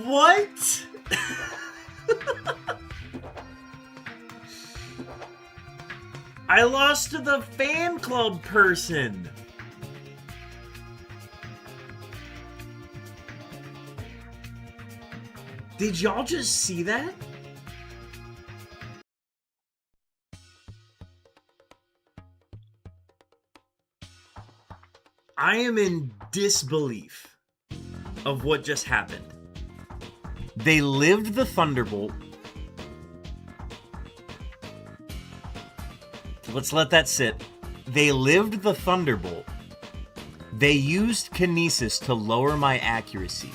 What? I lost to the fan club person. Did y'all just see that? I am in disbelief of what just happened. They lived the Thunderbolt. Let's let that sit. They lived the Thunderbolt. They used Kinesis to lower my accuracy.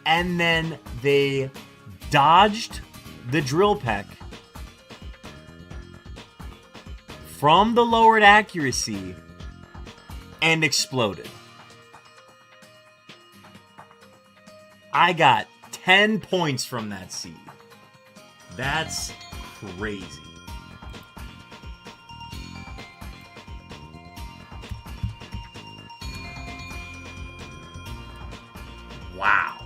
And then they dodged the Drill Peck from the lowered accuracy and exploded. I got 10 points from that seed. That's crazy. Wow.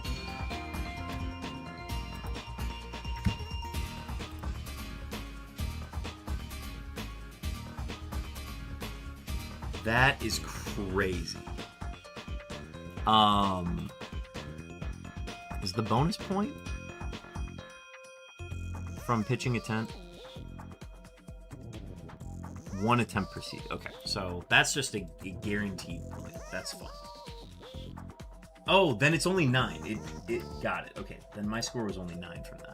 That is crazy. Is the bonus point from pitching attempt? 1 attempt per seed. Okay, so that's just a guaranteed point. That's fine. Oh, then it's only 9. It got it. Okay, then my score was only 9 from that.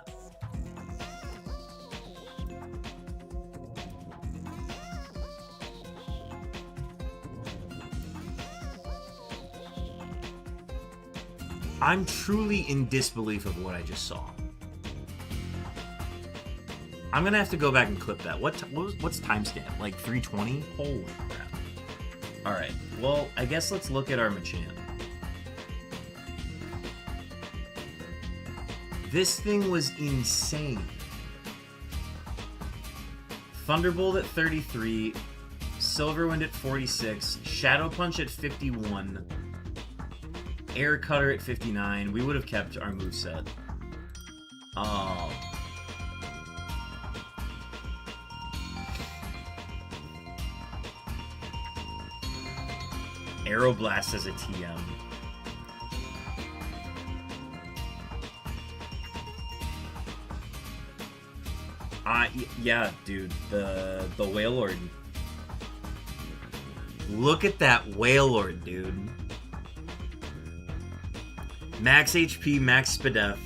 I'm truly in disbelief of what I just saw. I'm gonna have to go back and clip that. What's timestamp? Like 3:20? Holy crap! All right. Well, I guess let's look at our Machamp. This thing was insane. Thunderbolt at 33, Silverwind at 46, Shadow Punch at 51. Air Cutter at 59. We would have kept our moveset. Aeroblast as a TM. Yeah, dude. The Wailord. Look at that Wailord, dude. Max HP, max Spadef,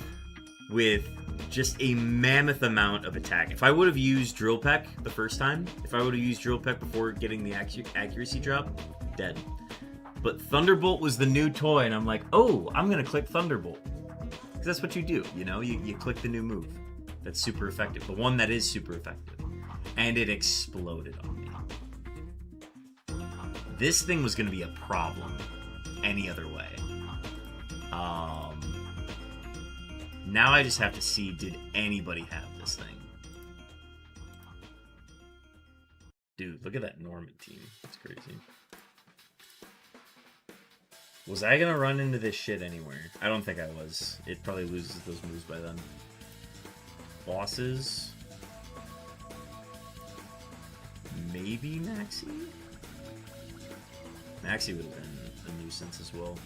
with just a mammoth amount of attack. If I would have used Drill Peck the first time, if I would have used Drill Peck before getting the accuracy drop, dead. But Thunderbolt was the new toy, and I'm like, oh, I'm going to click Thunderbolt. Because that's what you do, you know? You click the new move. That's super effective. The one that is super effective. And it exploded on me. This thing was going to be a problem any other way. Now I just have to see, did anybody have this thing? Dude, look at that Norman team. It's crazy. Was I gonna run into this shit anywhere? I don't think I was. It probably loses those moves by then. Bosses. Maybe Maxie? Maxie would have been a nuisance as well.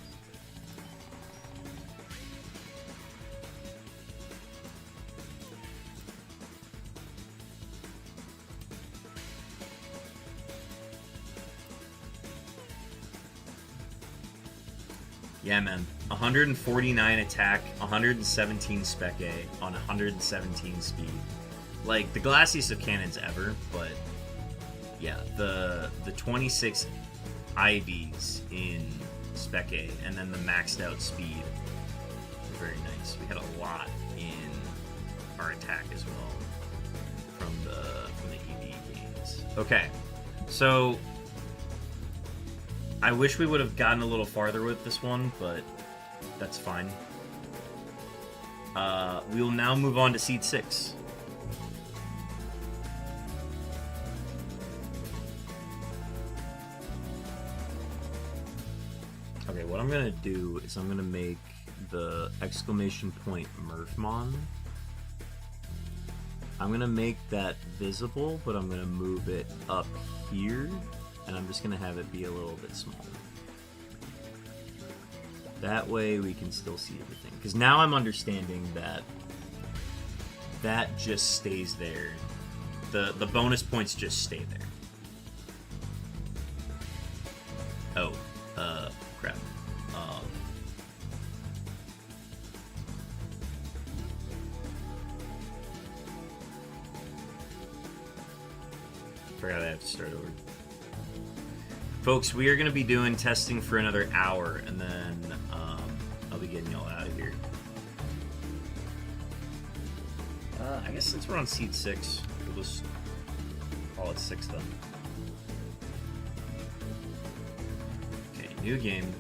Yeah, man. 149 attack, 117 spec A on 117 speed. Like, the glassiest of cannons ever, but yeah, the 26 IVs in spec A and then the maxed out speed very nice. We had a lot in our attack as well from the EV gains. Okay, so I wish we would have gotten a little farther with this one, but that's fine. We will now move on to Seed 6. Okay, what I'm going to do is I'm going to make the exclamation point Murphmon. I'm going to make that visible, but I'm going to move it up here, and I'm just going to have it be a little bit smaller. That way we can still see everything. Because now I'm understanding that that just stays there. The bonus points just stay there. Oh, crap. Forgot I have to start over. Folks, we are going to be doing testing for another hour, and then I'll be getting y'all out of here. I guess since we're on Seed 6, we'll just call it 6 then. Okay, new game.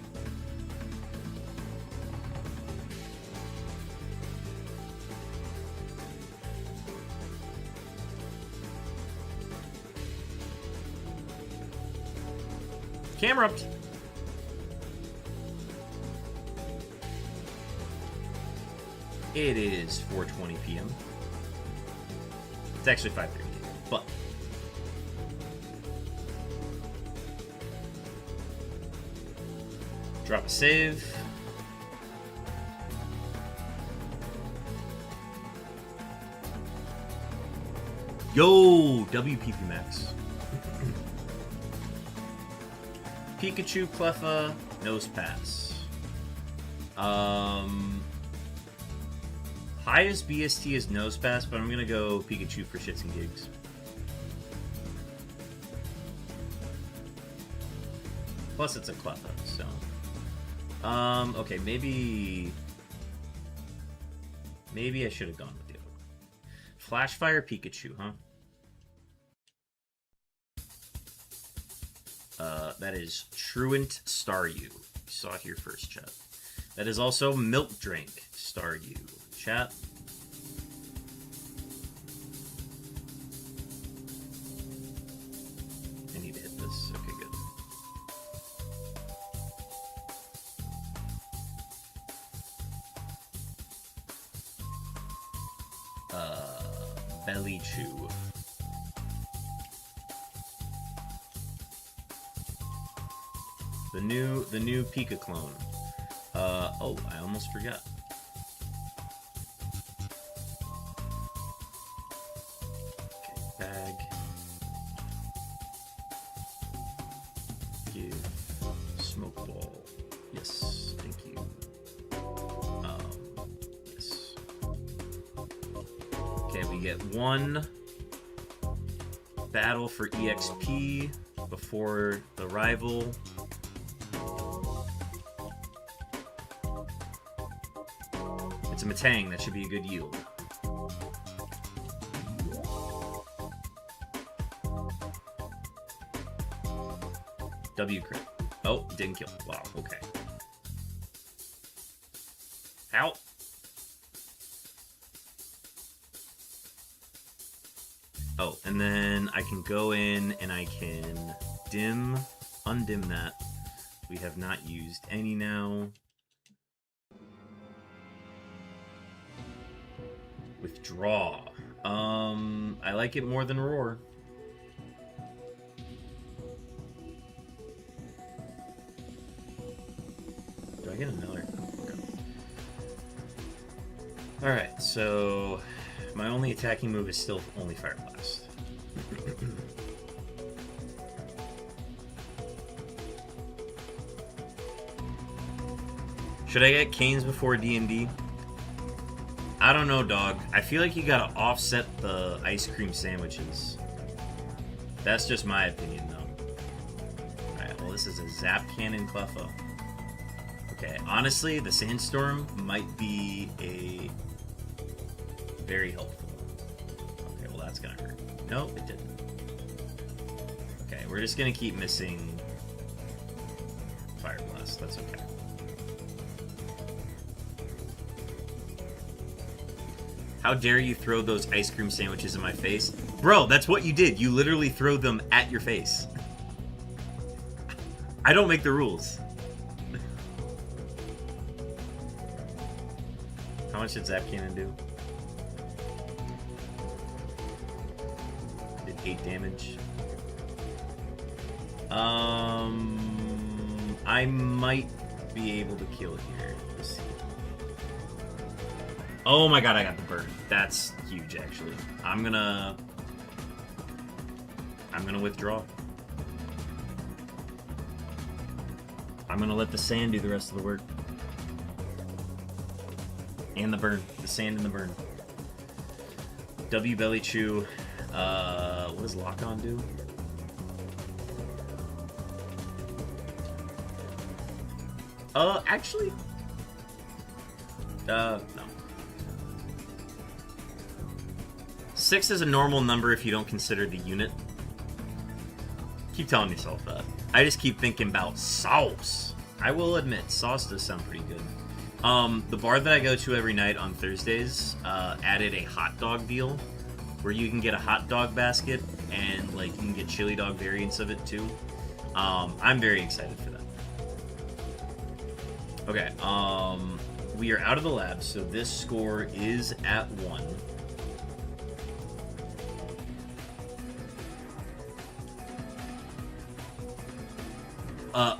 Camera up. It is 4:20 p.m. It's actually 5:30, but drop a save. Yo, WPP Max. Pikachu, Cleffa, Nose Pass. Highest BST is Nose Pass, but I'm gonna go Pikachu for shits and gigs. Plus it's a Cleffa, so... okay, maybe I should have gone with the other one. Flash Fire Pikachu, huh? That is Truant Staryu. You saw it here first, chat. That is also Milk Drink Staryu. Chat. I need to hit this. Okay, good. Belly Chew. The new Pika clone. Oh, I almost forgot. Okay, bag. Give smoke ball. Yes, thank you. Yes. Okay, we get one battle for EXP before the rival. It's a Metang, that should be a good yield. W crit. Oh, didn't kill. Wow, okay. Ow! Oh, and then I can go in and I can undim that. We have not used any now. Withdraw. I like it more than Roar. Do I get another? Okay. Alright, so my only attacking move is still only Fire Blast. Should I get Canes before D&D? I don't know, dog. I feel like you gotta offset the ice cream sandwiches. That's just my opinion, though. Alright, well, this is a Zap Cannon Cleffa. Okay, honestly, the sandstorm might be a very helpful. Okay, well that's gonna hurt. Nope, it didn't. Okay, we're just gonna keep missing Fire Blast. That's okay. How dare you throw those ice cream sandwiches in my face? Bro, that's what you did. You literally throw them at your face. I don't make the rules. How much did Zap Cannon do? Did 8 damage. I might be able to kill here. Let's see. Oh my god, I got the burn. That's huge, actually. I'm gonna withdraw. I'm gonna let the sand do the rest of the work. And the burn. The sand and the burn. W Belly Chew. What does Lock On do? Actually... no. 6 is a normal number if you don't consider the unit. Keep telling yourself that. I just keep thinking about sauce. I will admit, sauce does sound pretty good. The bar that I go to every night on Thursdays added a hot dog deal where you can get a hot dog basket and like you can get chili dog variants of it too. I'm very excited for that. Okay, we are out of the lab, so this score is at 1.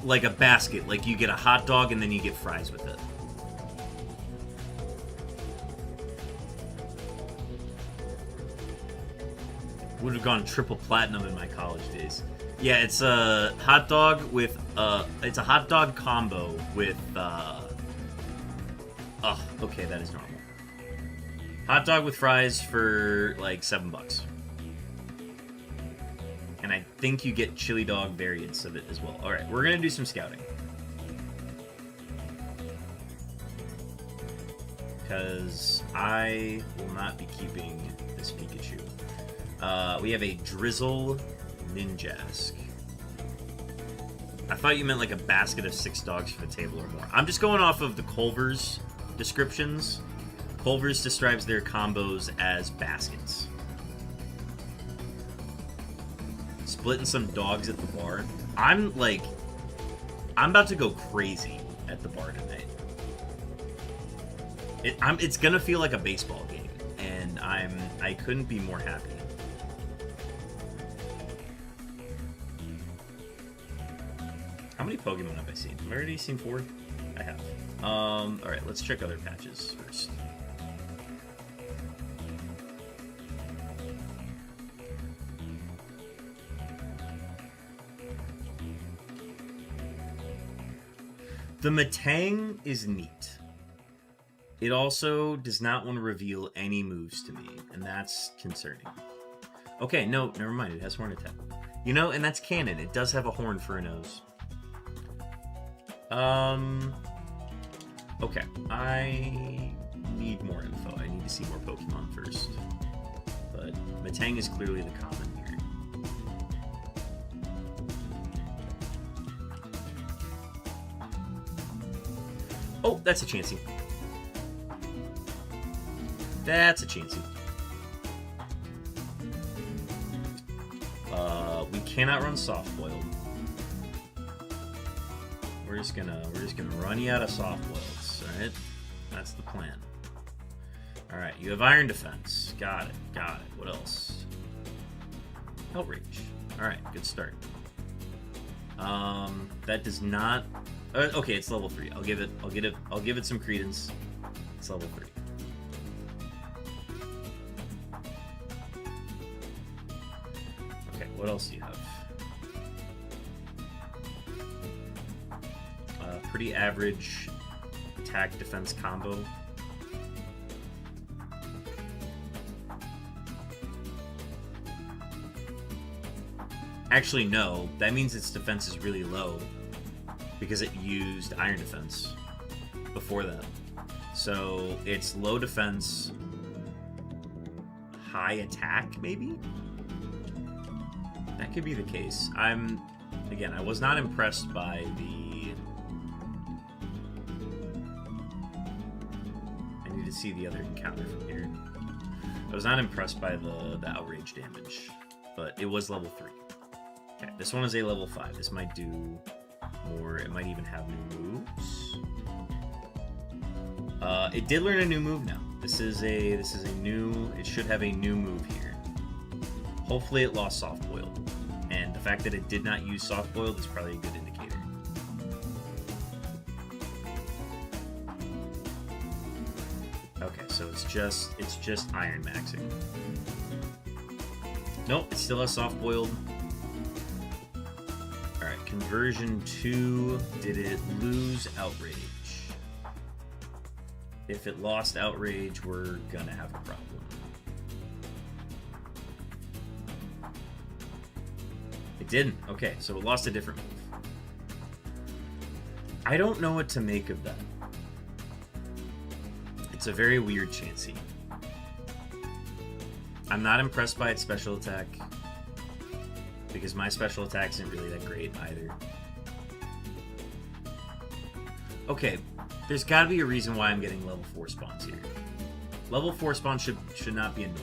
Like a basket, like you get a hot dog and then you get fries with it. Would have gone triple platinum in my college days. Yeah, it's a hot dog with it's a hot dog combo with okay, that is normal. Hot dog with fries for like $7. And I think you get chili dog variants of it as well. Alright, we're gonna do some scouting. Because I will not be keeping this Pikachu. We have a Drizzle Ninjask. I thought you meant like a basket of 6 dogs for the table or more. I'm just going off of the Culver's descriptions. Culver's describes their combos as baskets. Splitting some dogs at the bar. I'm about to go crazy at the bar tonight. It's gonna feel like a baseball game, and I couldn't be more happy. How many Pokemon have I seen? Have I already seen 4? I have. Alright, let's check other patches first. The Metang is neat. It also does not want to reveal any moves to me, and that's concerning. Okay, no, never mind. It has Horn Attack. You know, and that's canon. It does have a horn for a nose. Okay. I need more info. I need to see more Pokemon first. But Metang is clearly the common here. Oh, that's a Chansey. That's a Chansey. We cannot run soft boiled. We're just gonna run you out of soft boils, alright? That's the plan. Alright, you have Iron Defense. Got it. What else? Outrage. Alright, good start. That does not okay, it's level 3. I'll give it some credence. It's level 3. Okay, what else do you have? Pretty average attack defense combo. Actually, no. That means its defense is really low because it used Iron Defense. before that. So it's low defense, high attack, maybe? That could be the case. Again, I was not impressed by the... I need to see the other encounter from here. I was not impressed by the outrage damage, but it was level 3. Okay, this one is a level 5. This might do more. It might even have new moves. It did learn a new move now. This is a new... It should have a new move here. Hopefully it lost soft boiled. And the fact that it did not use soft boiled is probably a good indicator. Okay, so it's just iron maxing. Nope, it still has soft boiled. Alright, conversion 2. Did it lose outrage? If it lost outrage, we're gonna have a problem. It didn't. Okay, so it lost a different move. I don't know what to make of that. It's a very weird Chansey. I'm not impressed by its special attack, because my special attack isn't really that great either. Okay, there's got to be a reason why I'm getting level 4 spawns here. Level 4 spawns should not be a norm.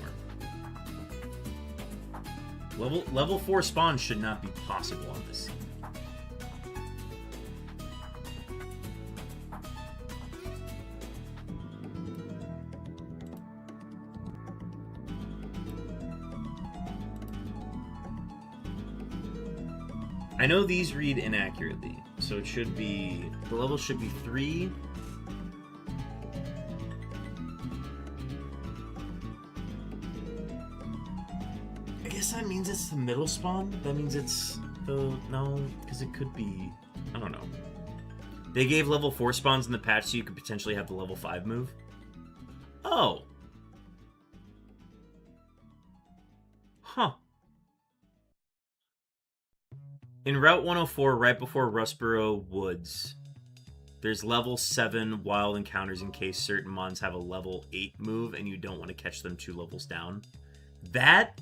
Level 4 spawns should not be possible on this scene. I know these read inaccurately, so it should be... The level should be 3. I guess that means it's the middle spawn? That means it's the... No, because it could be... I don't know. They gave level 4 spawns in the patch so you could potentially have the level 5 move? Oh! Huh. In Route 104, right before Rustboro Woods, there's level 7 wild encounters in case certain mons have a level 8 move and you don't want to catch them 2 levels down. That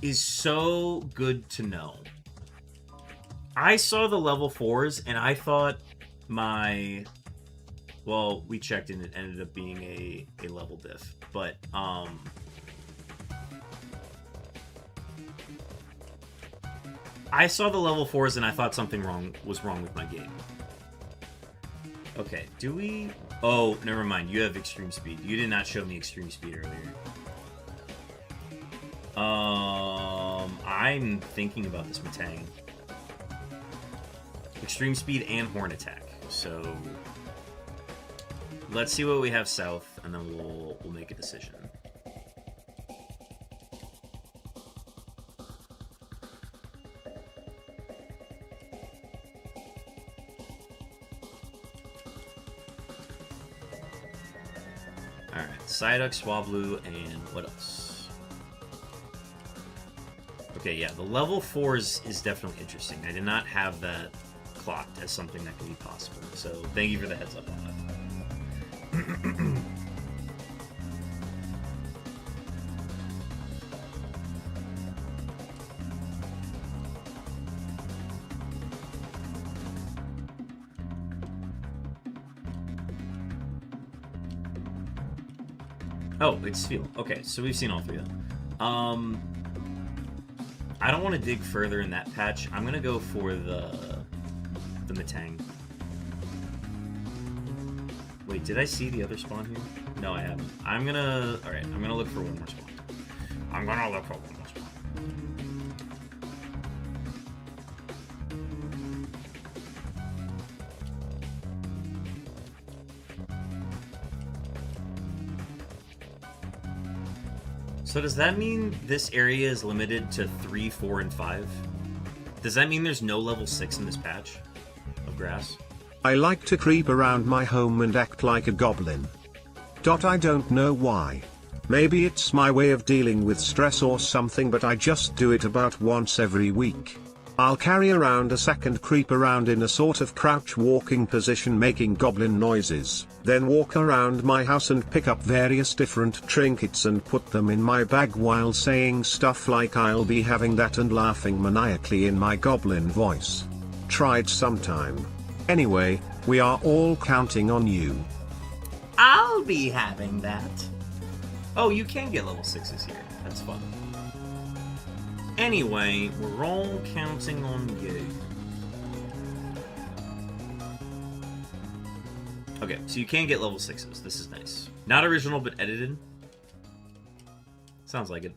is so good to know. I saw the level 4s and I thought my... Well, we checked and it ended up being a level diff. But, I saw the level 4s and I thought something was wrong with my game. Okay, do we... Oh, never mind. You have extreme speed. You did not show me extreme speed earlier. I'm thinking about this Matang. Extreme speed and horn attack. So let's see what we have south, and then we'll make a decision. Alright, Psyduck, Swablu, and what else? Okay, yeah, the level 4s is definitely interesting. I did not have that clocked as something that could be possible, so thank you for the heads up on that. Oh, it's Steel. Okay, so we've seen all 3 of them. I don't want to dig further in that patch. I'm gonna go for the Matang. Wait, did I see the other spawn here? No, I haven't. I'm gonna... Alright, I'm gonna look for one more spawn. I'm gonna look for one more spawn. So does that mean this area is limited to 3, 4, and 5? Does that mean there's no level 6 in this patch of grass? I like to creep around my home and act like a goblin. I don't know why. Maybe it's my way of dealing with stress or something, but I just do it about once every week. I'll carry around a second creep around in a sort of crouch walking position making goblin noises, then walk around my house and pick up various different trinkets and put them in my bag while saying stuff like I'll be having that and laughing maniacally in my goblin voice. Tried sometime. Anyway, we are all counting on you. I'll be having that. Oh, you can get level 6s here. That's fun. Anyway, we're all counting on you. Okay, so you can get level 6s. This is nice. Not original, but edited. Sounds like it.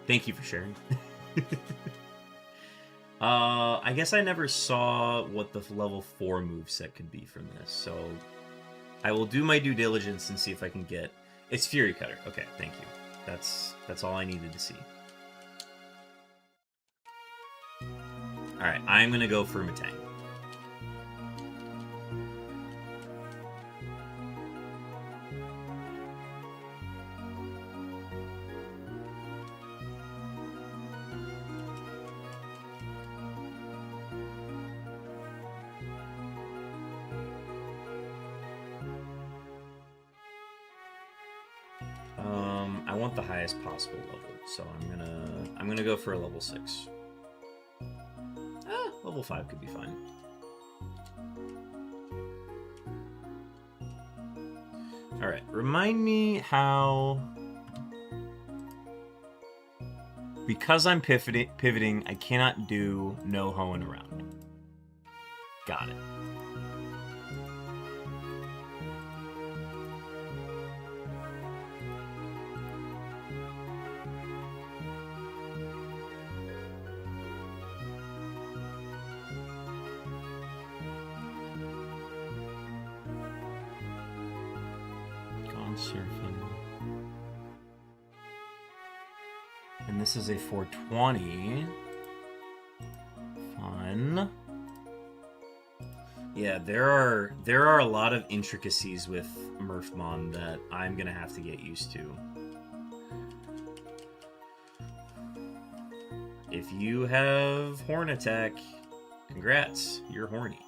Thank you for sharing. I guess I never saw what the level 4 moveset could be from this, so I will do my due diligence and see if I can get... It's Fury Cutter. Okay, thank you. That's all I needed to see. Alright, I'm gonna go for Matang. I want the highest possible level, so I'm gonna go for a level 6. Level 5 could be fine. Alright, remind me how... Because I'm pivoting, I cannot do no hoeing around. Got it. Surfing. And this is a 420. Fun. Yeah, there are a lot of intricacies with Murphmon that I'm gonna have to get used to. If you have Horn Attack, congrats, you're horny.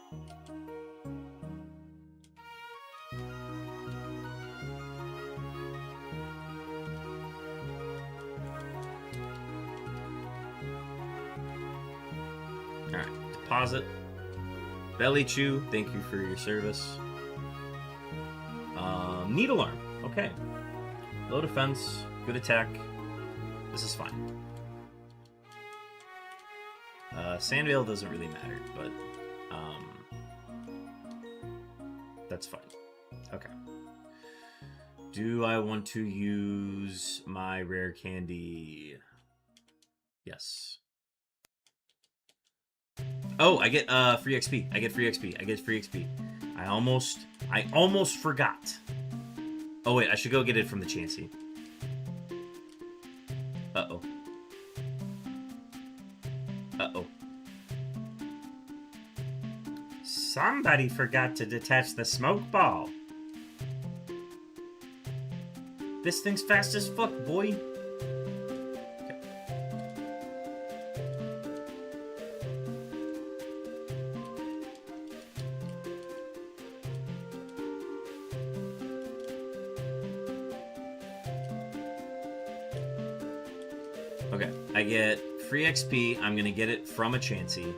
Deposit. Belly Chew, thank you for your service. Needle Arm, okay. Low defense, good attack. This is fine. Sandvale doesn't really matter, but that's fine. Okay. Do I want to use my rare candy? Yes. Oh, I get free XP. I get free XP. I get free XP. I almost forgot. Oh wait, I should go get it from the Chansey. Uh-oh. Uh-oh. Somebody forgot to detach the smoke ball. This thing's fast as fuck, boy. Okay, I get free XP. I'm gonna get it from a Chansey.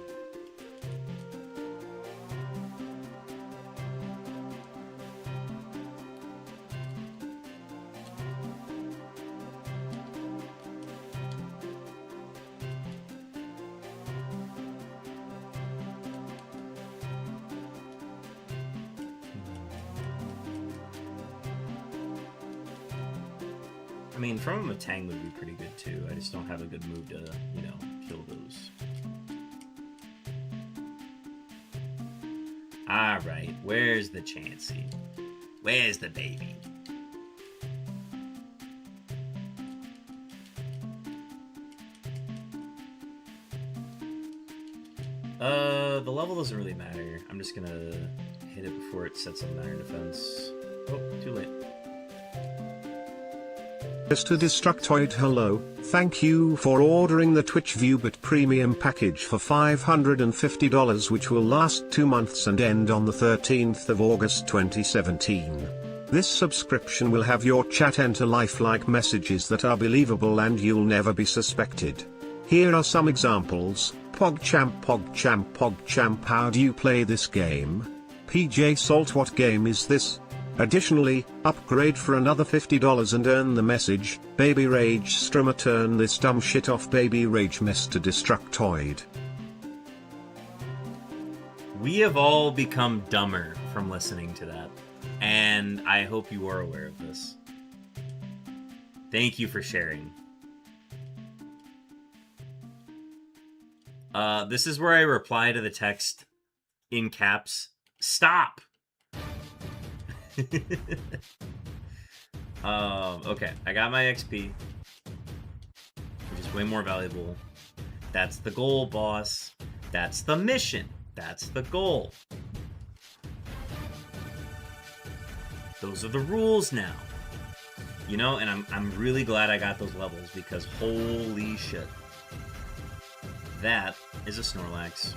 I mean, from a Matang would be pretty good too. I just don't have a good move to, you know, kill those. Alright, where's the Chansey? Where's the baby? The level doesn't really matter. I'm just gonna hit it before it sets up an iron defense. Oh, too late. Mr. Destructoid, hello, thank you for ordering the Twitch ViewBit Premium package for $550, which will last 2 months and end on the 13th of August 2017. This subscription will have your chat enter lifelike messages that are believable and you'll never be suspected. Here are some examples. PogChamp, PogChamp, PogChamp, how do you play this game? PJ Salt, what game is this? Additionally, upgrade for another $50 and earn the message, Baby Rage Streamer, turn this dumb shit off, Baby Rage, Mr. Destructoid. We have all become dumber from listening to that, and I hope you are aware of this. Thank you for sharing. This is where I reply to the text in caps, stop! Okay, I got my XP, which is way more valuable. That's the goal, boss. That's the mission. That's the goal. Those are the rules now. You know, and I'm really glad I got those levels, because holy shit. That is a Snorlax.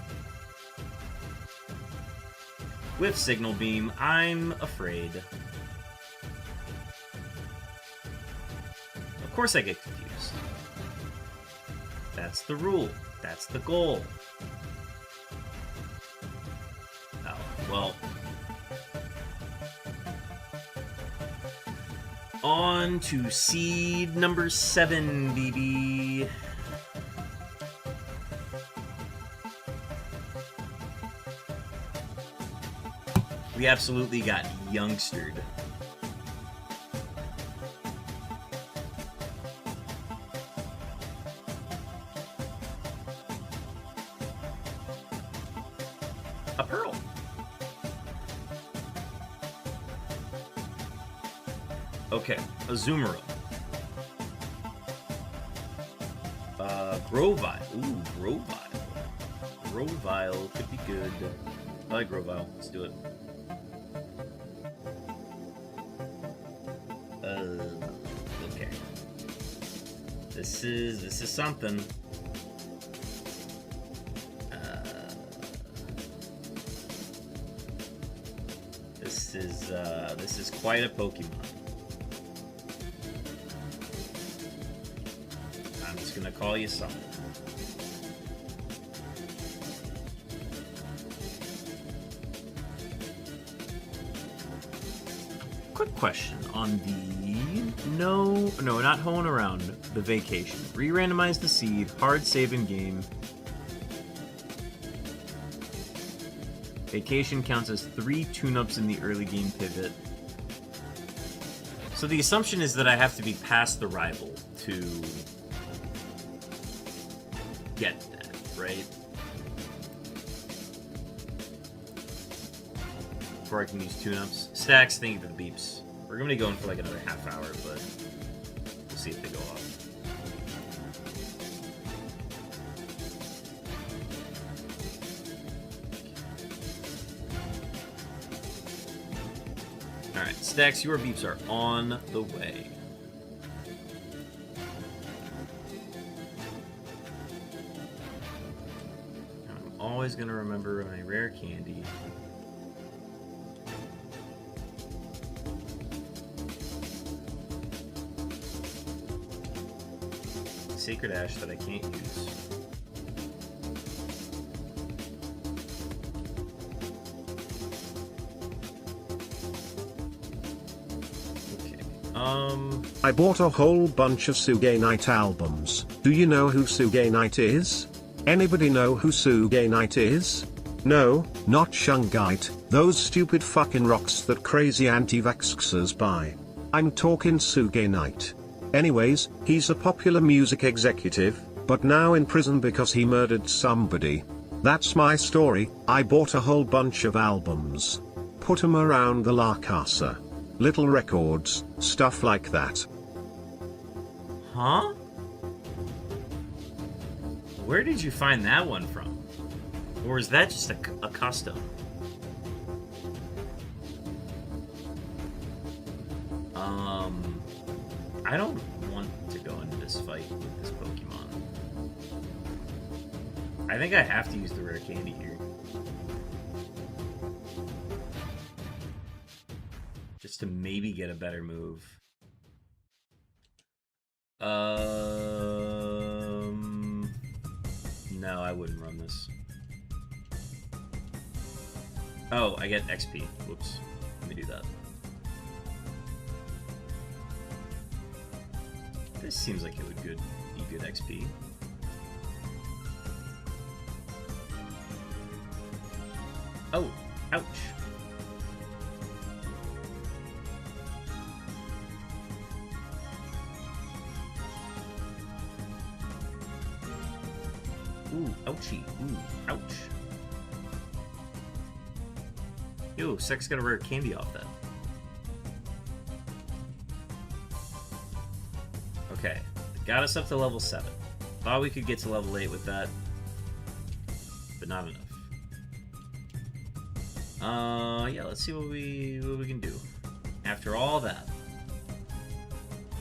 With Signal Beam, I'm afraid. Of course I get confused. That's the rule. That's the goal. Oh, well. On to seed number 7, BB. We absolutely got youngstered. A pearl. Okay, a Zoomerl. Grovile. Ooh, Grovile. Grovile could be good. I like Grovile. Let's do it. Okay. This is something. This is quite a Pokemon. I'm just gonna call you something. Quick question on the no, not hoeing around, the vacation. Re-randomize the seed, hard save in game. Vacation counts as 3 tune-ups in the early game pivot. So the assumption is that I have to be past the rival to get that, right? Before I can use tune-ups. Stacks, thank you for the beeps. We're going to be going for like another half hour, but we'll see if they go off. Alright, Stacks, your beeps are on the way. I'm always going to remember my rare candy. Sacred Ash that I can't use. I bought a whole bunch of Suge Knight albums. Do you know who Suge Knight is? Anybody know who Suge Knight is? No, not Shungite, those stupid fucking rocks that crazy anti-vaxxers buy. I'm talking Suge Knight. Anyways, he's a popular music executive, but now in prison because he murdered somebody. That's my story. I bought a whole bunch of albums. Put 'em around the La Casa. Little records, stuff like that. Huh? Where did you find that one from? Or is that just a custom? I don't this fight with this Pokemon. I think I have to use the rare candy here. Just to maybe get a better move. No, I wouldn't run this. Oh, I get XP. Whoops. Let me do that. This seems like it would be good XP. Oh, ouch. Ooh, ouchie. Ooh, ouch. Ew, Sex got a rare candy off that. Okay, got us up to level 7. Thought we could get to level 8 with that, but not enough. Yeah, let's see what we can do. After all that.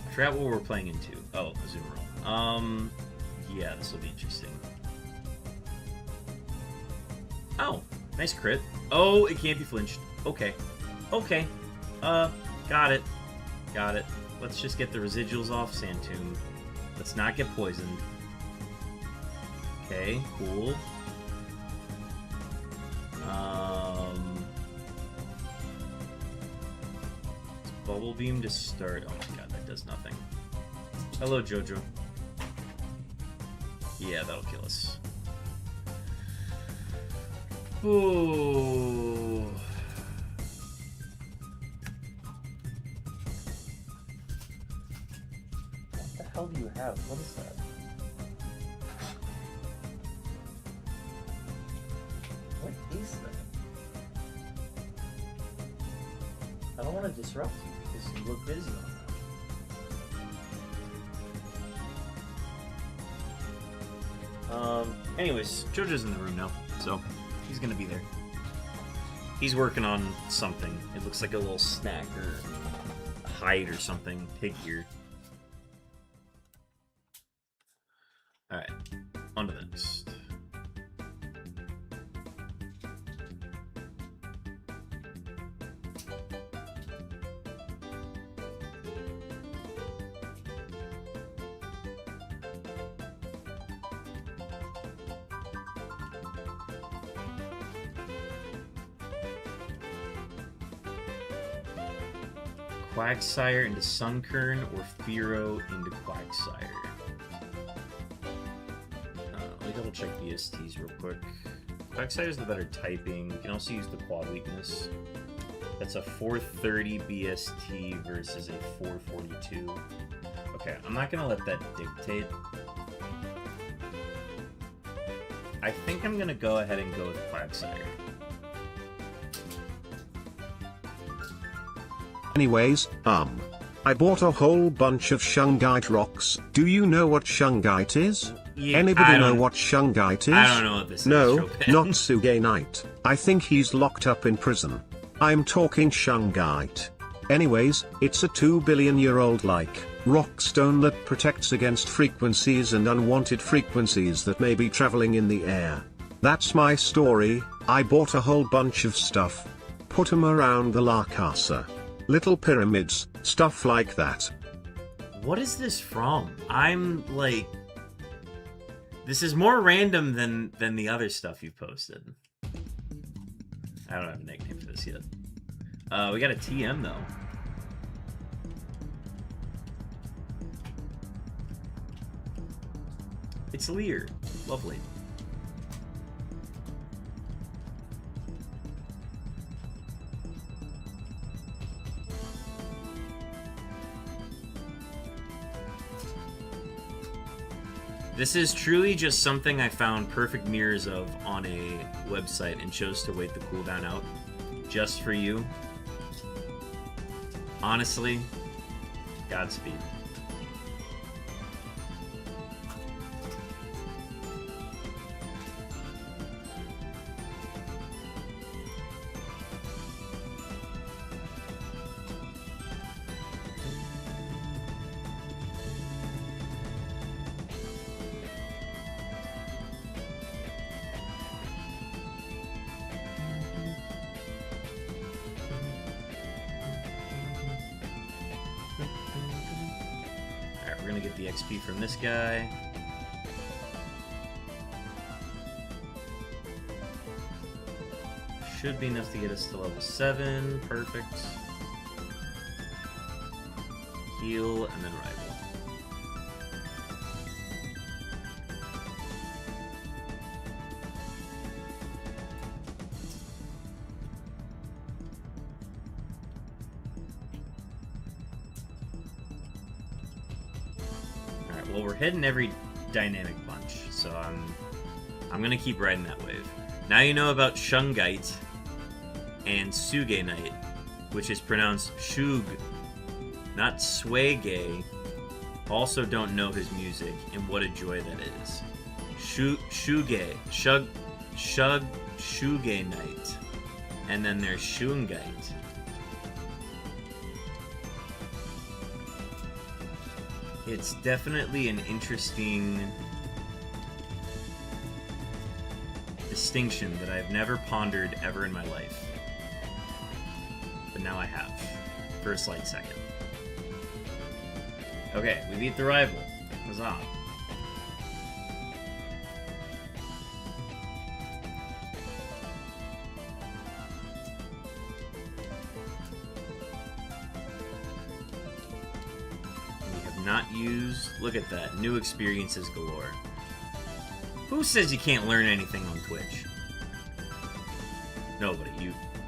I forgot what we're playing into. Oh, Azumarill. Yeah, this will be interesting. Oh, nice crit. Oh, it can't be flinched. Okay. Okay. Got it. Got it. Let's just get the residuals off Sandtomb. Let's not get poisoned. Okay, cool. Bubble Beam to start. Oh my god, that does nothing. Hello, Jojo. Yeah, that'll kill us. Ooh. What the hell do you have? What is that? What is that? I don't want to disrupt you because you look busy on that. Anyways, Jojo's in the room now, so he's gonna be there. He's working on something. It looks like a little snack or a hide or something. Pig ear. Alright, on to the next. Quagsire into Sunkern or Fearow into Quagsire. Let me double check BSTs real quick. Quagsire is the better typing. You can also use the quad weakness. That's a 430 BST versus a 442. Okay, I'm not gonna let that dictate. I think I'm gonna go ahead and go with Quagsire. Anyways, I bought a whole bunch of Shungite rocks. Do you know what Shungite is? Yeah, Anybody know what Shungite is? I don't know what this no, is. No, not Suge Knight. I think he's locked up in prison. I'm talking Shungite. Anyways, it's a 2 billion year old like rock stone that protects against frequencies and unwanted frequencies that may be traveling in the air. That's my story. I bought a whole bunch of stuff. Put 'em around the La Casa. Little pyramids, stuff like that. What is this from? I'm like... This is more random than the other stuff you've posted. I don't have a nickname for this yet. We got a TM though. It's Lear. Lovely. This is truly just something I found perfect mirrors of on a website and chose to wait the cooldown out just for you. Honestly, Godspeed. we're gonna get the XP from this guy. Should be enough to get us to level 7. Perfect. Heal, and then rival. Alright, well we're hitting every dynamic punch, so I'm gonna keep riding that wave. Now you know about Shungite and Suge Knight, which is pronounced Shug, not Swage. Also don't know his music, and what a joy that is. Shuge Knight. And then there's Shungite. It's definitely an interesting distinction that I've never pondered ever in my life. But now I have, for a slight second. Okay, we beat the rival. Huzzah. We have not used... Look at that. New experiences galore. Who says you can't learn anything on Twitch? Nobody.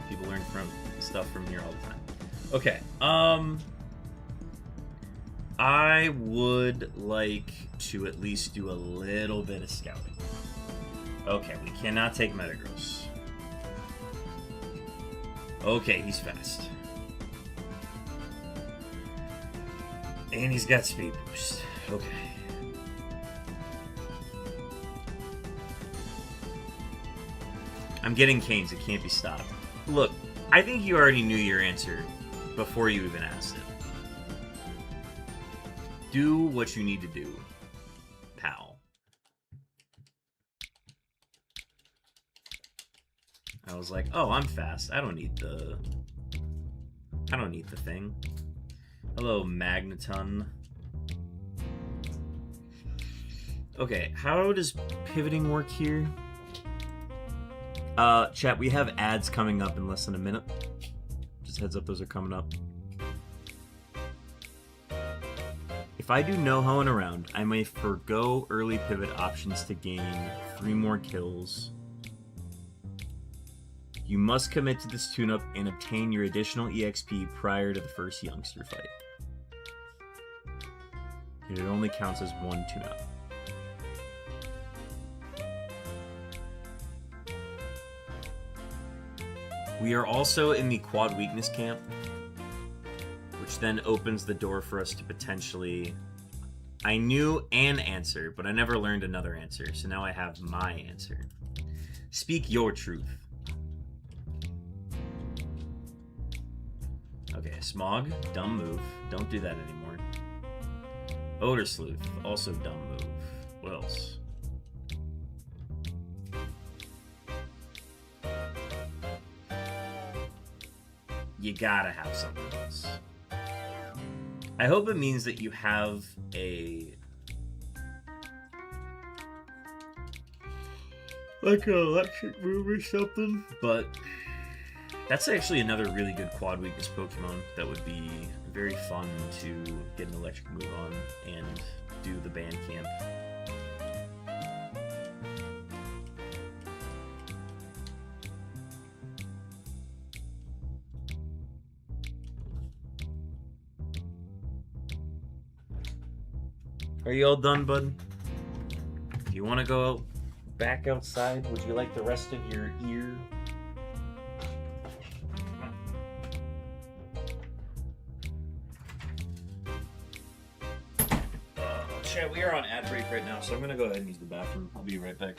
People learn from stuff from here all the time. Okay, I would like to at least do a little bit of scouting. Okay, we cannot take Metagross. Okay, he's fast. And he's got speed boost. Okay. I'm getting canes, it can't be stopped. Look, I think you already knew your answer before you even asked it. Do what you need to do, pal. I was like, oh, I'm fast. I don't need the thing. Hello, Magneton. Okay, how does pivoting work here? Chat, we have ads coming up in less than a minute. Just heads up, those are coming up. If I do no-hoeing around, I may forgo early pivot options to gain 3 more kills. You must commit to this tune-up and obtain your additional EXP prior to the first youngster fight. It only counts as 1 tune-up. We are also in the quad weakness camp, which then opens the door for us to potentially... I knew an answer, but I never learned another answer, so now I have my answer. Speak your truth. Okay, Smog, dumb move. Don't do that anymore. Odor Sleuth, also dumb move. What else? You gotta have something else. I hope it means that you have a... like an electric move or something, but that's actually another really good quad weakness Pokemon that would be very fun to get an electric move on and do the band camp. Are you all done, bud? Do you want to go back outside? Would you like the rest of your ear? Chat, we are on ad break right now, so I'm going to go ahead and use the bathroom. I'll be right back.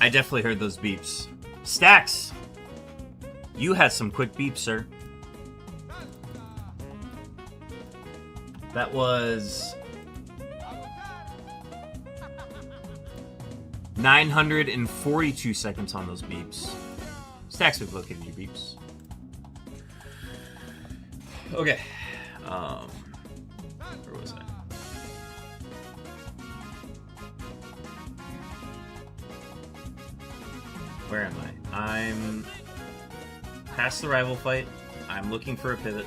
I definitely heard those beeps. Stacks! You had some quick beeps, sir. That was 942 seconds on those beeps. Stacks, we've located your beeps. Okay. Where was I? Where am I? I'm past the rival fight. I'm looking for a pivot.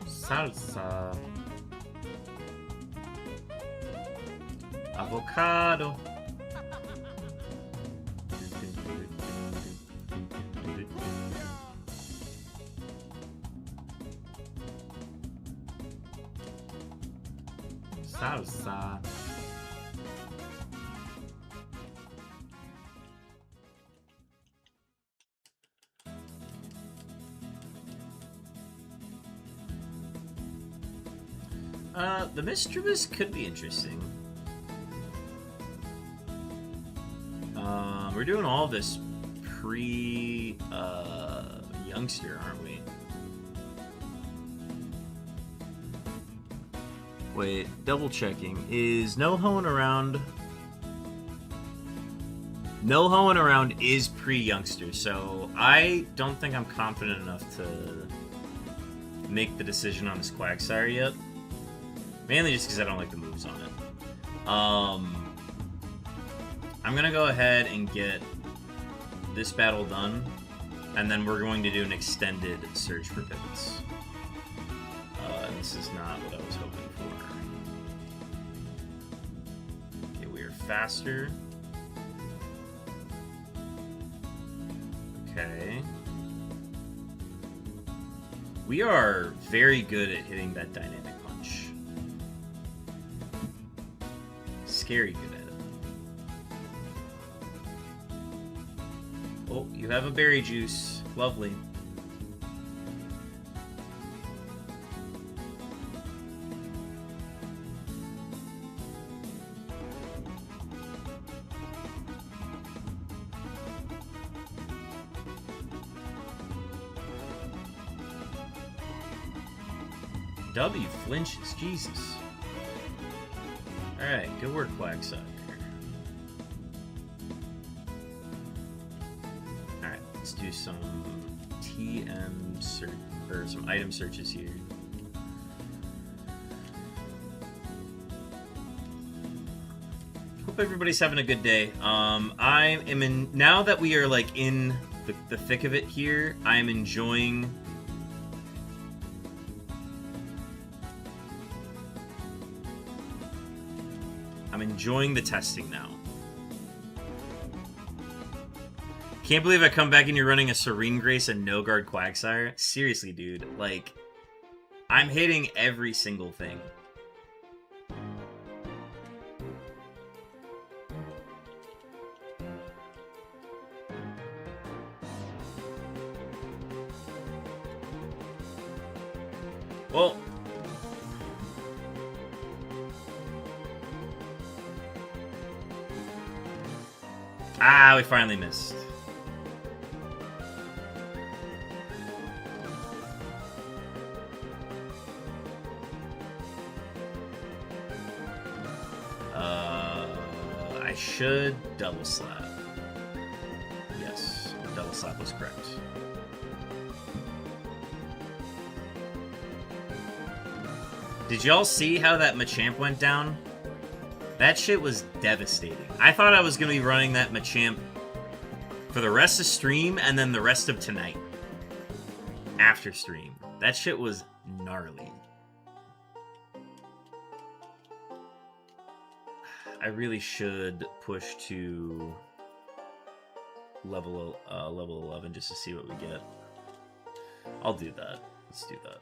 Salsa. Avocado. Salsa. The Mistress could be interesting. We're doing all this youngster, aren't we? Wait, double checking. Is no hoeing around? No hoeing around is pre-youngster, so I don't think I'm confident enough to make the decision on this Quagsire yet. Mainly just because I don't like the moves on it. I'm gonna go ahead and get this battle done, and then we're going to do an extended search for pivots. And this is not what I was hoping for. Okay, we are faster. Okay. We are very good at hitting that dynamic punch. Scary good at it. Oh, you have a berry juice. Lovely. W flinches, Jesus. Alright, good work, Quagsire. Alright, let's do some TM search, or some item searches here. Hope everybody's having a good day. I am in, now that we are like in the thick of it here, I am enjoying the testing now. Can't believe I come back and you're running a Serene Grace and no guard Quagsire. Seriously, dude. Like, I'm hitting every single thing. Well, we finally missed. I should double slap. Yes, double slap was correct. Did y'all see how that Machamp went down? That shit was devastating. I thought I was going to be running that Machamp for the rest of stream and then the rest of tonight. After stream. That shit was gnarly. I really should push to level 11 just to see what we get. I'll do that. Let's do that.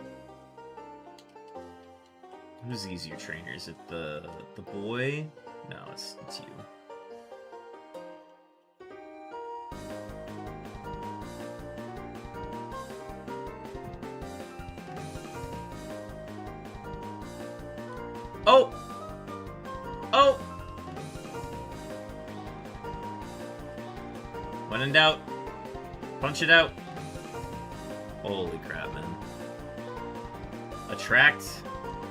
Who's the easier trainer? Is it the boy? No, it's you. Oh! When in doubt, punch it out. Holy crap, man. Attract.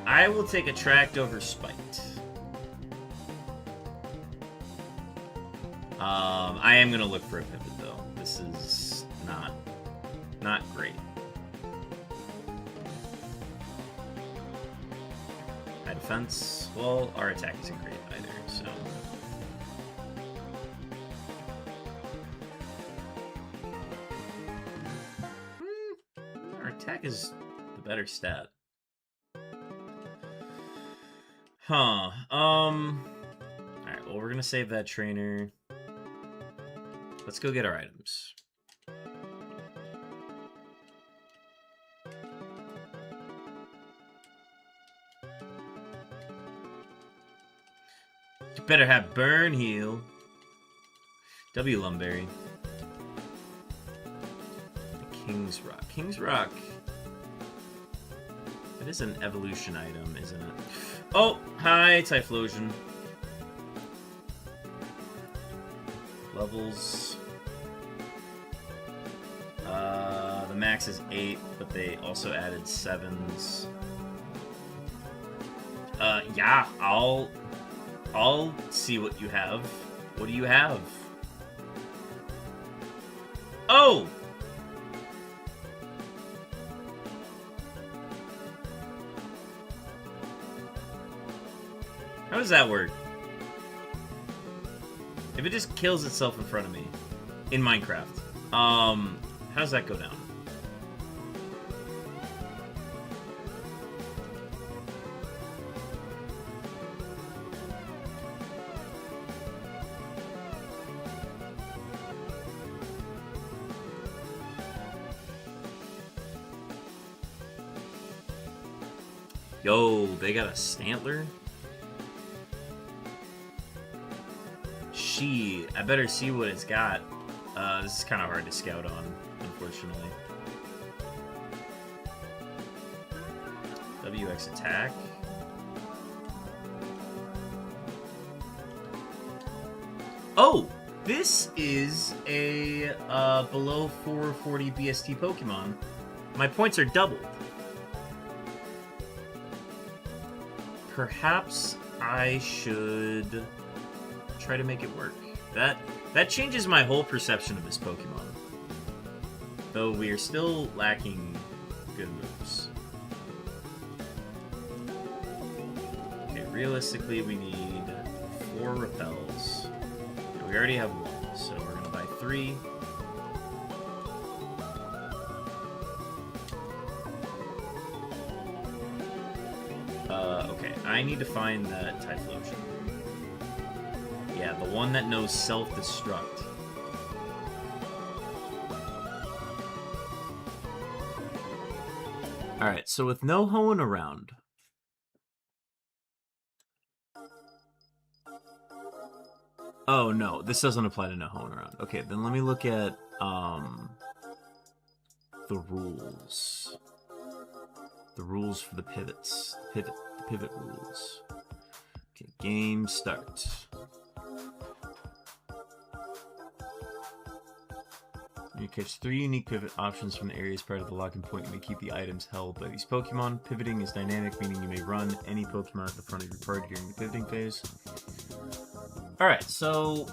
I will take Attract over Spite. I am gonna look for a pivot though. This is not great. High defense. Well, our attack isn't great either, so. Our attack is the better stat. Huh. Alright, well, we're gonna save that trainer. Let's go get our items. You better have Burn Heal. W. Lumberry. King's Rock. King's Rock. It is an evolution item, isn't it? Oh, hi, Typhlosion. Levels. The max is 8, but they also added 7s. Yeah, I'll see what you have. What do you have? Oh! How does that work? If it just kills itself in front of me in Minecraft, how does that go down? Yo, they got a Stantler? I better see what it's got. This is kind of hard to scout on, unfortunately. WX attack. Oh! This is a below 440 BST Pokemon. My points are doubled. Perhaps I should try to make it work. That changes my whole perception of this Pokemon. Though we are still lacking good moves. Okay, realistically we need 4 repels. And we already have 1, so we're gonna buy 3. Okay, I need to find that Typhlosion. Yeah, the one that knows self-destruct. Alright, so with no Hoenn around... Oh, no, this doesn't apply to no Hoenn around. Okay, then let me look at, the rules. The rules for the pivots. The pivot rules. Okay, game start. You catch 3 unique pivot options from the areas part of the locking point. You may keep the items held by these Pokemon. Pivoting is dynamic, meaning you may run any Pokemon at the front of your party during the pivoting phase. Alright, so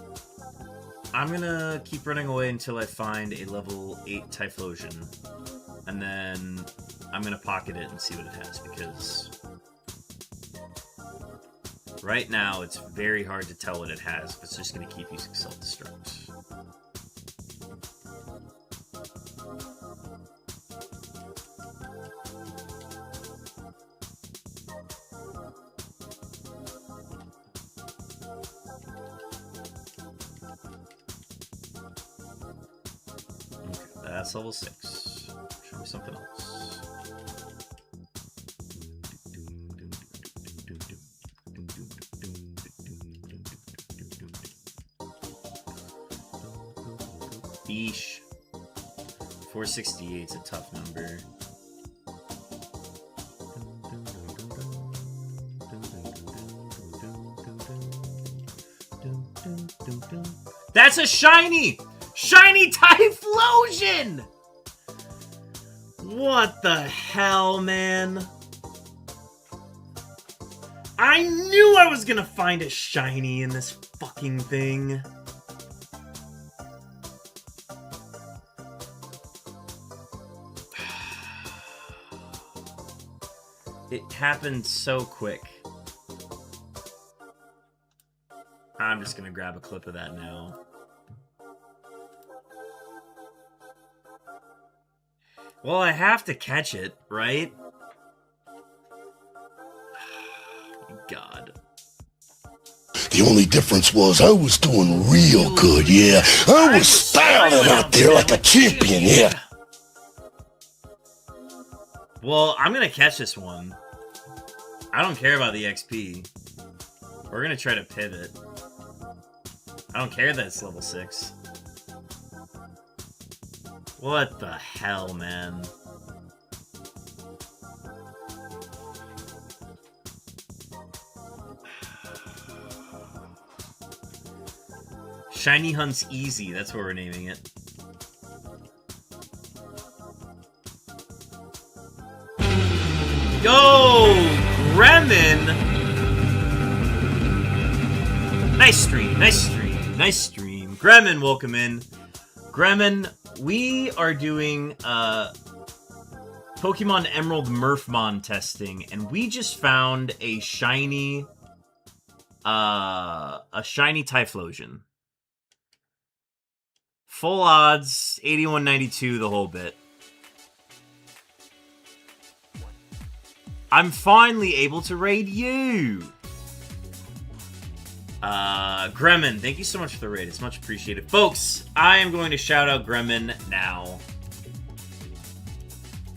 I'm gonna keep running away until I find a level 8 Typhlosion. And then I'm gonna pocket it and see what it has, because right now it's very hard to tell what it has if it's just gonna keep using self-destruct. That's level 6. Show me something else. Beesh. 468's a tough number. That's a shiny! Shiny Typhlosion! What the hell, man? I knew I was gonna find a shiny in this fucking thing. It happened so quick. I'm just gonna grab a clip of that now. Well, I have to catch it, right? God. The only difference was I was doing real good, yeah. I was styling out there like a champion, yeah. Well, I'm gonna catch this one. I don't care about the XP. We're gonna try to pivot. I don't care that it's level 6. What the hell, man? Shiny Hunt's easy, that's what we're naming it. Go! Gremlin! Nice stream, nice stream, nice stream. Gremlin, welcome in. Gremlin, we are doing Pokemon Emerald Murphmon testing, and we just found a shiny Typhlosion. Full odds, 8192, the whole bit. I'm finally able to raid you! Gremlin, thank you so much for the raid. It's much appreciated. Folks, I am going to shout out Gremlin now.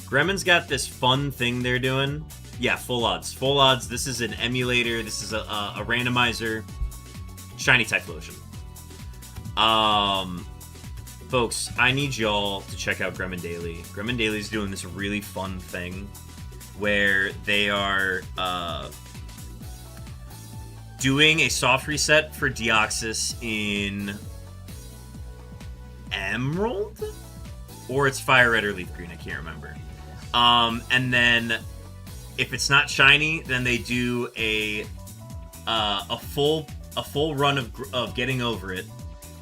Gremlin's got this fun thing they're doing. Yeah, full odds. Full odds. This is an emulator. This is a randomizer. Shiny Typhlosion. Folks, I need y'all to check out Gremlin Daily. Gremlin Daily's doing this really fun thing where they are doing a soft reset for Deoxys in Emerald? Or it's Fire Red or Leaf Green, I can't remember. And then if it's not shiny, then they do a full run of getting over it,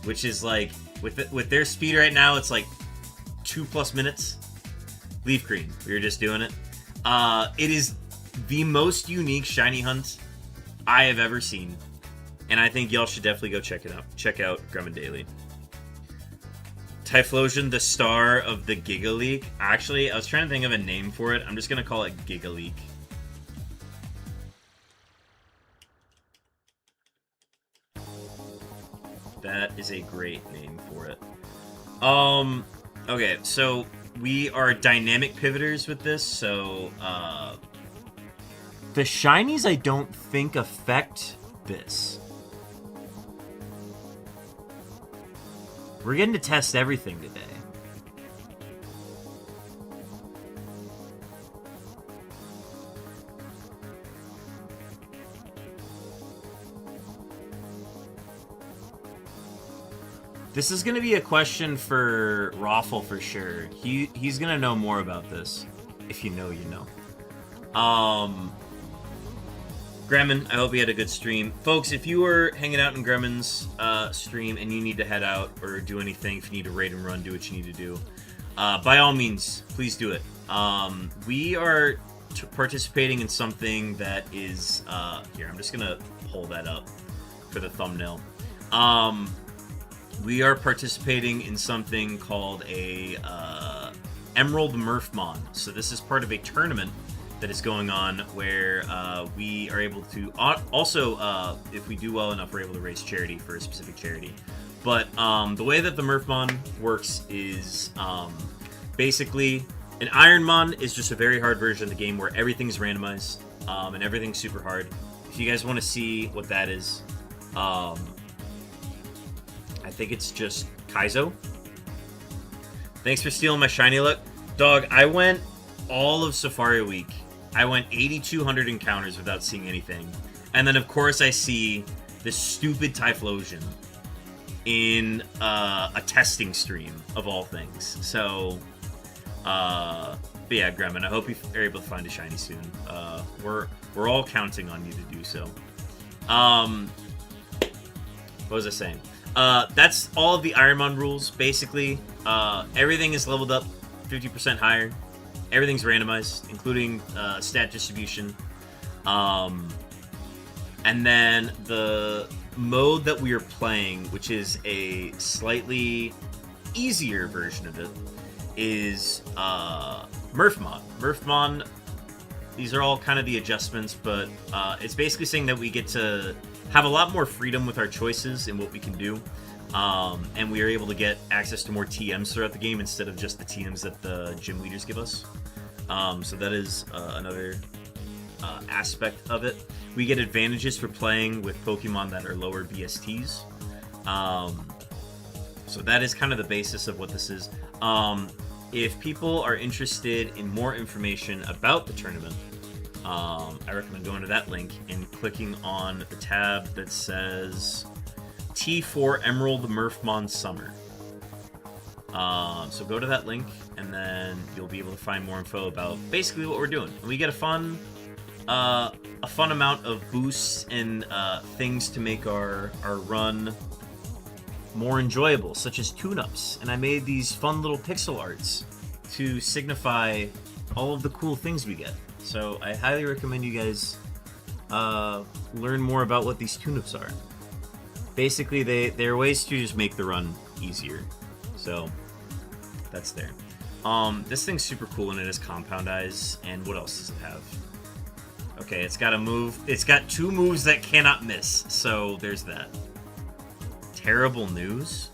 which is like with their speed right now, it's like 2+ minutes. Leaf Green, we were just doing it. It is the most unique shiny hunt I have ever seen, and I think y'all should definitely go check it out. Check out Gremlin Daily. Typhlosion, the star of the Giga Leak. Actually, I was trying to think of a name for it. I'm just gonna call it Giga Leak. That is a great name for it. Okay, so we are dynamic pivoters with this, so the shinies I don't think affect this. We're getting to test everything today. This is going to be a question for Raffle for sure. He's going to know more about this. If you know, you know. Gremlin, I hope you had a good stream. Folks, if you were hanging out in Gremlin's stream and you need to head out or do anything, if you need to raid and run, do what you need to do, by all means, please do it. We are participating in something that is... here, I'm just going to pull that up for the thumbnail. We are participating in something called a Emerald Murphmon. So this is part of a tournament that is going on where we are able to also, if we do well enough, we're able to raise charity for a specific charity. But the way that the Murphmon works is basically an Ironmon is just a very hard version of the game where everything's randomized and everything's super hard. If you guys want to see what that is, I think it's just Kaizo. Thanks for stealing my shiny luck. Dog, I went all of Safari Week. I went 8,200 encounters without seeing anything. And then, of course, I see this stupid Typhlosion. in a testing stream of all things. So, but yeah, Gremlin, I hope you are able to find a shiny soon. We're all counting on you to do so. What was I saying? That's all of the Ironmon rules, basically. Everything is leveled up 50% higher. Everything's randomized, including stat distribution. And then the mode that we are playing, which is a slightly easier version of it, is Murphmon. Murphmon, these are all kind of the adjustments, but it's basically saying that we get to have a lot more freedom with our choices in what we can do. And we are able to get access to more TMs throughout the game instead of just the TMs that the gym leaders give us. So that is another aspect of it. We get advantages for playing with Pokemon that are lower BSTs. So that is kind of the basis of what this is. If people are interested in more information about the tournament, I recommend going to that link and clicking on the tab that says T4 Emerald Murphmon Summer. So go to that link, and then you'll be able to find more info about basically what we're doing. And we get a fun amount of boosts and things to make our run more enjoyable, such as tune-ups. And I made these fun little pixel arts to signify all of the cool things we get. So I highly recommend you guys learn more about what these tune-ups are. Basically, they're ways to just make the run easier. So that's there. This thing's super cool, and it has compound eyes. And what else does it have? Okay, it's got a move. It's got 2 moves that cannot miss. So there's that. Terrible news.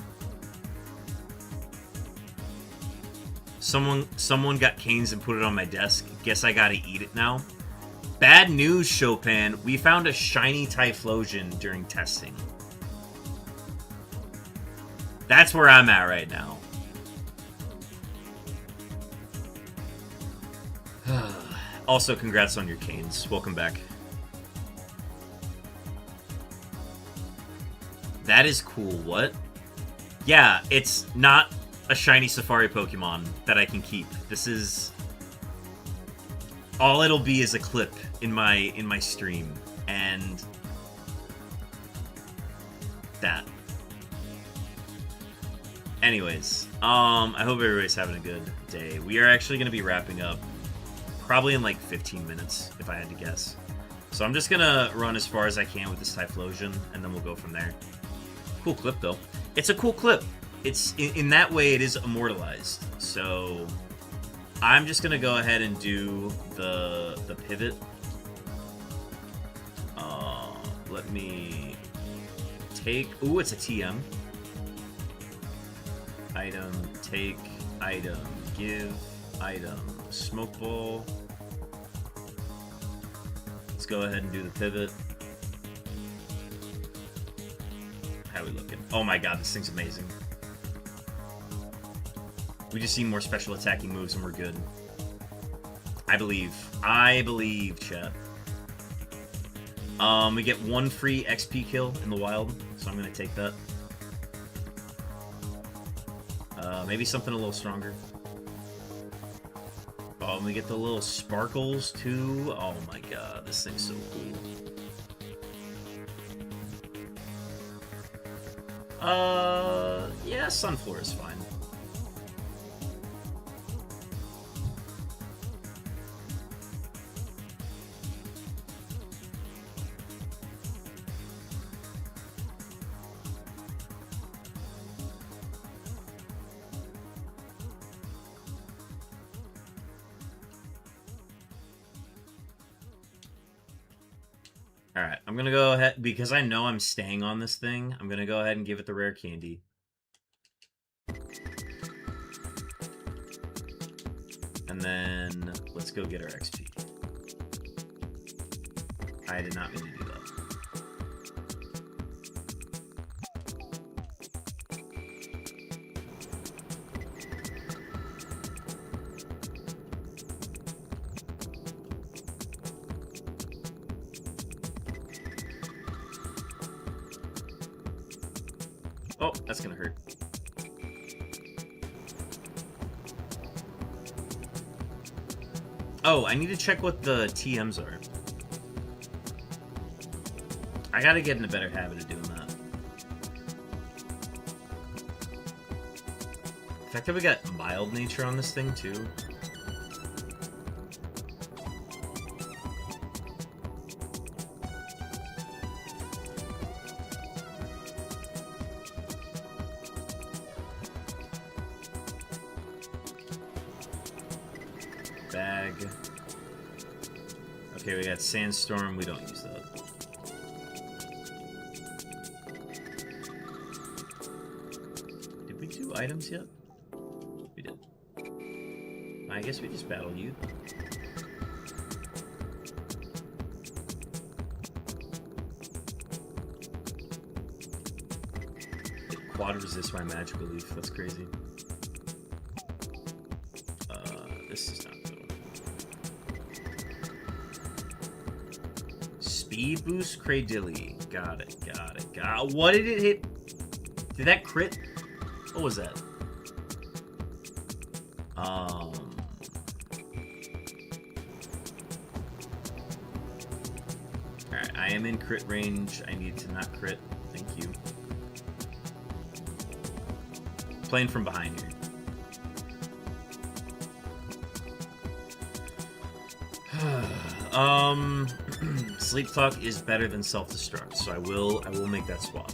Someone got canes and put it on my desk. Guess I gotta eat it now. Bad news, Chopin. We found a shiny Typhlosion during testing. That's where I'm at right now. Also, congrats on your canes. Welcome back. That is cool. What? Yeah, it's not a shiny Safari Pokemon that I can keep. This is... all it'll be is a clip in my stream. And... that. Anyways, I hope everybody's having a good day. We are actually going to be wrapping up probably in like 15 minutes, if I had to guess. So I'm just going to run as far as I can with this Typhlosion, and then we'll go from there. Cool clip, though. It's a cool clip. It's in that way, it is immortalized. So I'm just going to go ahead and do the pivot. Let me take... ooh, it's a TM. Item, take, item, give, item, smoke ball. Let's go ahead and do the pivot. How are we looking? Oh my god, this thing's amazing. We just need more special attacking moves and we're good. I believe, chat. We get 1 free XP kill in the wild, so I'm gonna take that. Maybe something a little stronger. Oh, and we get the little sparkles too. Oh my god, this thing's so cool. Yeah, Sunflower is fine. Alright, I'm gonna go ahead, because I know I'm staying on this thing, I'm gonna go ahead and give it the rare candy. And then, let's go get our XP. I did not mean to do that. Oh, that's gonna hurt. Oh, I need to check what the TMs are. I gotta get in a better habit of doing that. The fact that we got mild nature on this thing, too. Bag. Okay, we got Sandstorm. We don't use that. Did we do items yet? We did. I guess we just battle you. It quad resists my magical leaf. That's crazy. This is not good. Speed boost Cradilly. Got it, got it, got it. What did it hit? Did that crit? What was that? Alright, I am in crit range. I need to not crit. Thank you. Playing from behind here. Sleep Talk is better than Self-Destruct, so I will make that swap.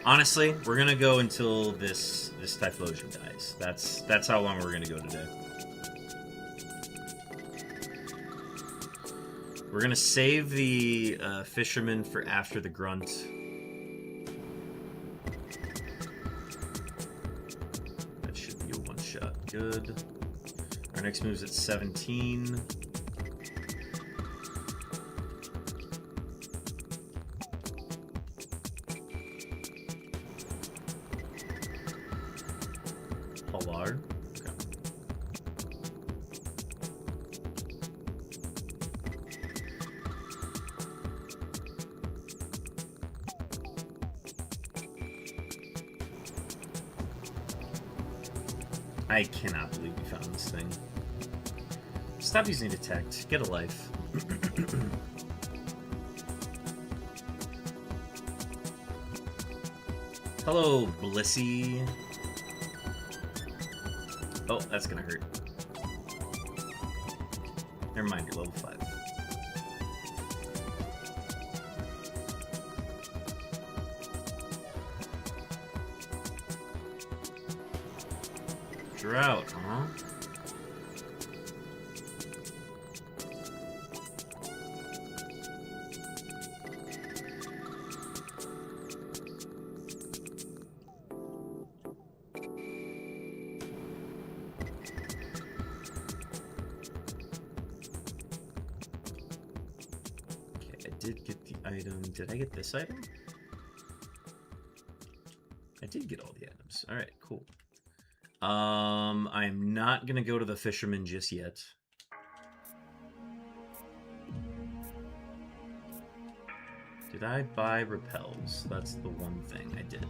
Honestly, we're gonna go until this Typhlosion dies. That's how long we're gonna go today. We're gonna save the Fisherman for after the Grunt. That should be a one-shot. Good. Our next move's at 17. Polar. Okay. I cannot believe we found this thing. Stop using detect. Get a life. Hello, Blissey. Oh, that's gonna hurt. Never mind, you're level 5. Drought, huh? Did I get this item? I did get all the items. Alright, cool. I'm not gonna go to the Fisherman just yet. Did I buy repels? That's the one thing I did.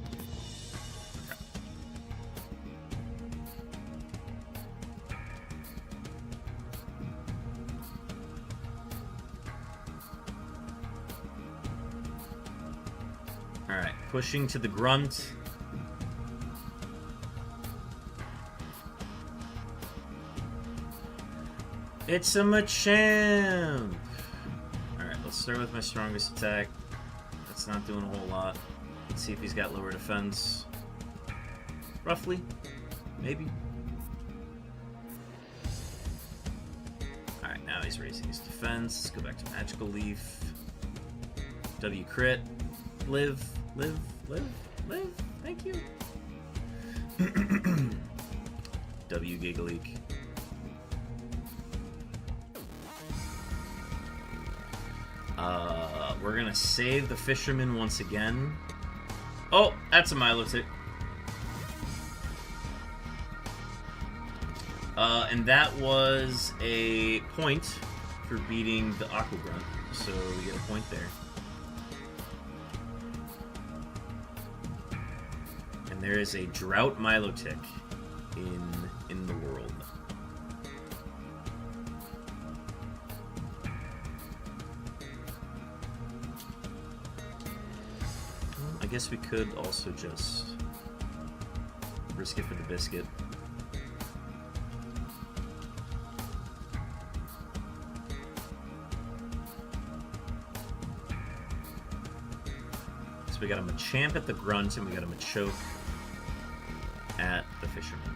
Alright, pushing to the Grunt. It's a Machamp! Alright, let's start with my strongest attack. That's not doing a whole lot. Let's see if he's got lower defense. Roughly. Maybe. Alright, now he's raising his defense. Let's go back to Magical Leaf. W crit. Live, live, live, live. Thank you. W Gigaleek. We're gonna save the Fisherman once again. Oh, that's a Milotic. And that was a point for beating the Aqua Grunt. So we get a point there. And there is a Drought Milotic in the world. I guess we could also just risk it for the biscuit. So we got a Machamp at the Grunt, and we got a Machoke at the Fisherman.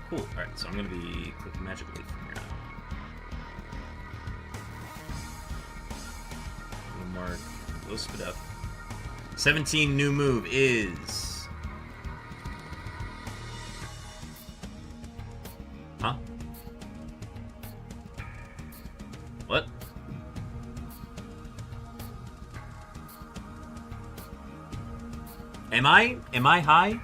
Cool. Alright, so I'm going to be clicking Magic Leaf from here on. I'm going to mark low spit up. 17 new move is... Huh? What? Am I high?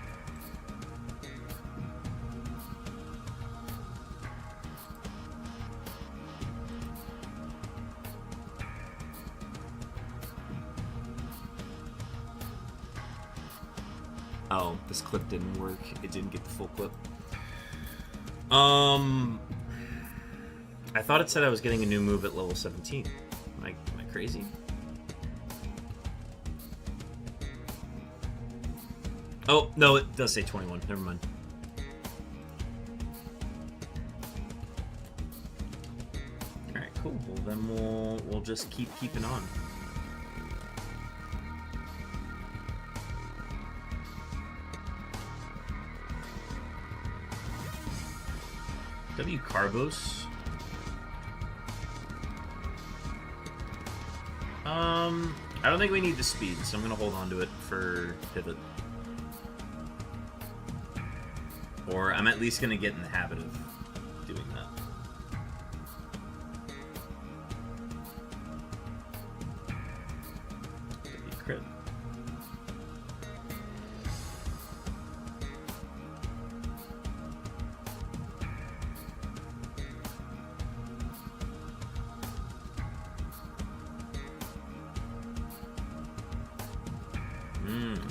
Oh, this clip didn't work. It didn't get the full clip. I thought it said I was getting a new move at level 17. Am I crazy? Oh, no, it does say 21. Never mind. Alright, cool. Well, then we'll just keeping on. W Carbos. I don't think we need the speed, so I'm gonna hold on to it for pivot. Or I'm at least gonna get in the habit of doing that. W crit.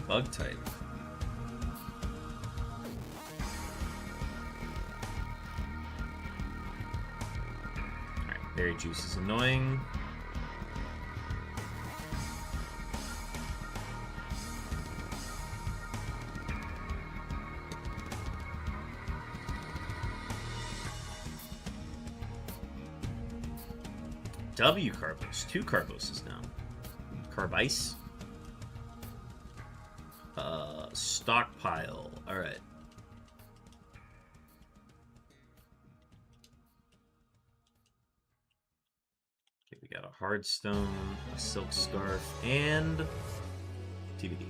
Bug type. Alright, Berry Juice is annoying. W Carbos. 2 Carboses now. Carbice. Stockpile. Alright. Okay, we got a Hardstone, a Silk Scarf, and TBD.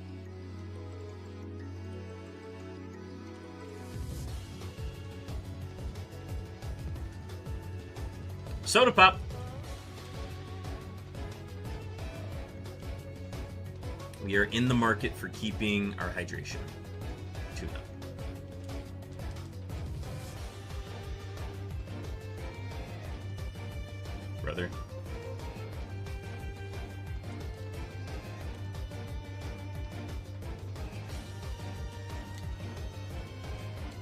Soda Pop. We are in the market for keeping our hydration. Tune up. Brother.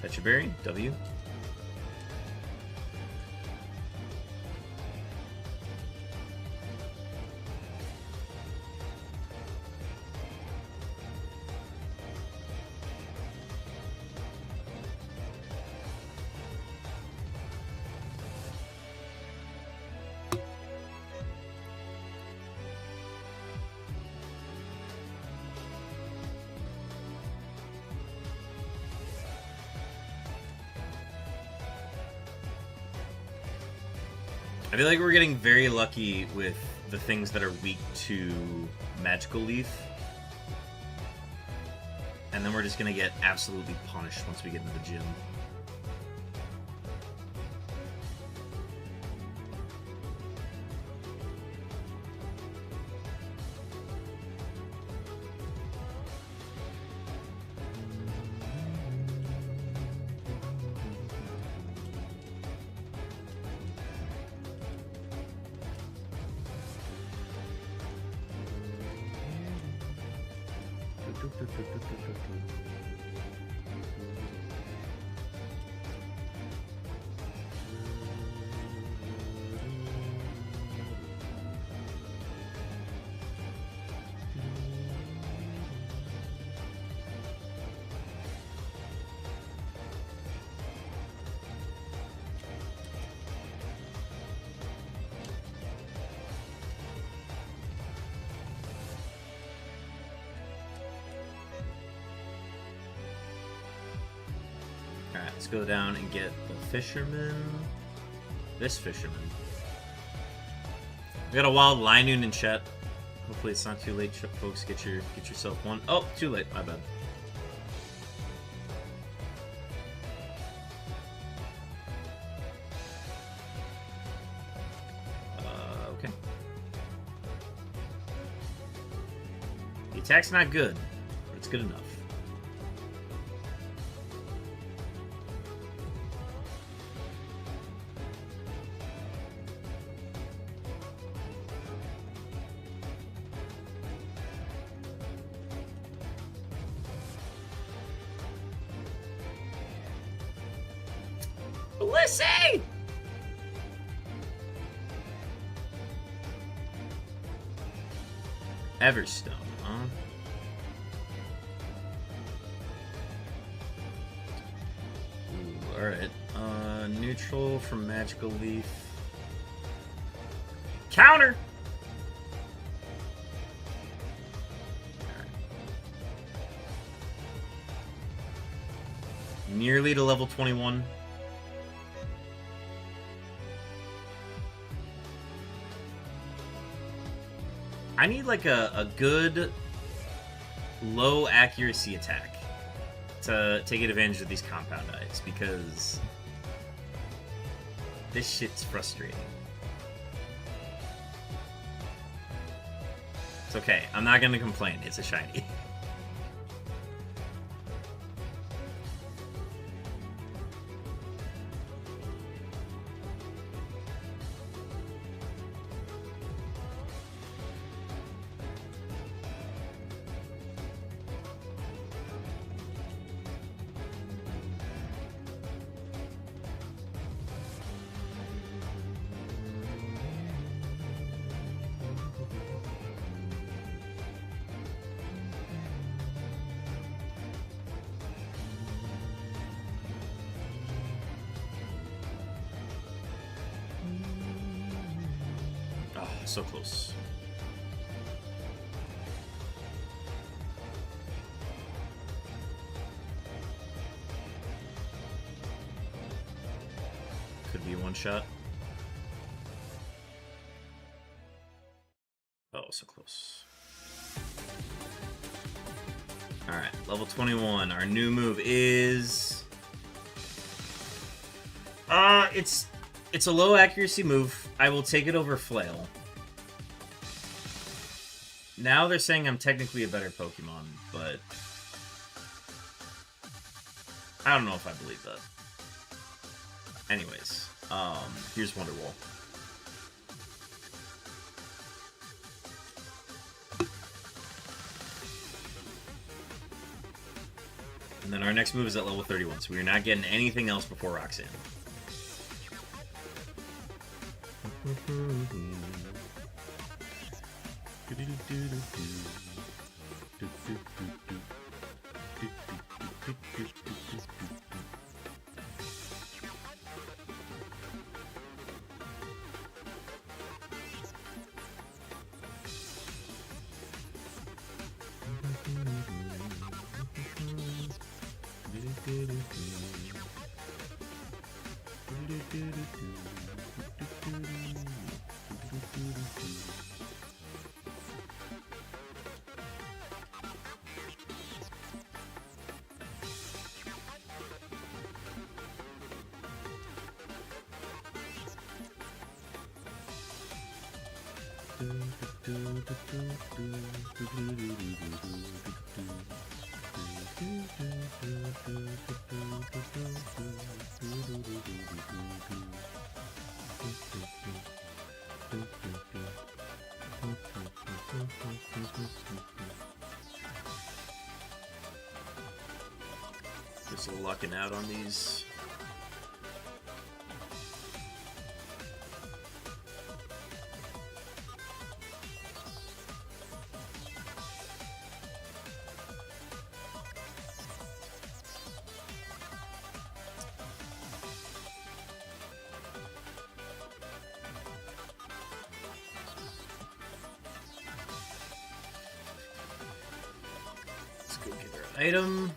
Fetch a berry. W. I feel like we're getting very lucky with the things that are weak to Magical Leaf. And then we're just going to get absolutely punished once we get into the gym. Alright, let's go down and get the fisherman. This fisherman. We got a wild Linoon in chat. Hopefully it's not too late, folks. Get yourself one. Oh, too late. My bad. Okay. The attack's not good, but it's good enough. Lissy! Everstone, huh? Ooh, alright. Neutral from Magical Leaf. Counter! Alright. Nearly to level 21. I need like a good low accuracy attack to take advantage of these compound eyes because this shit's frustrating. It's okay. I'm not gonna complain. It's a shiny. So close. Could be one shot. Oh, so close. Alright, level 21. Our new move is... It's a low accuracy move. I will take it over Flail. Now they're saying I'm technically a better Pokemon, but I don't know if I believe that. Anyways, here's Wonderwall. And then our next move is at level 31, so we're not getting anything else before Roxanne. Just lucking out on these. Let's go get our item.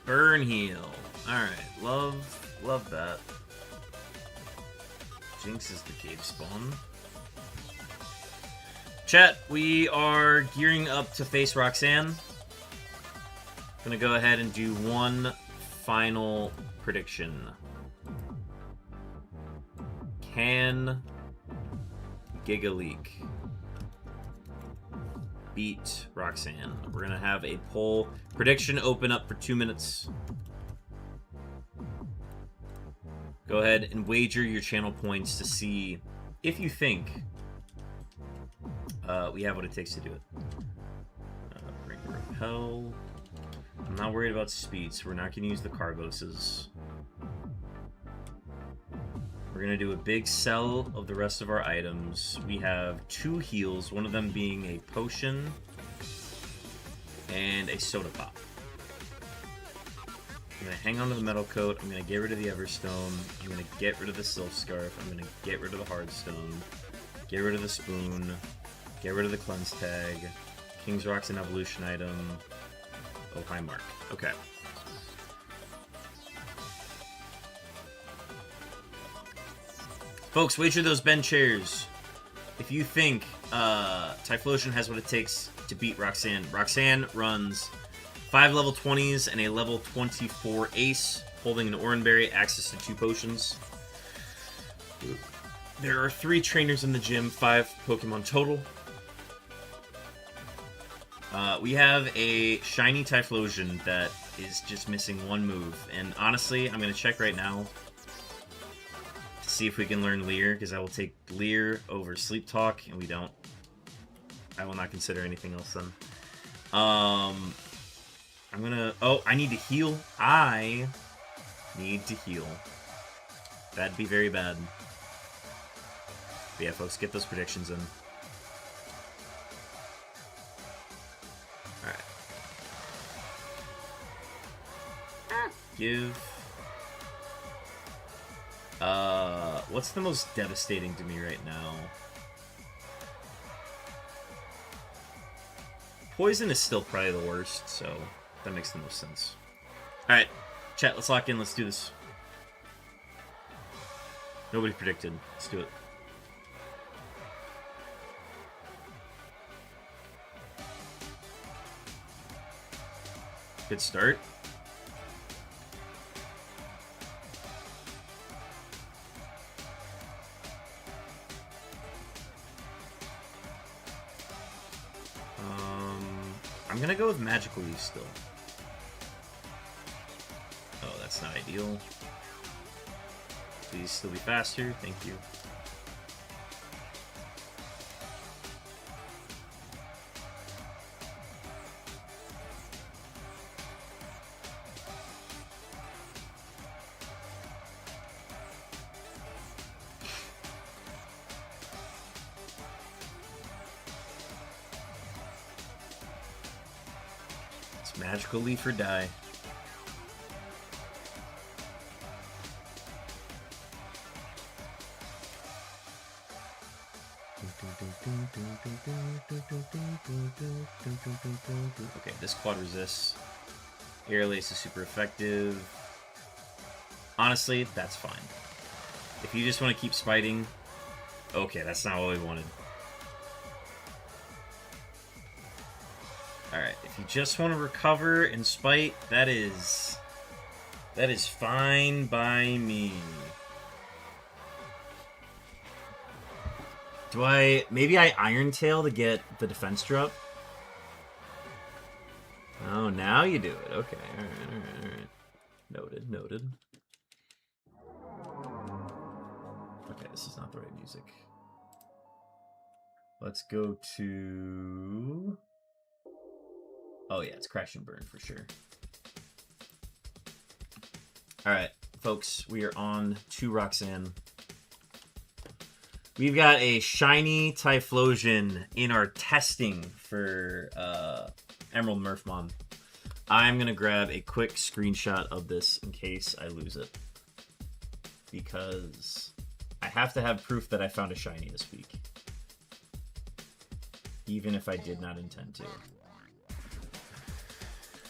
Burn heal. Alright, love that. Jinx is the cave spawn. Chat, we are gearing up to face Roxanne. Gonna go ahead and do one final prediction. Can Gigaleek beat Roxanne? We're gonna have a poll prediction open up for 2 minutes. Go ahead and wager your channel points to see if you think we have what it takes to do it. Bringer of Hell. I'm not worried about speed, so we're not going to use the Cargoses. We're going to do a big sell of the rest of our items. We have 2 heals, one of them being a potion and a soda pop. I'm going to hang on to the metal coat. I'm going to get rid of the Everstone. I'm going to get rid of the Sylph Scarf. I'm going to get rid of the Hardstone. Get rid of the Spoon. Get rid of the Cleanse Tag. King's Rock's an evolution item. Oh, high mark. Okay. Folks, wager those bench chairs. If you think Typhlosion has what it takes to beat Roxanne. Roxanne runs 5 level 20s and a level 24 ace, holding an Oranberry, access to 2 potions. There are 3 trainers in the gym, 5 Pokemon total. We have a shiny Typhlosion that is just missing 1 move. And honestly, I'm going to check right now to see if we can learn Leer, because I will take Leer over Sleep Talk, and we don't. I will not consider anything else then. I'm going to... Oh, I need to heal. I need to heal. That'd be very bad. But yeah, folks, get those predictions in. Alright. Give... what's the most devastating to me right now? Poison is still probably the worst, so that makes the most sense. Alright, chat, let's lock in, let's do this. Nobody predicted. Let's do it. Good start. I'm gonna go with Magical Leaf still. Oh, that's not ideal. Please still be faster. Thank you. It's Magical Leaf or die. Okay, this quad resists. Air Lace is super effective. Honestly, that's fine. If you just want to keep spiting, okay, that's not what we wanted. Alright, if you just want to recover and spite, that is fine by me. Maybe I Iron Tail to get the defense drop? Oh, now you do it. Okay, alright. Noted. Okay, this is not the right music. Let's go to... Oh yeah, it's Crash and Burn for sure. Alright, folks, we are on to Roxanne. We've got a shiny Typhlosion in our testing for Emerald Murphmon. I'm going to grab a quick screenshot of this in case I lose it. Because I have to have proof that I found a shiny this week. Even if I did not intend to.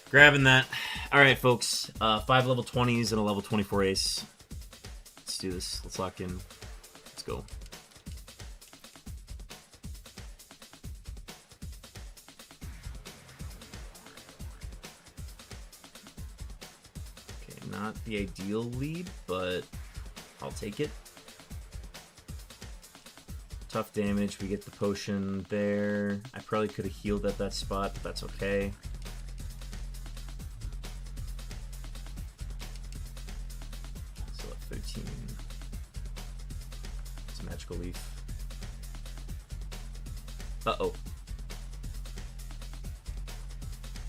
Grabbing that. Alright, folks. 5 level 20s and a level 24 ace. Let's do this. Let's lock in. Let's go. Okay, not the ideal lead, but I'll take it. Tough damage. We get the potion there. I probably could have healed at that spot, but that's okay. So at 13. It's a magical leaf. Uh-oh.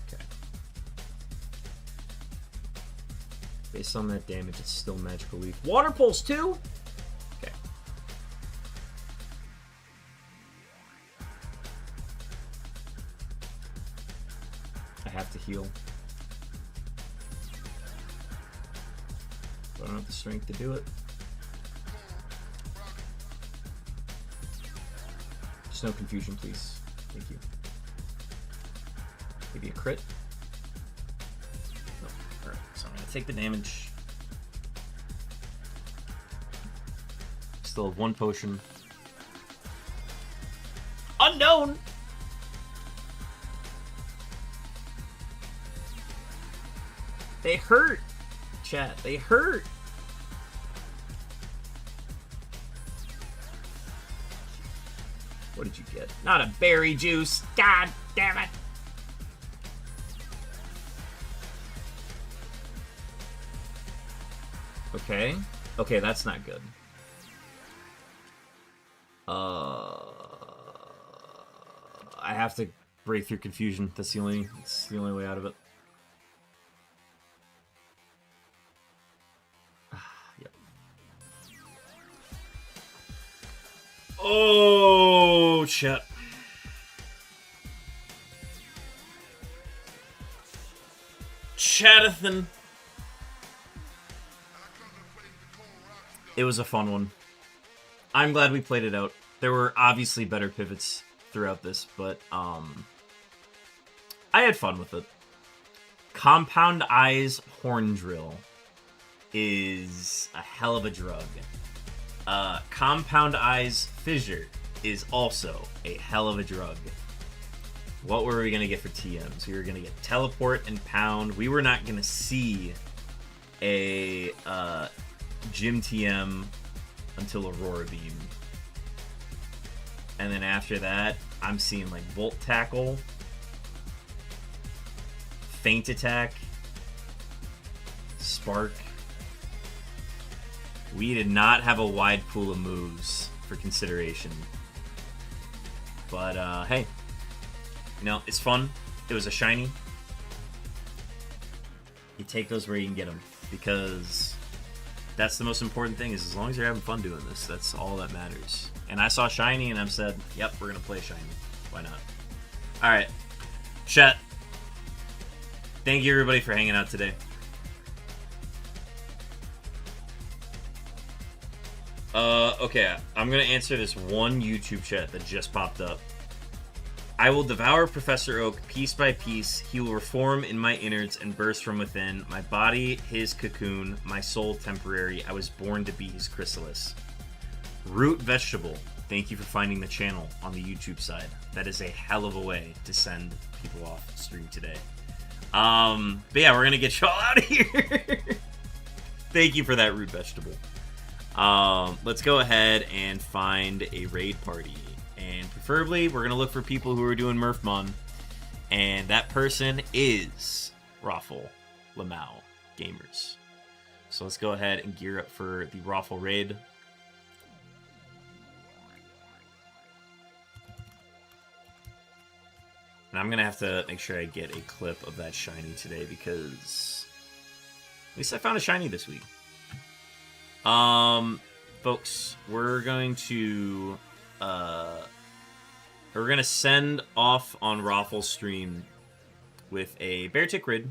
Okay. Based on that damage, it's still magical leaf. Water pulse too? Okay. I have to heal. But I don't have the strength to do it. Just no confusion, please. Thank you. Maybe a crit? No. Alright, so I'm gonna take the damage. Still have 1 potion. Unknown! They hurt! Chat, they hurt! What did you get? Not a berry juice! God damn it! Okay. Okay, that's not good. I have to break through confusion. That's the only way out of it. Yep. Oh, shit. Chatathan. It was a fun one. I'm glad we played it out. There were obviously better pivots throughout this, but I had fun with it. Compound Eyes Horn Drill is a hell of a drug. Compound Eyes Fissure is also a hell of a drug. What were we going to get for TMs? We were going to get Teleport and Pound. We were not going to see a Gym TM until Aurora Beam. And then after that, I'm seeing like Volt Tackle, Feint Attack, Spark. We did not have a wide pool of moves for consideration. But, hey. You know, it's fun. It was a shiny. You take those where you can get them. Because that's the most important thing, is as long as you're having fun doing this, that's all that matters. And I saw shiny and I've said, yep, we're going to play shiny. Why not? Alright. Chat. Thank you everybody for hanging out today. Okay, I'm gonna answer this one YouTube chat that just popped up. I will devour Professor Oak piece by piece. He will reform in my innards and burst from within. My body, his cocoon, my soul temporary. I was born to be his chrysalis. Root Vegetable, thank you for finding the channel on the YouTube side. That is a hell of a way to send people off stream today. But yeah, we're gonna get y'all out of here. Thank you for that, Root Vegetable. Let's go ahead and find a raid party. And preferably, we're going to look for people who are doing Murphmon. And that person is Raffle Lamau Gamers. So let's go ahead and gear up for the Raffle raid. And I'm going to have to make sure I get a clip of that shiny today because At least I found a shiny this week. Folks, we're going to send off on Raffle's stream with a Bear Tick Rid.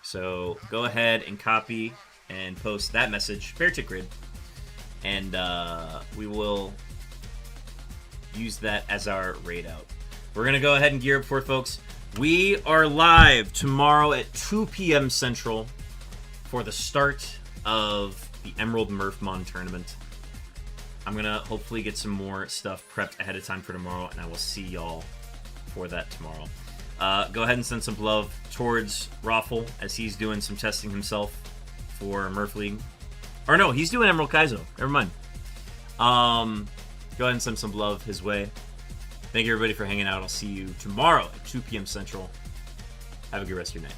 So go ahead and copy and post that message, Bear Tick Rid, and we will use that as our raid out. We're gonna go ahead and gear up for it, folks. We are live tomorrow at 2 p.m. Central for the start of the Emerald Murphmon tournament. I'm gonna hopefully get some more stuff prepped ahead of time for tomorrow, and I will see y'all for that tomorrow. Go ahead and send some love towards Raffle as he's doing some testing himself for Murph League. Or no, he's doing Emerald Kaizo. Never mind. Go ahead and send some love his way. Thank you everybody for hanging out. I'll see you tomorrow at 2 p.m. Central. Have a good rest of your night.